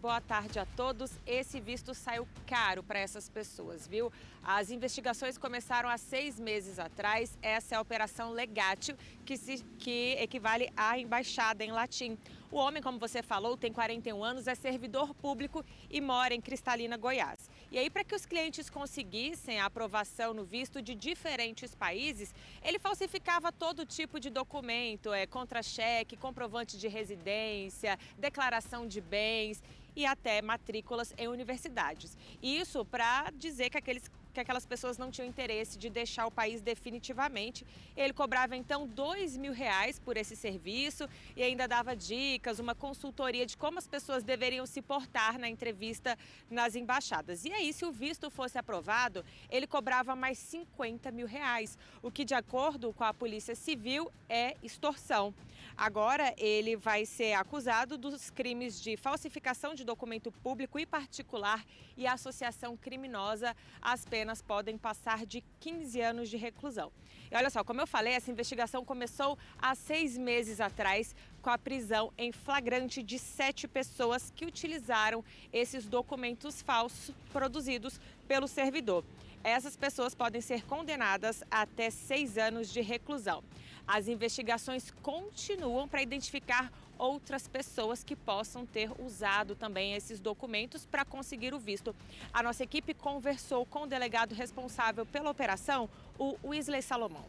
a todos. Esse visto saiu caro para essas pessoas, viu? As investigações começaram há 6 meses atrás. Essa é a Operação Legatio, que equivale à embaixada em latim. O homem, como você falou, tem 41 anos, é servidor público e mora em Cristalina, Goiás. E aí, para que os clientes conseguissem a aprovação no visto de diferentes países, ele falsificava todo tipo de documento, contra-cheque, comprovante de residência, declaração de bens e até matrículas em universidades. Isso para dizer que aquelas pessoas não tinham interesse de deixar o país definitivamente. Ele cobrava então R$2.000 por esse serviço e ainda dava dicas, uma consultoria de como as pessoas deveriam se portar na entrevista nas embaixadas. E aí, se o visto fosse aprovado, ele cobrava mais R$50.000, o que, de acordo com a Polícia Civil, é extorsão. Agora, ele vai ser acusado dos crimes de falsificação de documento público e particular e associação criminosa. As penas podem passar de 15 anos de reclusão. E olha só, como eu falei, essa investigação começou há 6 meses atrás com a prisão em flagrante de 7 pessoas que utilizaram esses documentos falsos produzidos pelo servidor. Essas pessoas podem ser condenadas a até 6 anos de reclusão. As investigações continuam para identificar outras pessoas que possam ter usado também esses documentos para conseguir o visto. A nossa equipe conversou com o delegado responsável pela operação, o Wesley Salomão.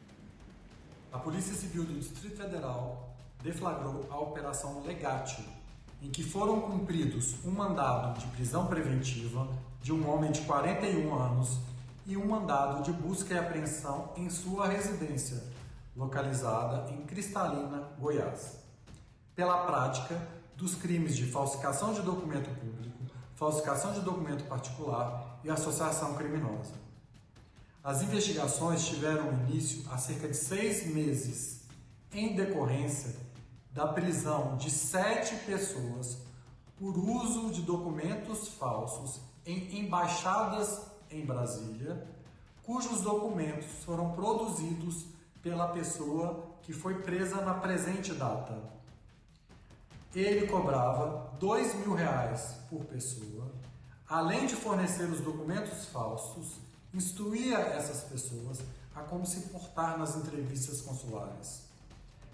A Polícia Civil do Distrito Federal deflagrou a Operação Legatio, em que foram cumpridos um mandado de prisão preventiva de um homem de 41 anos e um mandado de busca e apreensão em sua residência, localizada em Cristalina, Goiás, pela prática dos crimes de falsificação de documento público, falsificação de documento particular e associação criminosa. As investigações tiveram início há cerca de 6 meses, em decorrência da prisão de 7 pessoas por uso de documentos falsos em embaixadas em Brasília, cujos documentos foram produzidos pela pessoa que foi presa na presente data. Ele cobrava R$2.000 por pessoa, além de fornecer os documentos falsos, instruía essas pessoas a como se portar nas entrevistas consulares.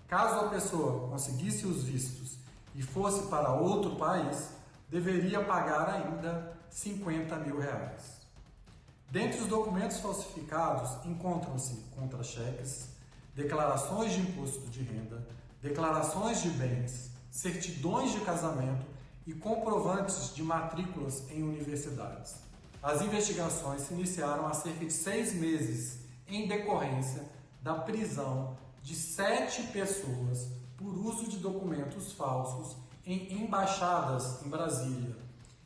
Caso a pessoa conseguisse os vistos e fosse para outro país, deveria pagar ainda R$50.000. Dentre os documentos falsificados encontram-se contra-cheques, declarações de imposto de renda, declarações de bens, certidões de casamento e comprovantes de matrículas em universidades. As investigações se iniciaram há cerca de 6 meses em decorrência da prisão de 7 pessoas por uso de documentos falsos em embaixadas em Brasília.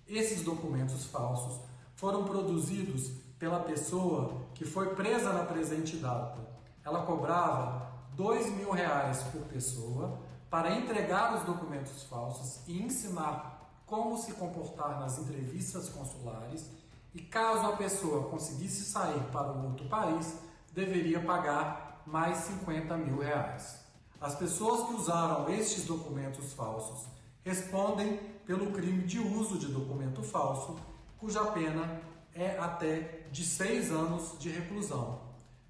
Esses documentos falsos foram produzidos pela pessoa que foi presa na presente data. Ela cobrava R$2.000 por pessoa para entregar os documentos falsos e ensinar como se comportar nas entrevistas consulares, e caso a pessoa conseguisse sair para um outro país, deveria pagar mais R$50.000. As pessoas que usaram estes documentos falsos respondem pelo crime de uso de documento falso, cuja pena é até de 6 anos de reclusão.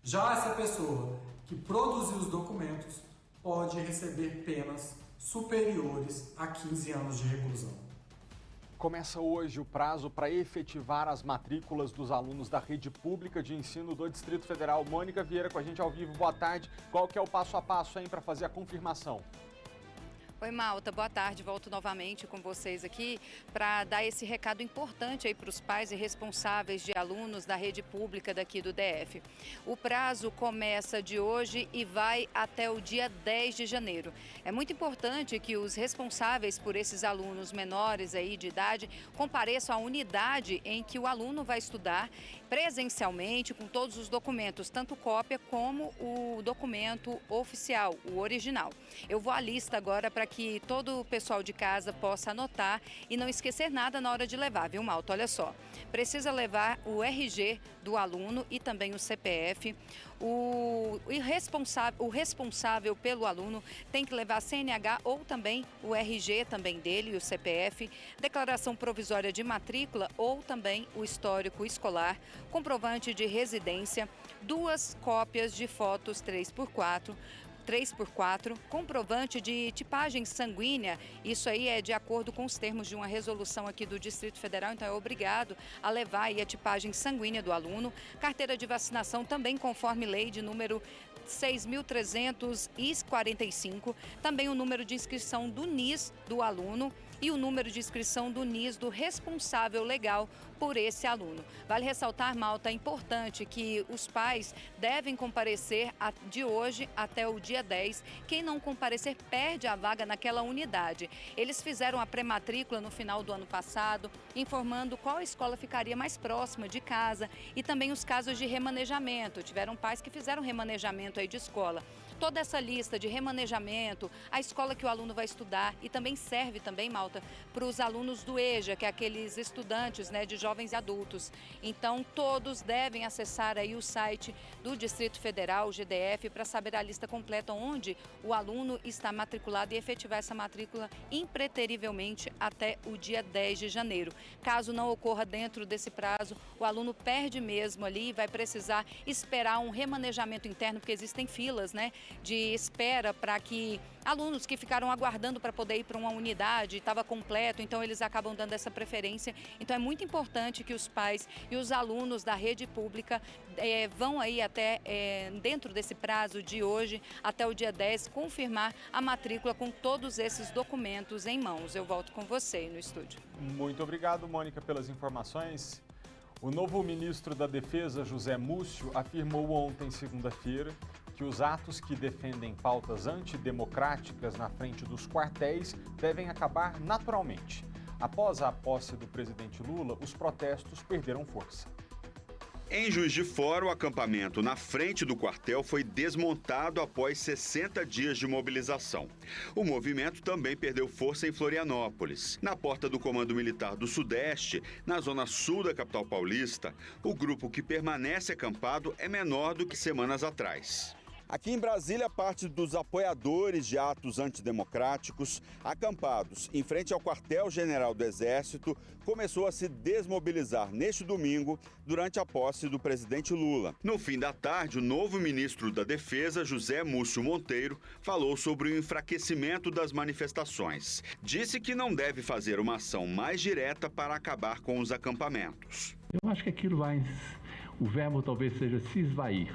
Já essa pessoa que produziu os documentos pode receber penas superiores a 15 anos de reclusão. Começa hoje o prazo para efetivar as matrículas dos alunos da rede pública de ensino do Distrito Federal. Mônica Vieira com a gente ao vivo. Boa tarde. Qual que é o passo a passo aí para fazer a confirmação? Oi, Malta, boa tarde. Volto novamente com vocês aqui para dar esse recado importante aí para os pais e responsáveis de alunos da rede pública daqui do DF. O prazo começa de hoje e vai até o dia 10 de janeiro. É muito importante que os responsáveis por esses alunos menores aí de idade compareçam à unidade em que o aluno vai estudar presencialmente com todos os documentos, tanto cópia como o documento oficial, o original. Eu vou à lista agora para que todo o pessoal de casa possa anotar e não esquecer nada na hora de levar, viu, Malta? Olha só, precisa levar o RG do aluno e também o CPF. O responsável pelo aluno tem que levar CNH ou também o RG também dele, o CPF, declaração provisória de matrícula ou também o histórico escolar, comprovante de residência, 2 cópias de fotos 3x4, comprovante de tipagem sanguínea, isso aí é de acordo com os termos de uma resolução aqui do Distrito Federal, então é obrigado a levar aí a tipagem sanguínea do aluno, carteira de vacinação também conforme lei de número 6.345, também o número de inscrição do NIS do aluno e o número de inscrição do NIS do responsável legal por esse aluno. Vale ressaltar, Malta, é importante que os pais devem comparecer de hoje até o dia 10. Quem não comparecer perde a vaga naquela unidade. Eles fizeram a pré-matrícula no final do ano passado, informando qual escola ficaria mais próxima de casa e também os casos de remanejamento. Tiveram pais que fizeram remanejamento aí de escola. Toda essa lista de remanejamento, a escola que o aluno vai estudar e também serve também, Malta, para os alunos do EJA, que é aqueles estudantes, né, de jovens e adultos. Então, todos devem acessar aí o site do Distrito Federal, o GDF, para saber a lista completa onde o aluno está matriculado e efetivar essa matrícula impreterivelmente até o dia 10 de janeiro. Caso não ocorra dentro desse prazo, o aluno perde mesmo ali e vai precisar esperar um remanejamento interno, porque existem filas, né, de espera para que alunos que ficaram aguardando para poder ir para uma unidade, estava completo, então eles acabam dando essa preferência. Então é muito importante que os pais e os alunos da rede pública vão aí até, dentro desse prazo de hoje, até o dia 10, confirmar a matrícula com todos esses documentos em mãos. Eu volto com você no estúdio. Muito obrigado, Mônica, pelas informações. O novo ministro da Defesa, José Múcio, afirmou ontem, segunda-feira, que os atos que defendem pautas antidemocráticas na frente dos quartéis devem acabar naturalmente. Após a posse do presidente Lula, os protestos perderam força. Em Juiz de Fora, o acampamento na frente do quartel foi desmontado após 60 dias de mobilização. O movimento também perdeu força em Florianópolis. Na porta do Comando Militar do Sudeste, na zona sul da capital paulista, o grupo que permanece acampado é menor do que semanas atrás. Aqui em Brasília, parte dos apoiadores de atos antidemocráticos, acampados em frente ao quartel-general do Exército, começou a se desmobilizar neste domingo durante a posse do presidente Lula. No fim da tarde, o novo ministro da Defesa, José Múcio Monteiro, falou sobre o enfraquecimento das manifestações. Disse que não deve fazer uma ação mais direta para acabar com os acampamentos. Eu acho que aquilo o verbo talvez seja se esvair,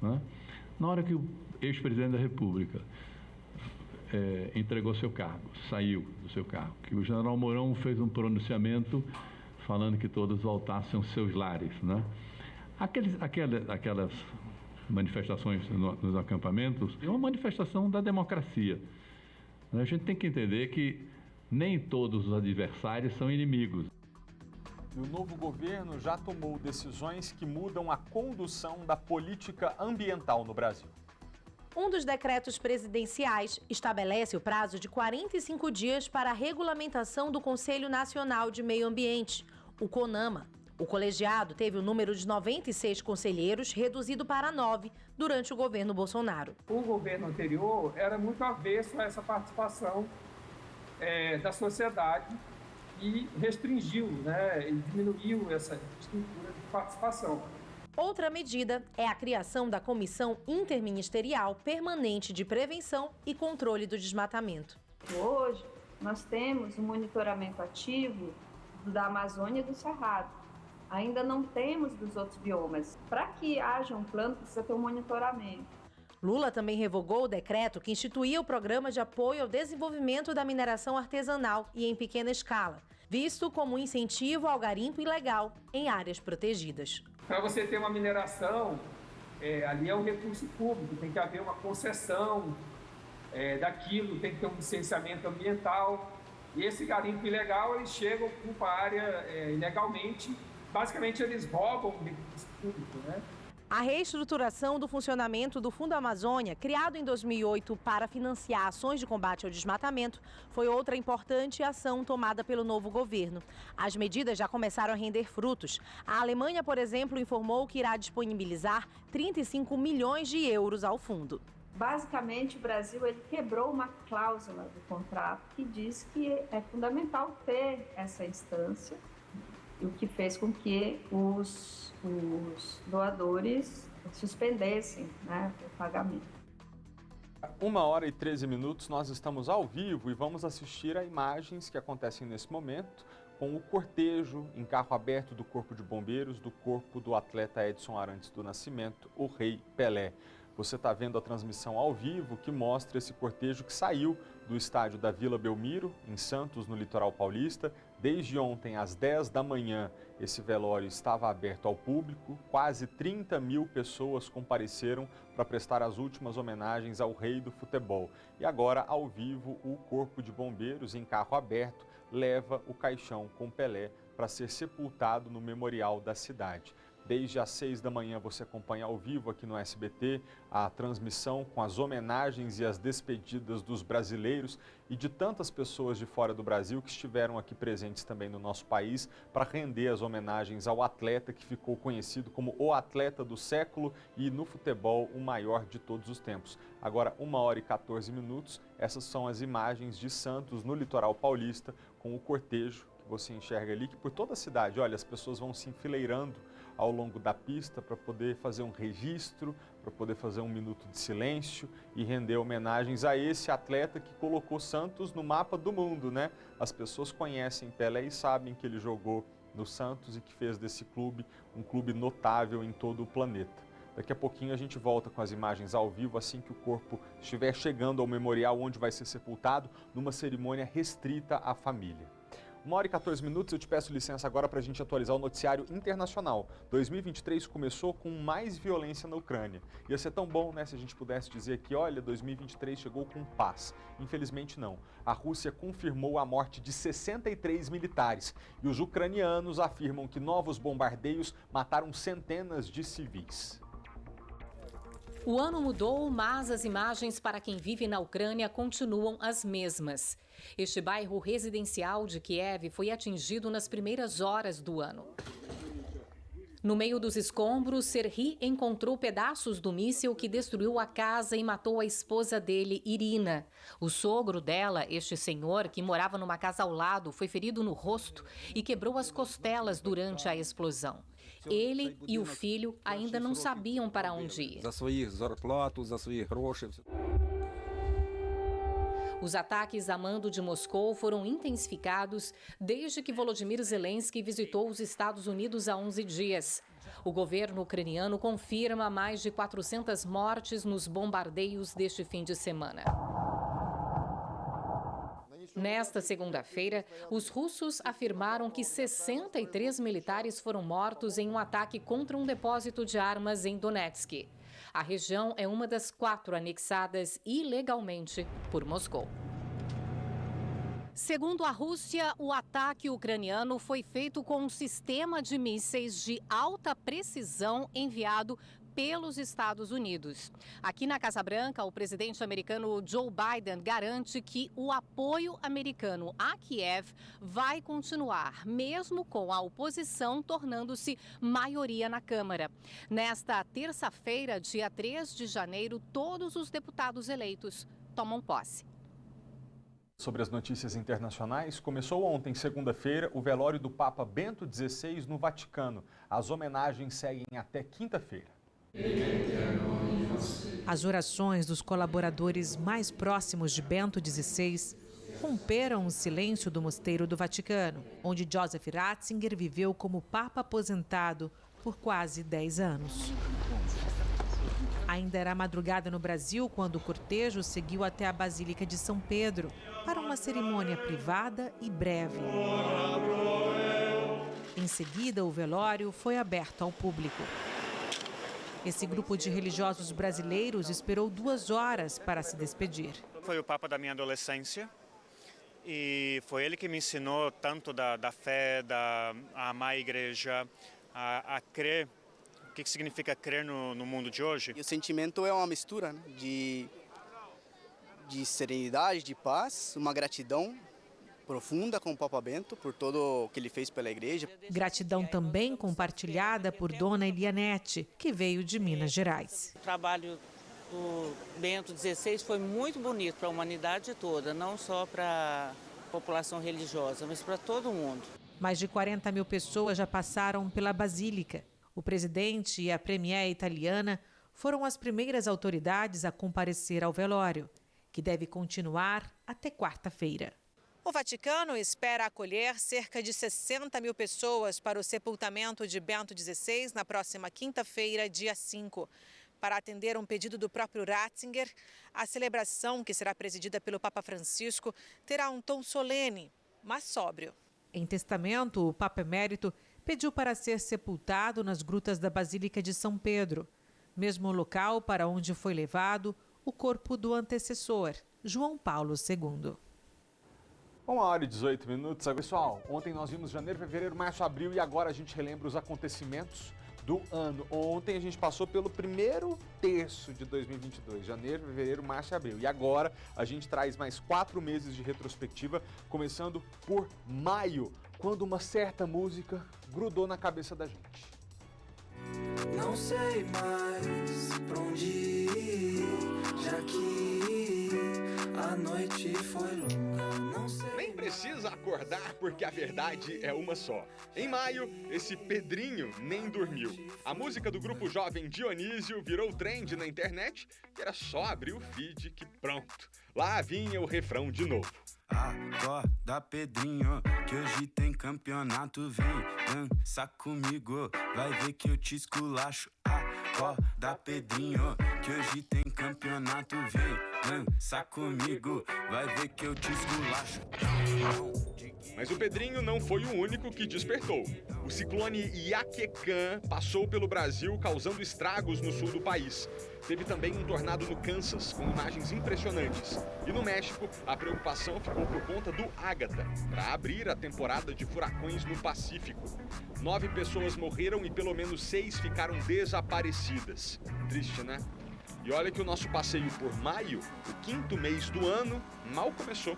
né? Na hora que o ex-presidente da República entregou seu cargo, saiu do seu cargo, que o general Mourão fez um pronunciamento falando que todos voltassem aos seus lares, né? Aquelas manifestações nos acampamentos é uma manifestação da democracia. A gente tem que entender que Nem todos os adversários são inimigos. E o novo governo já tomou decisões que mudam a condução da política ambiental no Brasil. Um dos decretos presidenciais estabelece o prazo de 45 dias para a regulamentação do Conselho Nacional de Meio Ambiente, o CONAMA. O colegiado teve o número de 96 conselheiros reduzido para 9 durante o governo Bolsonaro. O governo anterior era muito avesso a essa participação da sociedade e restringiu, e diminuiu essa estrutura de participação. Outra medida é a criação da Comissão Interministerial Permanente de Prevenção e Controle do Desmatamento. Hoje, nós temos um monitoramento ativo da Amazônia e do Cerrado. Ainda não temos dos outros biomas. Para que haja um plano, precisa ter um monitoramento. Lula também revogou o decreto que instituía o Programa de Apoio ao Desenvolvimento da Mineração Artesanal e em Pequena Escala, visto como um incentivo ao garimpo ilegal em áreas protegidas. Para você ter uma mineração, ali é um recurso público, tem que haver uma concessão daquilo, tem que ter um licenciamento ambiental. E esse garimpo ilegal, eles chegam, ocupam a área ilegalmente, basicamente eles roubam o recurso público, A reestruturação do funcionamento do Fundo Amazônia, criado em 2008 para financiar ações de combate ao desmatamento, foi outra importante ação tomada pelo novo governo. As medidas já começaram a render frutos. A Alemanha, por exemplo, informou que irá disponibilizar 35 milhões de euros ao fundo. Basicamente, o Brasil ele quebrou uma cláusula do contrato que diz que é fundamental ter essa instância, o que fez com que os doadores suspendessem o pagamento. 1h13, nós estamos ao vivo e vamos assistir a imagens que acontecem nesse momento com o cortejo em carro aberto do Corpo de Bombeiros do corpo do atleta Edson Arantes do Nascimento, o Rei Pelé. Você está vendo a transmissão ao vivo que mostra esse cortejo que saiu do estádio da Vila Belmiro, em Santos, no litoral paulista. Desde ontem, às 10 da manhã, esse velório estava aberto ao público. Quase 30 mil pessoas compareceram para prestar as últimas homenagens ao rei do futebol. E agora, ao vivo, o Corpo de Bombeiros, em carro aberto, leva o caixão com Pelé para ser sepultado no memorial da cidade. Desde as 6 da manhã você acompanha ao vivo aqui no SBT a transmissão com as homenagens e as despedidas dos brasileiros e de tantas pessoas de fora do Brasil que estiveram aqui presentes também no nosso país para render as homenagens ao atleta que ficou conhecido como o atleta do século e no futebol o maior de todos os tempos. Agora 1h14, essas são as imagens de Santos no litoral paulista com o cortejo que você enxerga ali, que por toda a cidade, olha, as pessoas vão se enfileirando ao longo da pista para poder fazer um registro, para poder fazer um minuto de silêncio e render homenagens a esse atleta que colocou Santos no mapa do mundo, As pessoas conhecem Pelé e sabem que ele jogou no Santos e que fez desse clube um clube notável em todo o planeta. Daqui a pouquinho a gente volta com as imagens ao vivo assim que o corpo estiver chegando ao memorial onde vai ser sepultado numa cerimônia restrita à família. 1h14, eu te peço licença agora para a gente atualizar o noticiário internacional. 2023 começou com mais violência na Ucrânia. Ia ser tão bom, se a gente pudesse dizer que, olha, 2023 chegou com paz. Infelizmente não. A Rússia confirmou a morte de 63 militares e os ucranianos afirmam que novos bombardeios mataram centenas de civis. O ano mudou, mas as imagens para quem vive na Ucrânia continuam as mesmas. Este bairro residencial de Kiev foi atingido nas primeiras horas do ano. No meio dos escombros, Serhiy encontrou pedaços do míssil que destruiu a casa e matou a esposa dele, Irina. O sogro dela, este senhor, que morava numa casa ao lado, foi ferido no rosto e quebrou as costelas durante a explosão. Ele e o filho ainda não sabiam para onde ir. Os ataques a mando de Moscou foram intensificados desde que Volodymyr Zelensky visitou os Estados Unidos há 11 dias. O governo ucraniano confirma mais de 400 mortes nos bombardeios deste fim de semana. Nesta segunda-feira, os russos afirmaram que 63 militares foram mortos em um ataque contra um depósito de armas em Donetsk. A região é uma das 4 anexadas ilegalmente por Moscou. Segundo a Rússia, o ataque ucraniano foi feito com um sistema de mísseis de alta precisão enviado pelos Estados Unidos. Aqui na Casa Branca, o presidente americano Joe Biden garante que o apoio americano a Kiev vai continuar, mesmo com a oposição tornando-se maioria na Câmara. Nesta terça-feira, dia 3 de janeiro, todos os deputados eleitos tomam posse. Sobre as notícias internacionais, começou ontem, segunda-feira, o velório do Papa Bento XVI no Vaticano. As homenagens seguem até quinta-feira. As orações dos colaboradores mais próximos de Bento XVI romperam o silêncio do Mosteiro do Vaticano, onde Joseph Ratzinger viveu como Papa aposentado por quase 10 anos. Ainda era madrugada no Brasil quando o cortejo seguiu até a Basílica de São Pedro para uma cerimônia privada e breve. Em seguida, o velório foi aberto ao público. Esse grupo de religiosos brasileiros esperou 2 horas para se despedir. Foi o Papa da minha adolescência e foi ele que me ensinou tanto da fé, a amar a igreja, a crer. O que significa crer no mundo de hoje? E o sentimento é uma mistura, né? de serenidade, de paz, uma gratidão profunda com o Papa Bento por tudo o que ele fez pela igreja. Gratidão também compartilhada por Dona Elianete, que veio de Minas Gerais. O trabalho do Bento XVI foi muito bonito para a humanidade toda, não só para a população religiosa, mas para todo mundo. Mais de 40 mil pessoas já passaram pela Basílica. O presidente e a premier italiana foram as primeiras autoridades a comparecer ao velório, que deve continuar até quarta-feira. O Vaticano espera acolher cerca de 60 mil pessoas para o sepultamento de Bento XVI na próxima quinta-feira, dia 5. Para atender um pedido do próprio Ratzinger, a celebração, que será presidida pelo Papa Francisco, terá um tom solene, mas sóbrio. Em testamento, o Papa Emérito pediu para ser sepultado nas grutas da Basílica de São Pedro, mesmo local para onde foi levado o corpo do antecessor, João Paulo II. 1h18. Pessoal, ontem nós vimos janeiro, fevereiro, março, abril e agora a gente relembra os acontecimentos do ano. Ontem a gente passou pelo primeiro terço de 2022, janeiro, fevereiro, março e abril. E agora a gente traz mais 4 meses de retrospectiva, começando por maio, quando uma certa música grudou na cabeça da gente. Não sei mais pra onde ir, já que a noite foi longa, não sei. Nem precisa acordar porque a verdade é uma só. Em maio, esse Pedrinho nem dormiu. A música do grupo jovem Dionísio virou trend na internet e era só abrir o feed que pronto. Lá vinha o refrão de novo. Acorda, Pedrinho, que hoje tem campeonato, vem dançar comigo, vai ver que eu te esculacho. Acorda, Pedrinho, que hoje tem campeonato, vem dançar comigo, vai ver que eu te esculacho. Mas o Pedrinho não foi o único que despertou. O ciclone Iaquecã passou pelo Brasil, causando estragos no sul do país. Teve também um tornado no Kansas, com imagens impressionantes. E no México, a preocupação ficou por conta do Ágata, para abrir a temporada de furacões no Pacífico. 9 pessoas morreram e pelo menos 6 ficaram desaparecidas. Triste, né? E olha que o nosso passeio por maio, o 5º mês do ano, mal começou.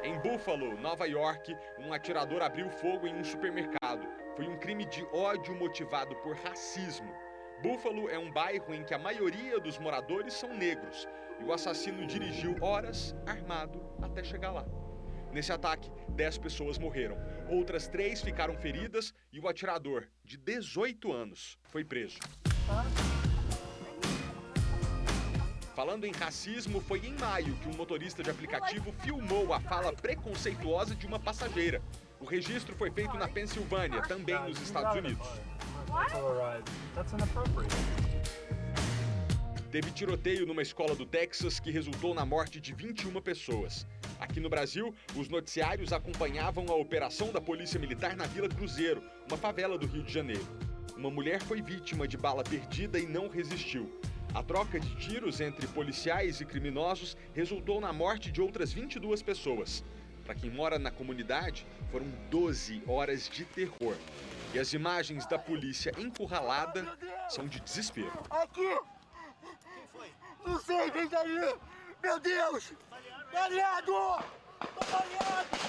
Em Buffalo, Nova York, um atirador abriu fogo em um supermercado. Foi um crime de ódio motivado por racismo. Buffalo é um bairro em que a maioria dos moradores são negros e o assassino dirigiu horas armado até chegar lá. Nesse ataque, 10 pessoas morreram, outras 3 ficaram feridas e o atirador, de 18 anos, foi preso. Falando em racismo, foi em maio que um motorista de aplicativo filmou a fala preconceituosa de uma passageira. O registro foi feito na Pensilvânia, também nos Estados Unidos. Teve tiroteio numa escola do Texas que resultou na morte de 21 pessoas. Aqui no Brasil, os noticiários acompanhavam a operação da Polícia Militar na Vila Cruzeiro, uma favela do Rio de Janeiro. Uma mulher foi vítima de bala perdida e não resistiu. A troca de tiros entre policiais e criminosos resultou na morte de outras 22 pessoas. Para quem mora na comunidade, foram 12 horas de terror. E as imagens da polícia encurralada são de desespero. Aqui! Não sei quem tá ali! Meu Deus! Baleado! Tô baleado!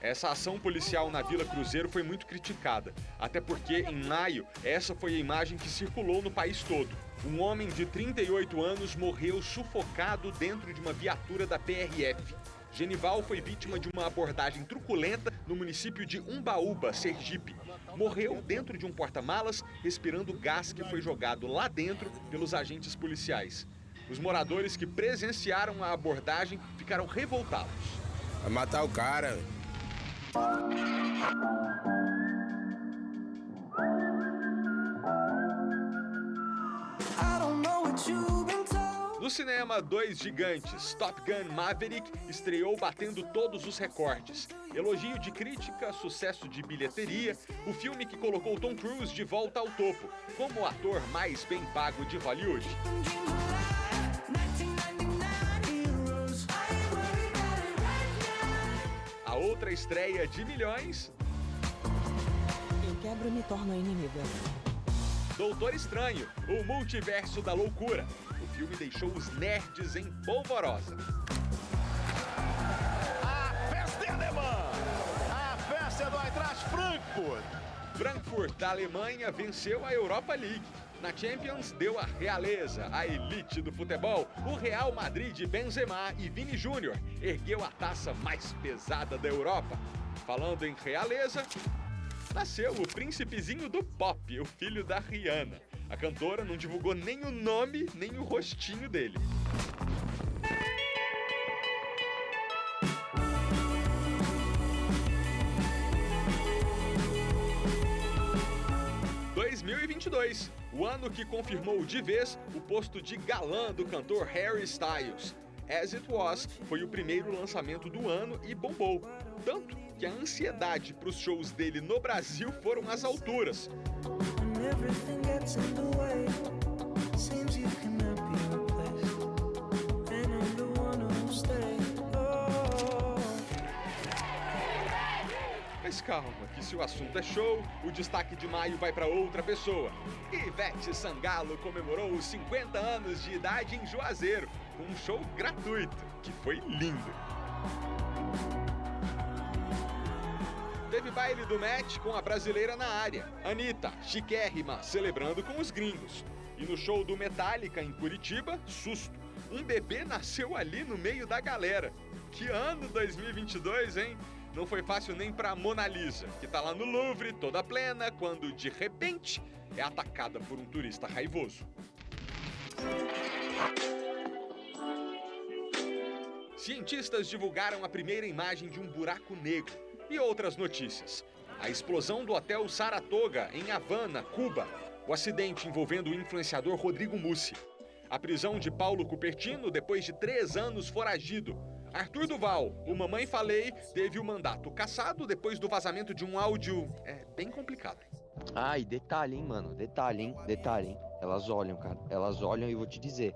Essa ação policial na Vila Cruzeiro foi muito criticada, até porque, em maio, essa foi a imagem que circulou no país todo. Um homem de 38 anos morreu sufocado dentro de uma viatura da PRF. Genival foi vítima de uma abordagem truculenta no município de Umbaúba, Sergipe. Morreu dentro de um porta-malas, respirando gás que foi jogado lá dentro pelos agentes policiais. Os moradores que presenciaram a abordagem ficaram revoltados. Vai matar o cara. No cinema, Dois Gigantes, Top Gun Maverick estreou batendo todos os recordes. Elogio de crítica, sucesso de bilheteria, o filme que colocou Tom Cruise de volta ao topo, como o ator mais bem pago de Hollywood. A outra estreia de milhões... Eu quebro e me torno inimiga. Doutor Estranho, o multiverso da loucura. O filme deixou os nerds em polvorosa. A festa é alemã! A festa é do Eintracht Frankfurt! Frankfurt, da Alemanha, venceu a Europa League. Na Champions, deu a realeza, a elite do futebol. O Real Madrid de Benzema e Vini Júnior ergueu a taça mais pesada da Europa. Falando em realeza, nasceu o príncipezinho do pop, o filho da Rihanna. A cantora não divulgou nem o nome, nem o rostinho dele. O ano que confirmou de vez o posto de galã do cantor Harry Styles. As It Was foi o primeiro lançamento do ano e bombou. Tanto que a ansiedade para os shows dele no Brasil foram às alturas. Mas calma, que se o assunto é show, o destaque de maio vai para outra pessoa. Ivete Sangalo comemorou os 50 anos de idade em Juazeiro, com um show gratuito, que foi lindo. Teve baile do match com a brasileira na área, Anitta, chiquérrima, celebrando com os gringos. E no show do Metallica em Curitiba, susto, um bebê nasceu ali no meio da galera. Que ano 2022, hein? Não foi fácil nem pra Mona Lisa, que tá lá no Louvre, toda plena, quando, de repente, é atacada por um turista raivoso. Cientistas divulgaram a primeira imagem de um buraco negro e outras notícias. A explosão do Hotel Saratoga, em Havana, Cuba. O acidente envolvendo o influenciador Rodrigo Mussi. A prisão de Paulo Cupertino depois de 3 anos foragido. Arthur Duval, o Mamãe Falei, teve o mandato cassado depois do vazamento de um áudio bem complicado. Ah, e detalhe, hein, mano? Detalhe, hein? Elas olham, cara. Elas olham e vou te dizer,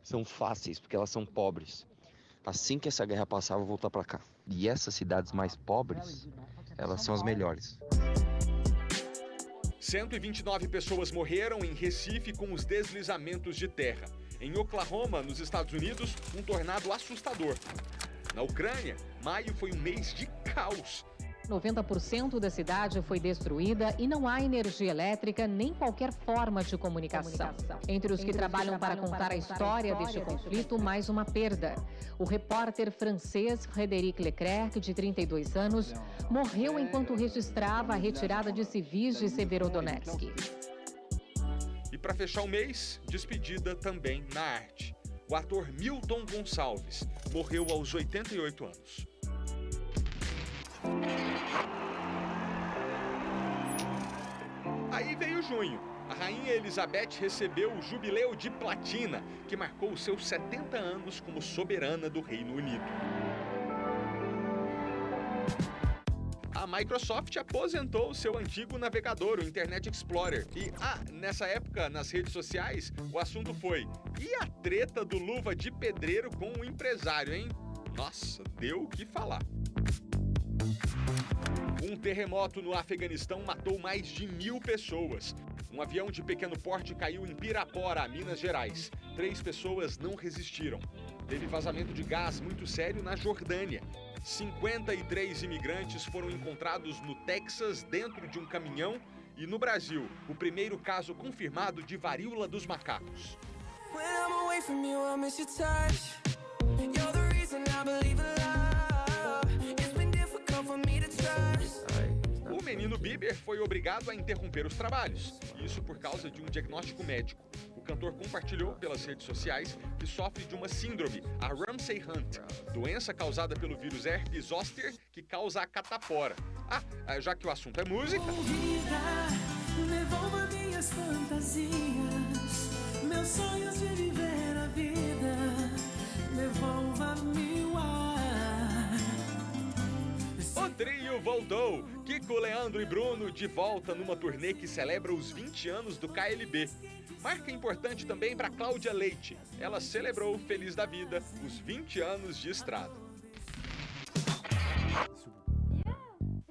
são fáceis, porque elas são pobres. Assim que essa guerra passar, eu vou voltar pra cá. E essas cidades mais pobres, elas são as melhores. 129 pessoas morreram em Recife com os deslizamentos de terra. Em Oklahoma, nos Estados Unidos, um tornado assustador. Na Ucrânia, maio foi um mês de caos. 90% da cidade foi destruída e não há energia elétrica nem qualquer forma de comunicação. Entre os que trabalham para contar a história deste conflito, mais uma perda. O repórter francês Frédéric Leclerc, de 32 anos, morreu enquanto registrava a retirada de civis de Severodonetsk. E para fechar o mês, despedida também na arte. O ator Milton Gonçalves morreu aos 88 anos. Aí veio junho. A rainha Elizabeth recebeu o Jubileu de Platina, que marcou os seus 70 anos como soberana do Reino Unido. A A Microsoft aposentou seu antigo navegador, o Internet Explorer. E, nessa época, nas redes sociais, o assunto foi: e a treta do Luva de Pedreiro com o empresário, hein? Nossa, deu o que falar. Um terremoto no Afeganistão matou mais de 1.000 pessoas. Um avião de pequeno porte caiu em Pirapora, Minas Gerais. 3 pessoas não resistiram. Teve vazamento de gás muito sério na Jordânia. 53 imigrantes foram encontrados no Texas dentro de um caminhão. E no Brasil, o primeiro caso confirmado de varíola dos macacos. O menino Bieber foi obrigado a interromper os trabalhos, isso por causa de um diagnóstico médico. O cantor compartilhou pelas redes sociais que sofre de uma síndrome, a Ramsay Hunt, doença causada pelo vírus herpes zoster que causa a catapora. Já que o assunto é música... Devolva minhas fantasias, meus sonhos de viver a vida, devolva-me o ar. O trio voltou. Kiko, Leandro e Bruno de volta numa turnê que celebra os 20 anos do KLB. Marca importante também para Cláudia Leite. Ela celebrou, feliz da vida, os 20 anos de estrada.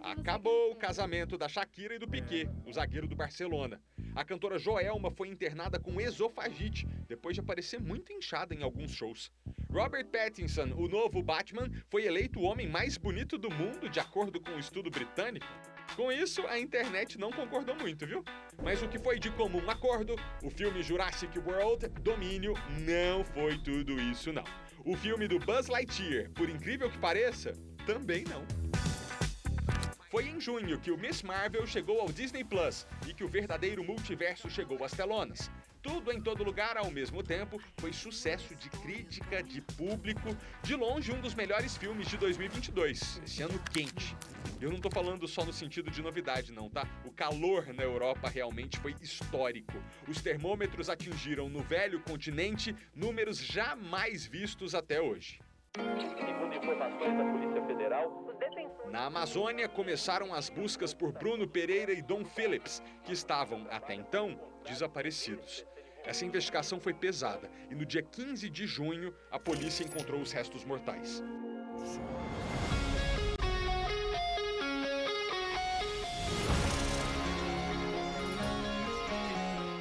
Acabou o casamento da Shakira e do Piqué, o zagueiro do Barcelona. A cantora Joelma foi internada com esofagite, depois de aparecer muito inchada em alguns shows. Robert Pattinson, o novo Batman, foi eleito o homem mais bonito do mundo, de acordo com um estudo britânico. Com isso, a internet não concordou muito, viu? Mas o que foi de comum acordo, o filme Jurassic World Domínio não foi tudo isso, não. O filme do Buzz Lightyear, por incrível que pareça, também não. Foi em junho que o Miss Marvel chegou ao Disney Plus e que o verdadeiro multiverso chegou às telonas. Tudo em todo lugar ao mesmo tempo foi sucesso de crítica, de público, de longe um dos melhores filmes de 2022, esse ano quente. Eu não tô falando só no sentido de novidade não, tá? O calor na Europa realmente foi histórico. Os termômetros atingiram no velho continente números jamais vistos até hoje. Segundo informações da Polícia Federal, na Amazônia começaram as buscas por Bruno Pereira e Dom Phillips, que estavam, até então, desaparecidos. Essa investigação foi pesada e no dia 15 de junho a polícia encontrou os restos mortais.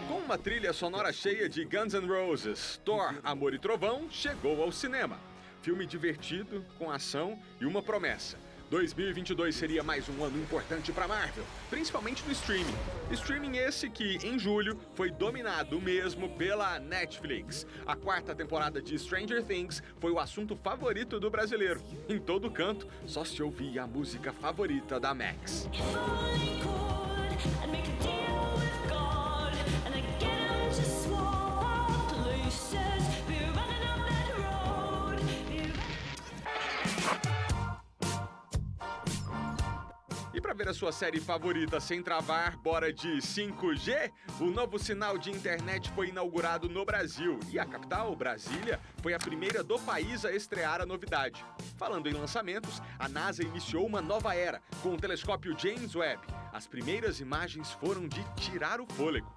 Com uma trilha sonora cheia de Guns N' Roses, Thor, Amor e Trovão chegou ao cinema. Filme divertido, com ação e uma promessa. 2022 seria mais um ano importante para Marvel, principalmente no streaming. Streaming esse que, em julho, foi dominado mesmo pela Netflix. A 4ª temporada de Stranger Things foi o assunto favorito do brasileiro. Em todo canto, só se ouvia a música favorita da Max. E para ver a sua série favorita sem travar, bora de 5G? O novo sinal de internet foi inaugurado no Brasil e a capital, Brasília, foi a primeira do país a estrear a novidade. Falando em lançamentos, a NASA iniciou uma nova era com o telescópio James Webb. As primeiras imagens foram de tirar o fôlego.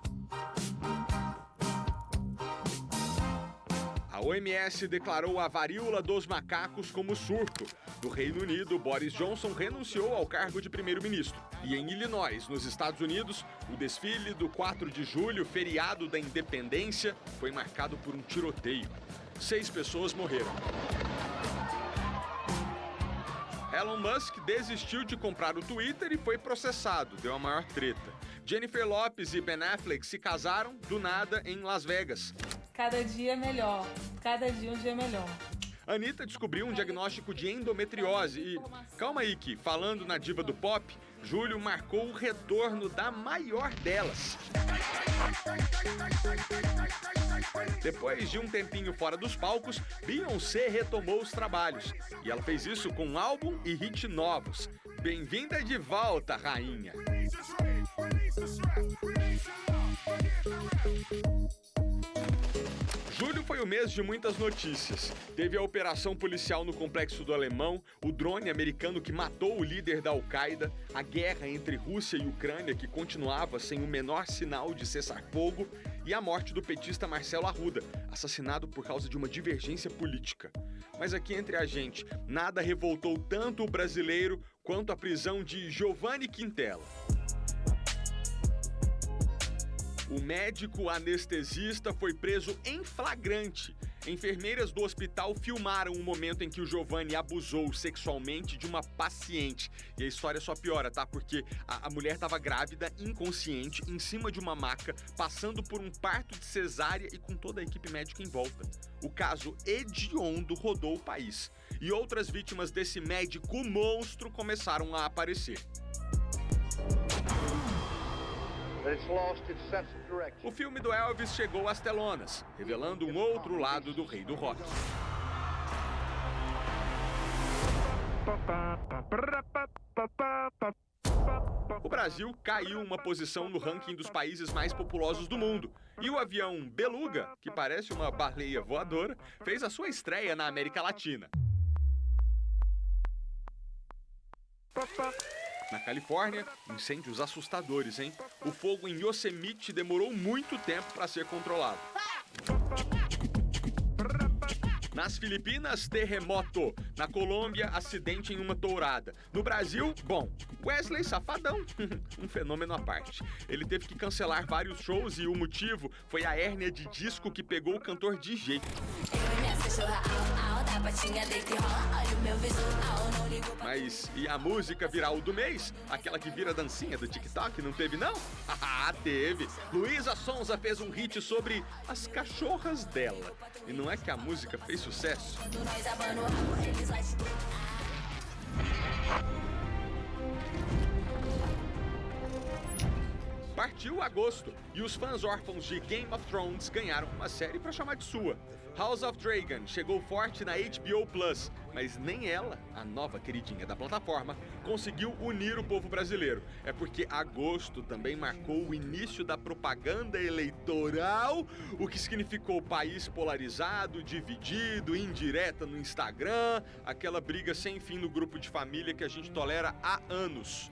A OMS declarou a varíola dos macacos como surto. No Reino Unido, Boris Johnson renunciou ao cargo de primeiro-ministro. E em Illinois, nos Estados Unidos, o desfile do 4 de julho, feriado da independência, foi marcado por um tiroteio. 6 pessoas morreram. Elon Musk desistiu de comprar o Twitter e foi processado, deu a maior treta. Jennifer Lopez e Ben Affleck se casaram do nada em Las Vegas. Cada dia é melhor, cada dia um dia melhor. Anitta descobriu um diagnóstico de endometriose e, calma aí que, falando na diva do pop, julho marcou o retorno da maior delas. Depois de um tempinho fora dos palcos, Beyoncé retomou os trabalhos. E ela fez isso com um álbum e hit novos. Bem-vinda de volta, rainha! Julho foi Foi um mês de muitas notícias. Teve a operação policial no Complexo do Alemão, o drone americano que matou o líder da Al-Qaeda, a guerra entre Rússia e Ucrânia que continuava sem o menor sinal de cessar-fogo e a morte do petista Marcelo Arruda, assassinado por causa de uma divergência política. Mas aqui entre a gente, nada revoltou tanto o brasileiro quanto a prisão de Giovanni Quintela. O médico anestesista foi preso em flagrante. Enfermeiras do hospital filmaram o momento em que o Giovanni abusou sexualmente de uma paciente. E a história só piora, tá? Porque a mulher estava grávida, inconsciente, em cima de uma maca, passando por um parto de cesárea e com toda a equipe médica em volta. O caso hediondo rodou o país. E outras vítimas desse médico monstro começaram a aparecer. O filme do Elvis chegou às telonas, revelando um outro lado do rei do rock. O Brasil caiu uma posição no ranking dos países mais populosos do mundo. E o avião Beluga, que parece uma baleia voadora, fez a sua estreia na América Latina. Na Califórnia, incêndios assustadores, hein? O fogo em Yosemite demorou muito tempo para ser controlado. Nas Filipinas, terremoto. Na Colômbia, acidente em uma tourada. No Brasil, bom, Wesley Safadão, um fenômeno à parte. Ele teve que cancelar vários shows e o motivo foi a hérnia de disco que pegou o cantor DJ. Mas e a música viral do mês? Aquela que vira dancinha do TikTok, não teve não? Ah, teve! Luísa Sonza fez um hit sobre as cachorras dela. E não é que a música fez sucesso? Partiu agosto e os fãs órfãos de Game of Thrones ganharam uma série pra chamar de sua. House of Dragon chegou forte na HBO Plus, mas nem ela, a nova queridinha da plataforma, conseguiu unir o povo brasileiro. É porque agosto também marcou o início da propaganda eleitoral, o que significou país polarizado, dividido, indireta no Instagram, aquela briga sem fim no grupo de família que a gente tolera há anos.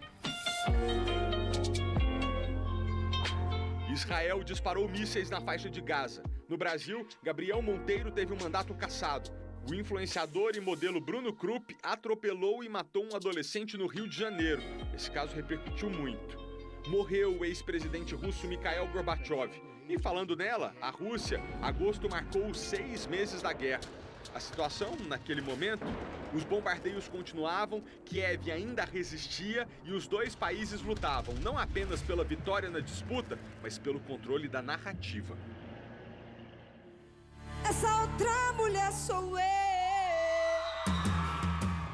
Israel disparou mísseis na faixa de Gaza. No Brasil, Gabriel Monteiro teve um mandato cassado. O influenciador e modelo Bruno Krupp atropelou e matou um adolescente no Rio de Janeiro. Esse caso repercutiu muito. Morreu o ex-presidente russo Mikhail Gorbachev. E falando nela, a Rússia, agosto marcou os 6 meses da guerra. A situação, naquele momento, os bombardeios continuavam, Kiev ainda resistia e os dois países lutavam não apenas pela vitória na disputa, mas pelo controle da narrativa. Essa outra mulher sou eu.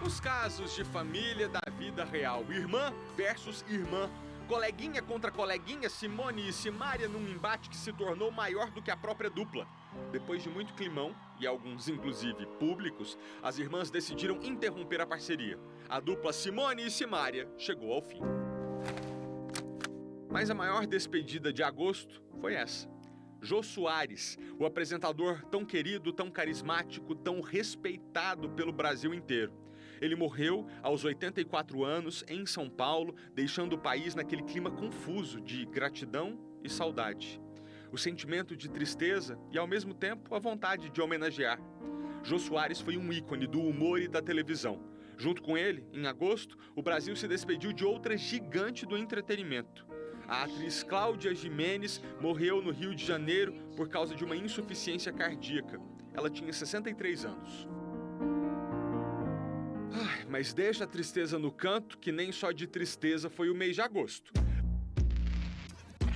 Os casos de família da vida real, irmã versus irmã, coleguinha contra coleguinha, Simone e Simária num embate que se tornou maior do que a própria dupla. Depois de muito climão, e alguns inclusive públicos, as irmãs decidiram interromper a parceria. A dupla Simone e Simária chegou ao fim. Mas a maior despedida de agosto foi essa. Jô Soares, o apresentador tão querido, tão carismático, tão respeitado pelo Brasil inteiro. Ele morreu aos 84 anos em São Paulo, deixando o país naquele clima confuso de gratidão e saudade. O sentimento de tristeza e, ao mesmo tempo, a vontade de homenagear. Jô Soares foi um ícone do humor e da televisão. Junto com ele, em agosto, o Brasil se despediu de outra gigante do entretenimento. A atriz Cláudia Gimenez morreu no Rio de Janeiro por causa de uma insuficiência cardíaca. Ela tinha 63 anos. Mas deixa a tristeza no canto, que nem só de tristeza foi o mês de agosto.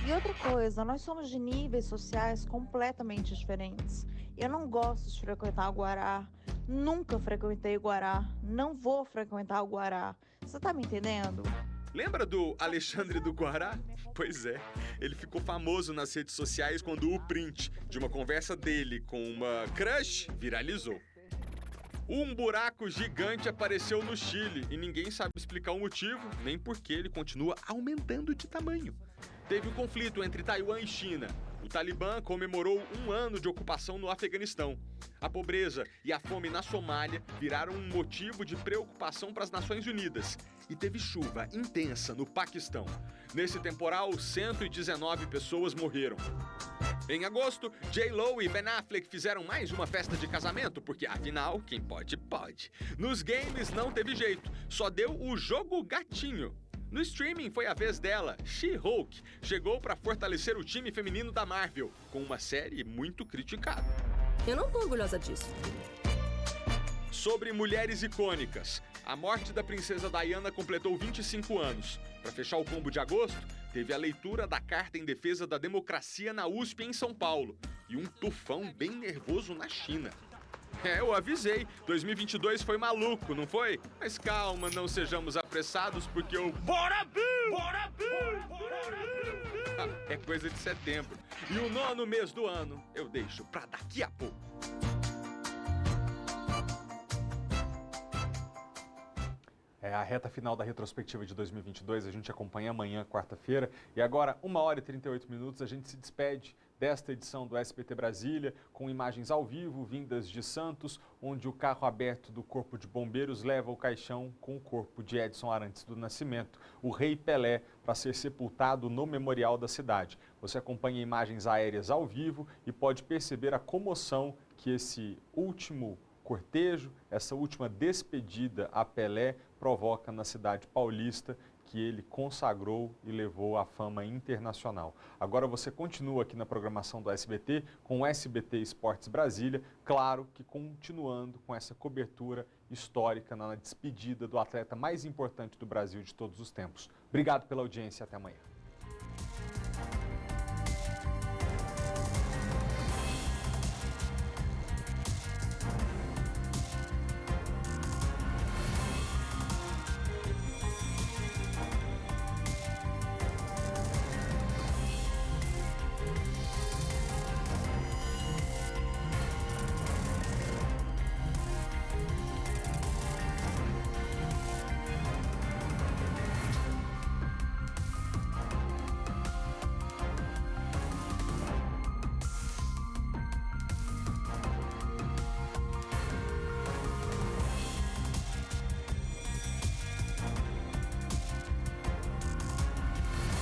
E outra coisa, nós somos de níveis sociais completamente diferentes. Eu não gosto de frequentar o Guará, nunca frequentei o Guará, não vou frequentar o Guará. Você tá me entendendo? Lembra do Alexandre do Guará? Pois é, ele ficou famoso nas redes sociais quando o print de uma conversa dele com uma crush viralizou. Um buraco gigante apareceu no Chile e ninguém sabe explicar o motivo, nem por que ele continua aumentando de tamanho. Teve o conflito entre Taiwan e China. O Talibã comemorou 1 ano de ocupação no Afeganistão. A pobreza e a fome na Somália viraram um motivo de preocupação para as Nações Unidas. E teve chuva intensa no Paquistão. Nesse temporal, 119 pessoas morreram. Em agosto, J.Lo e Ben Affleck fizeram mais uma festa de casamento, porque afinal, quem pode, pode. Nos games não teve jeito, só deu o jogo gatinho. No streaming foi a vez dela, She-Hulk, chegou para fortalecer o time feminino da Marvel, com uma série muito criticada. Eu não tô orgulhosa disso. Sobre mulheres icônicas, a morte da princesa Diana completou 25 anos. Para fechar o combo de agosto, teve a leitura da Carta em Defesa da Democracia na USP em São Paulo e um tufão bem nervoso na China. Eu avisei, 2022 foi maluco, não foi? Mas calma, não sejamos apressados, porque o Bora Bill! Bora Bill! Bora Bill! É coisa de setembro. E o 9º mês do ano eu deixo pra daqui a pouco. É a reta final da retrospectiva de 2022, a gente acompanha amanhã, quarta-feira. E agora, 1h38, a gente se despede desta edição do SBT Brasília, com imagens ao vivo, vindas de Santos, onde o carro aberto do Corpo de Bombeiros leva o caixão com o corpo de Edson Arantes do Nascimento, o Rei Pelé, para ser sepultado no memorial da cidade. Você acompanha imagens aéreas ao vivo e pode perceber a comoção que esse último cortejo, essa última despedida a Pelé, provoca na cidade paulista, que ele consagrou e levou à fama internacional. Agora você continua aqui na programação do SBT com o SBT Esportes Brasília, claro que continuando com essa cobertura histórica na despedida do atleta mais importante do Brasil de todos os tempos. Obrigado pela audiência e até amanhã.